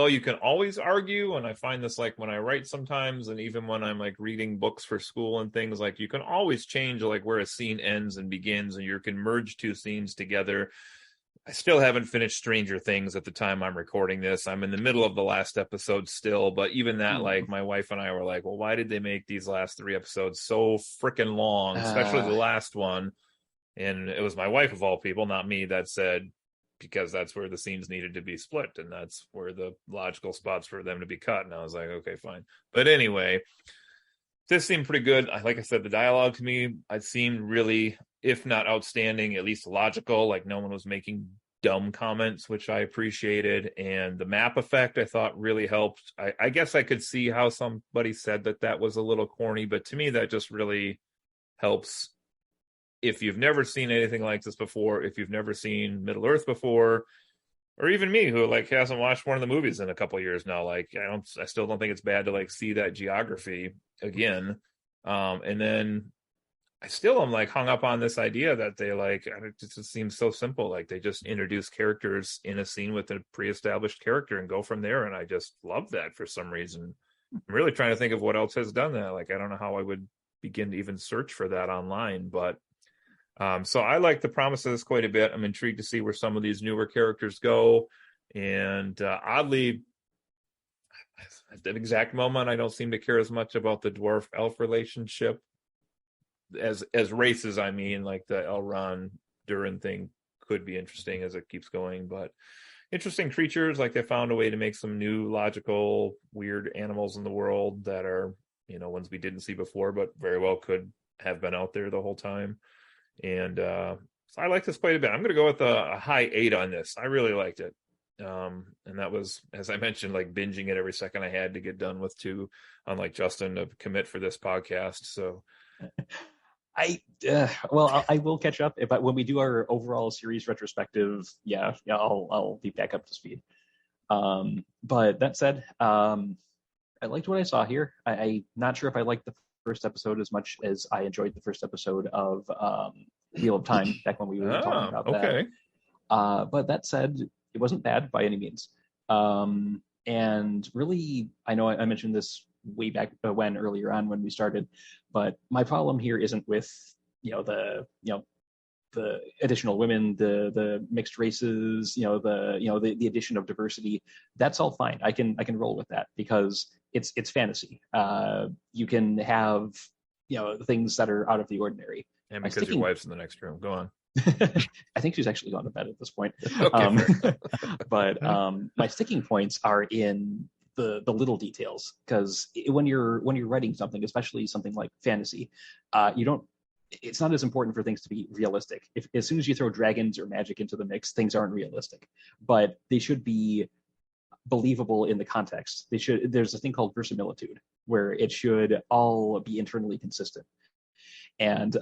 you can always argue, and I find this like when I write sometimes, and even when I'm like reading books for school and things, like you can always change like where a scene ends and begins, and you can merge two scenes together. I still haven't finished Stranger Things at the time I'm recording this. I'm in the middle of the last episode still, but even that, like my wife and I were like, well, why did they make these last three episodes so freaking long, especially the last one? And it was my wife of all people, not me, that said, because that's where the scenes needed to be split, and that's where the logical spots for them to be cut. And I was like, okay, fine. But anyway, this seemed pretty good. Like I said, the dialogue to me, it seemed really, if not outstanding, at least logical. Like no one was making dumb comments, which I appreciated. And the map effect, I thought really helped. I guess I could see how somebody said that was a little corny, but to me, that just really helps. If you've never seen anything like this before, if you've never seen Middle Earth before, or even me who like hasn't watched one of the movies in a couple of years now, like I still don't think it's bad to like see that geography again. And then I still am like hung up on this idea that they like, it just seems so simple. Like they just introduce characters in a scene with a pre-established character and go from there. And I just love that for some reason. I'm really trying to think of what else has done that. Like, I don't know how I would begin to even search for that online, but So I like the promise of this quite a bit. I'm intrigued to see where some of these newer characters go. And oddly, at that exact moment, I don't seem to care as much about the dwarf elf relationship as races. I mean, like the Elrond Durin thing could be interesting as it keeps going, but interesting creatures. Like they found a way to make some new logical, weird animals in the world that are, ones we didn't see before, but very well could have been out there the whole time. And so I like this quite a bit. I'm going to go with a high 8 on this. I really liked it. And that was, as I mentioned, like binging it every second I had to get done with, too, unlike Justin, to commit for this podcast. So I will catch up but when we do our overall series retrospective. Yeah, I'll be back up to speed. But that said, I liked what I saw here. I'm not sure if I liked the first episode as much as I enjoyed the first episode of Wheel of Time back when we were talking about that. But that said, it wasn't bad by any means. And really, I know I mentioned this way back earlier on when we started, but my problem here isn't with the additional women, the mixed races, the addition of diversity. That's all fine. I can roll with that because it's fantasy. You can have things that are out of the ordinary. And because your wife's in the next room, go on. I think she's actually gone to bed at this point. Okay, but my sticking points are in the little details, because when you're writing something, especially something like fantasy, it's not as important for things to be realistic. As soon as you throw dragons or magic into the mix, things aren't realistic, but they should be believable in the context. There's a thing called verisimilitude, where it should all be internally consistent. And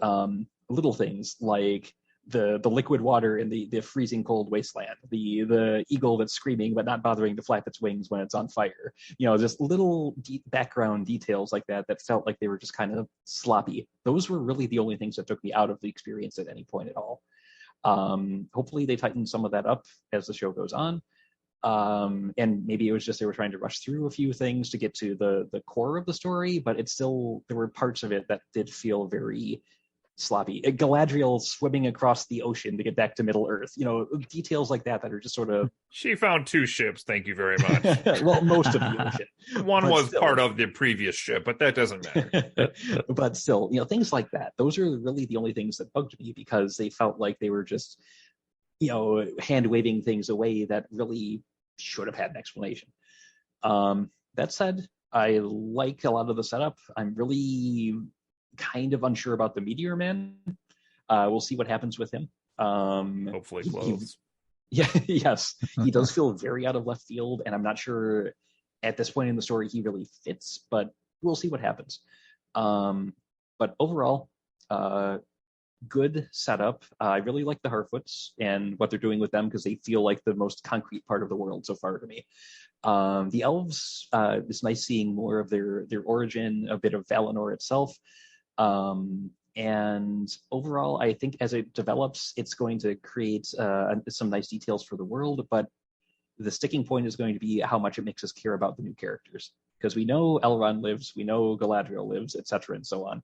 little things like the liquid water in the freezing cold wasteland, the eagle that's screaming but not bothering to flap its wings when it's on fire, just little background details like that felt like they were just kind of sloppy. Those were really the only things that took me out of the experience at any point at all. Hopefully they tighten some of that up as the show goes on. And maybe it was just they were trying to rush through a few things to get to the core of the story, but there were parts of it that did feel very sloppy. Galadriel swimming across the ocean to get back to Middle Earth, details like that are just sort of... She found 2 ships, thank you very much. Well, most of the ocean. One was still part of the previous ship, but that doesn't matter. But still, things like that, those are really the only things that bugged me, because they felt like they were just hand-waving things away that really should have had an explanation. That said, I like a lot of the setup. I'm really kind of unsure about the Meteor Man. We'll see what happens with him. Hopefully close. Yes, he does feel very out of left field, and I'm not sure at this point in the story he really fits, but we'll see what happens. But overall, good setup. I really like the Harfoots and what they're doing with them, because they feel like the most concrete part of the world so far to me. The elves, it's nice seeing more of their origin, a bit of Valinor itself. And overall, I think as it develops, it's going to create some nice details for the world, but the sticking point is going to be how much it makes us care about the new characters, because we know Elrond lives, we know Galadriel lives, etc., and so on.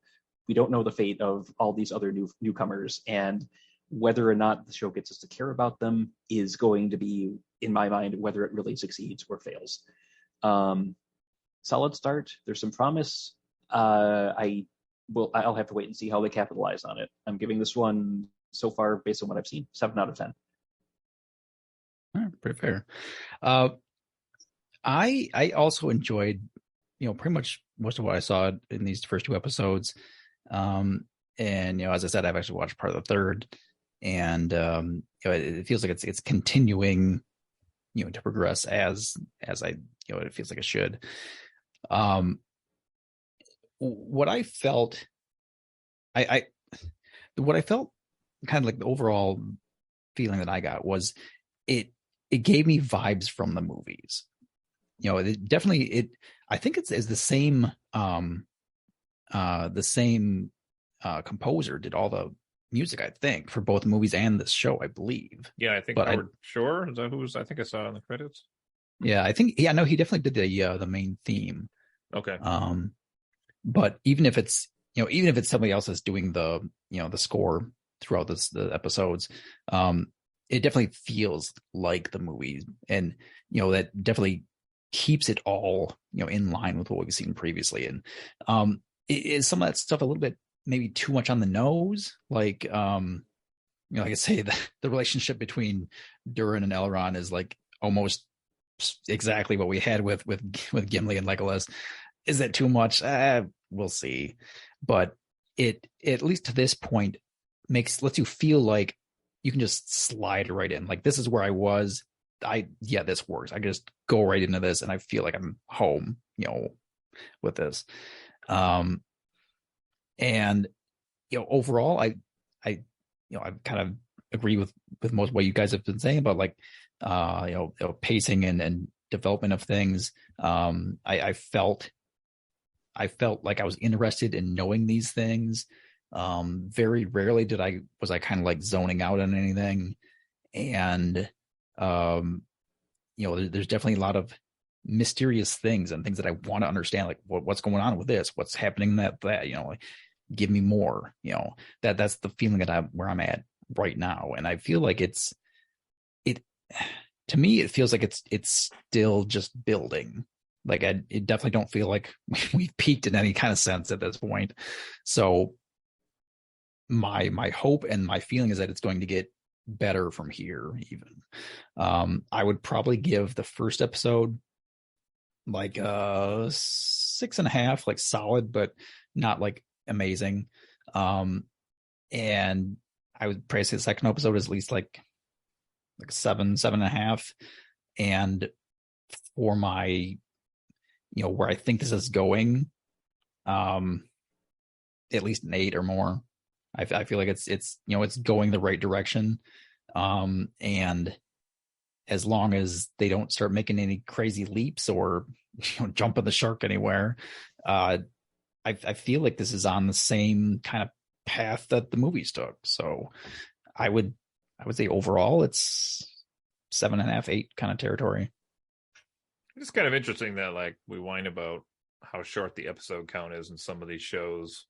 We don't know the fate of all these other newcomers, and whether or not the show gets us to care about them is going to be, in my mind, whether it really succeeds or fails. Solid start. There's some promise. I'll have to wait and see how they capitalize on it. I'm giving this one, so far, based on what I've seen, 7 out of 10. All right, pretty fair. I also enjoyed, pretty much most of what I saw in these first 2 episodes. And as I said, I've actually watched part of the third, and it feels like it's continuing, to progress as I, it feels like it should. What I felt, what I felt, kind of like the overall feeling that I got was it gave me vibes from the movies. It definitely, I think it's the same composer did all the music, I think, for both movies and this show, I believe. Yeah, I think Howard Shore, is that who's, I think I saw it on the credits. Yeah, I think, no, he definitely did the main theme. Okay. But even if it's somebody else that's doing the, the score throughout the episodes. It definitely feels like the movie, and that definitely keeps it all in line with what we've seen previously. And is some of that stuff a little bit maybe too much on the nose? Like like I say, the relationship between Durin and Elrond is like almost exactly what we had with Gimli and Legolas. Is that too much? We'll see. But it, at least to this point, lets you feel like you can just slide right in. Like, this is where I was. This works. I can just go right into this, and I feel like I'm home, with this. And overall, I kind of agree with most of what you guys have been saying about like pacing and development of things. I felt like I was interested in knowing these things. Very rarely was I kind of like zoning out on anything. And there's definitely a lot of mysterious things and things that I want to understand, like what's going on with this, what's happening, that like, give me more. That's the feeling that where I'm at right now. And I feel like to me it feels like it's still just building. Like, it definitely don't feel like we've peaked in any kind of sense at this point. So my hope and my feeling is that it's going to get better from here even. I would probably give the first episode like 6.5, like solid, but not like amazing. And I would probably say the second episode is at least like 7.5. And for my where I think this is going, at least an 8 or more. I feel like it's going the right direction. And as long as they don't start making any crazy leaps or jumping the shark anywhere, I feel like this is on the same kind of path that the movies took. So I would say overall it's 7.5, 8 kind of territory. It's kind of interesting that like we whine about how short the episode count is in some of these shows,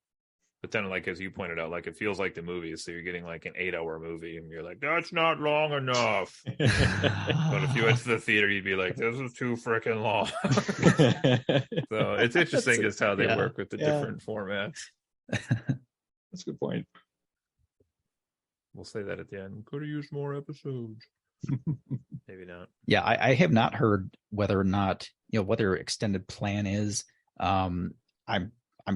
but then like as you pointed out, like it feels like the movies, so you're getting like an 8-hour movie and you're like, that's not long enough. But if you went to the theater, you'd be like, this is too freaking long. So it's interesting as how they work with the different formats. That's a good point. We'll say that at the end. Could have used more episodes. Maybe not. Yeah, I have not heard whether or not what their extended plan is. I'm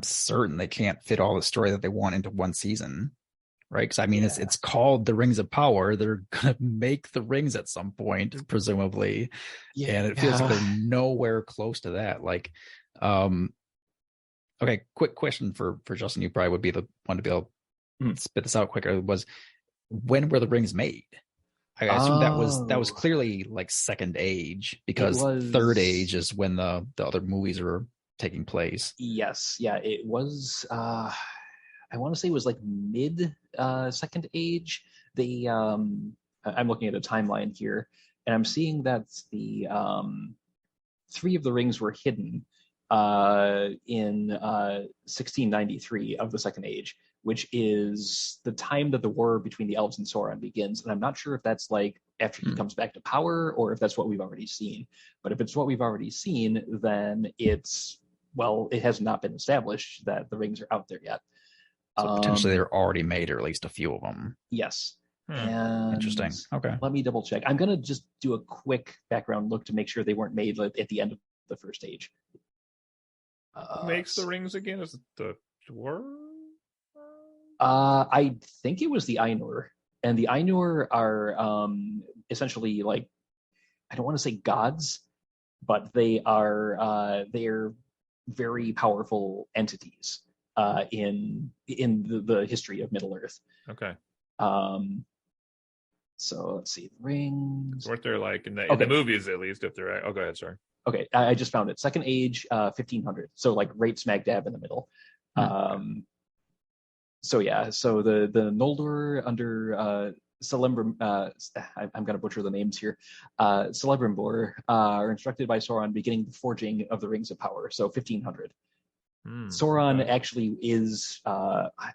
certain they can't fit all the story that they want into one season, right? Because I mean, it's called The Rings of Power. They're gonna make the rings at some point, presumably, and it feels like they're nowhere close to that. Like, okay, quick question for Justin. You probably would be the one to be able to spit this out quicker. Was, when were the rings made? I assume that was clearly like Second Age, because Third Age is when the other movies are taking place. Yes, yeah, it was. I want to say it was like mid Second Age. I'm looking at a timeline here, and I'm seeing that the 3 of the rings were hidden in 1693 of the Second Age, which is the time that the war between the elves and Sauron begins. And I'm not sure if that's like after he comes back to power or if that's what we've already seen. But if it's what we've already seen, then it has not been established that the rings are out there yet. So potentially they're already made, or at least a few of them. Yes. And interesting. Okay. Let me double check. I'm going to just do a quick background look to make sure they weren't made at the end of the first age. Who makes the rings again? Is it the dwarf? I think it was the Ainur, and the Ainur are essentially like, I don't want to say gods, but they're very powerful entities in the history of Middle Earth. Okay. So let's see, rings. Weren't there like in the movies at least? If they're go ahead, sorry. Okay, I just found it. Second Age, 1500. So like right smack dab in the middle. So yeah, so the Noldor under Celebrimbor, I'm going to butcher the names here, Celebrimbor, are instructed by Sauron beginning the forging of the Rings of Power, so 1500. Sauron actually is,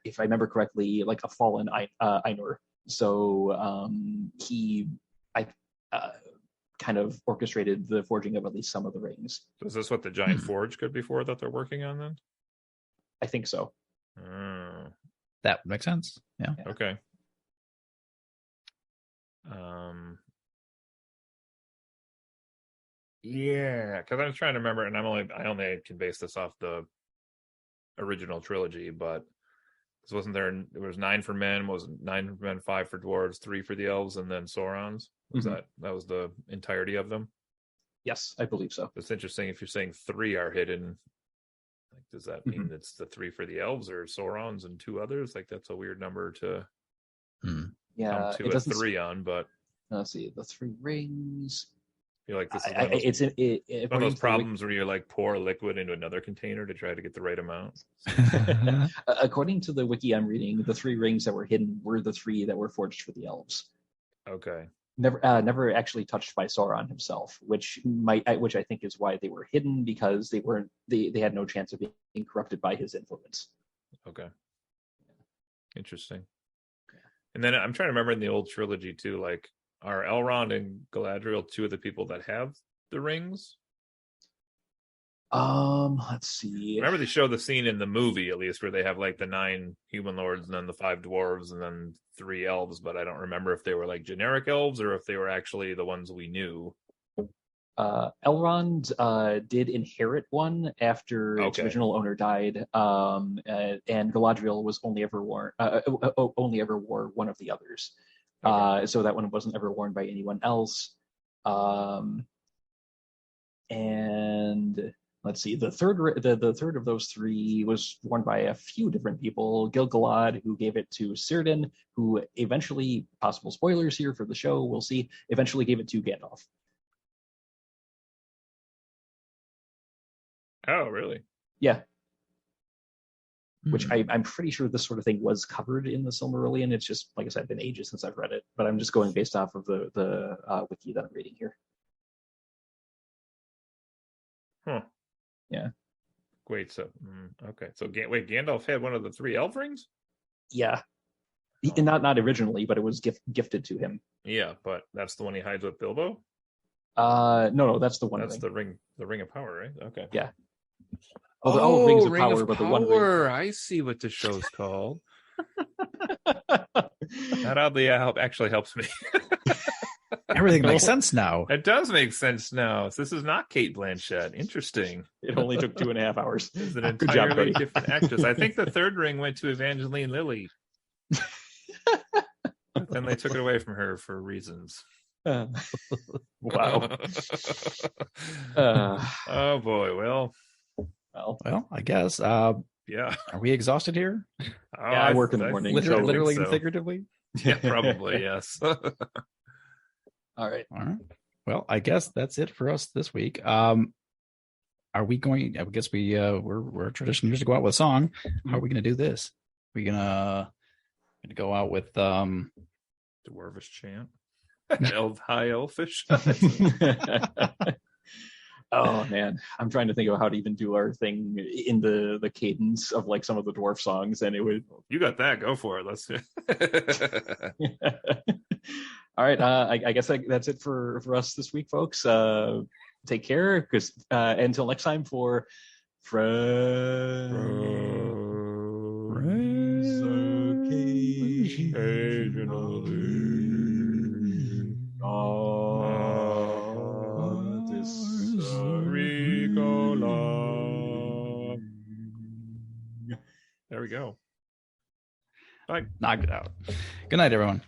if I remember correctly, like a fallen Ainur. So he kind of orchestrated the forging of at least some of the rings. So is this what the giant forge could be for that they're working on then? I think so. That would make sense. Yeah. Okay. Yeah, because I was trying to remember, and I only can base this off the original trilogy, but this wasn't there. There was 9 for men, 5 for dwarves, 3 for the elves, and then Sauron's. Was that was the entirety of them? Yes, I believe so. It's interesting if you're saying 3 are hidden. Like, does that mean it's the 3 for the elves or Sauron's and 2 others? Like, that's a weird number to come to a 3 on. But let's see, the 3 rings. I feel like this is one of those problems where you like pour liquid into another container to try to get the right amount. According to the wiki I'm reading, the 3 rings that were hidden were the 3 that were forged for the elves. Okay. Never actually touched by Sauron himself, which I think is why they were hidden, because they had no chance of being corrupted by his influence. Okay. Interesting. And then I'm trying to remember in the old trilogy too, like, are Elrond and Galadriel 2 of the people that have the rings? Let's see. Remember they show the scene in the movie, at least, where they have like the 9 human lords and then the 5 dwarves and then 3 elves, but I don't remember if they were like generic elves or if they were actually the ones we knew. Elrond did inherit one after its original owner died, and Galadriel was only ever wore one of the others. So that one wasn't ever worn by anyone else. And let's see, the third of those 3 was worn by a few different people. Gil-galad, who gave it to Círdan, who eventually, possible spoilers here for the show, we'll see, eventually gave it to Gandalf. Oh, really? Yeah. Which I'm pretty sure this sort of thing was covered in the Silmarillion. It's just, like I said, been ages since I've read it, but I'm just going based off of the wiki that I'm reading here. Huh. Yeah. Wait, so okay. So Gandalf had one of the 3 elf rings? Yeah. Not originally, but it was gifted to him. Yeah, but that's the one he hides with Bilbo? No, that's the one. That's the ring of power, right? Okay. Yeah. Well, they're all rings of Ring power, of but the power. one ring. I see what the show's called. That oddly actually helps me. Everything makes sense now. It does make sense now. So this is not Cate Blanchett. Interesting. It only took 2.5 hours. It's an entirely different actress. I think the 3rd ring went to Evangeline Lilly. But then they took it away from her for reasons. Wow. Oh boy. Well, I guess. Yeah. Are we exhausted here? Yeah, I work in the morning. Literally and figuratively? Yeah, probably, yes. All right. Well, I guess that's it for us this week. Are we going? I guess we're tradition to go out with a song. How are we going to do this? We're gonna go out with Dwarvish chant. High elfish. Oh man, I'm trying to think of how to even do our thing in the cadence of like some of the dwarf songs, and it would. You got that? Go for it. Let's. All right, I guess that's it for us this week, folks. Take care, because until next time for Friends occasionally. There we go. Bye. Knock it out. Good night, everyone.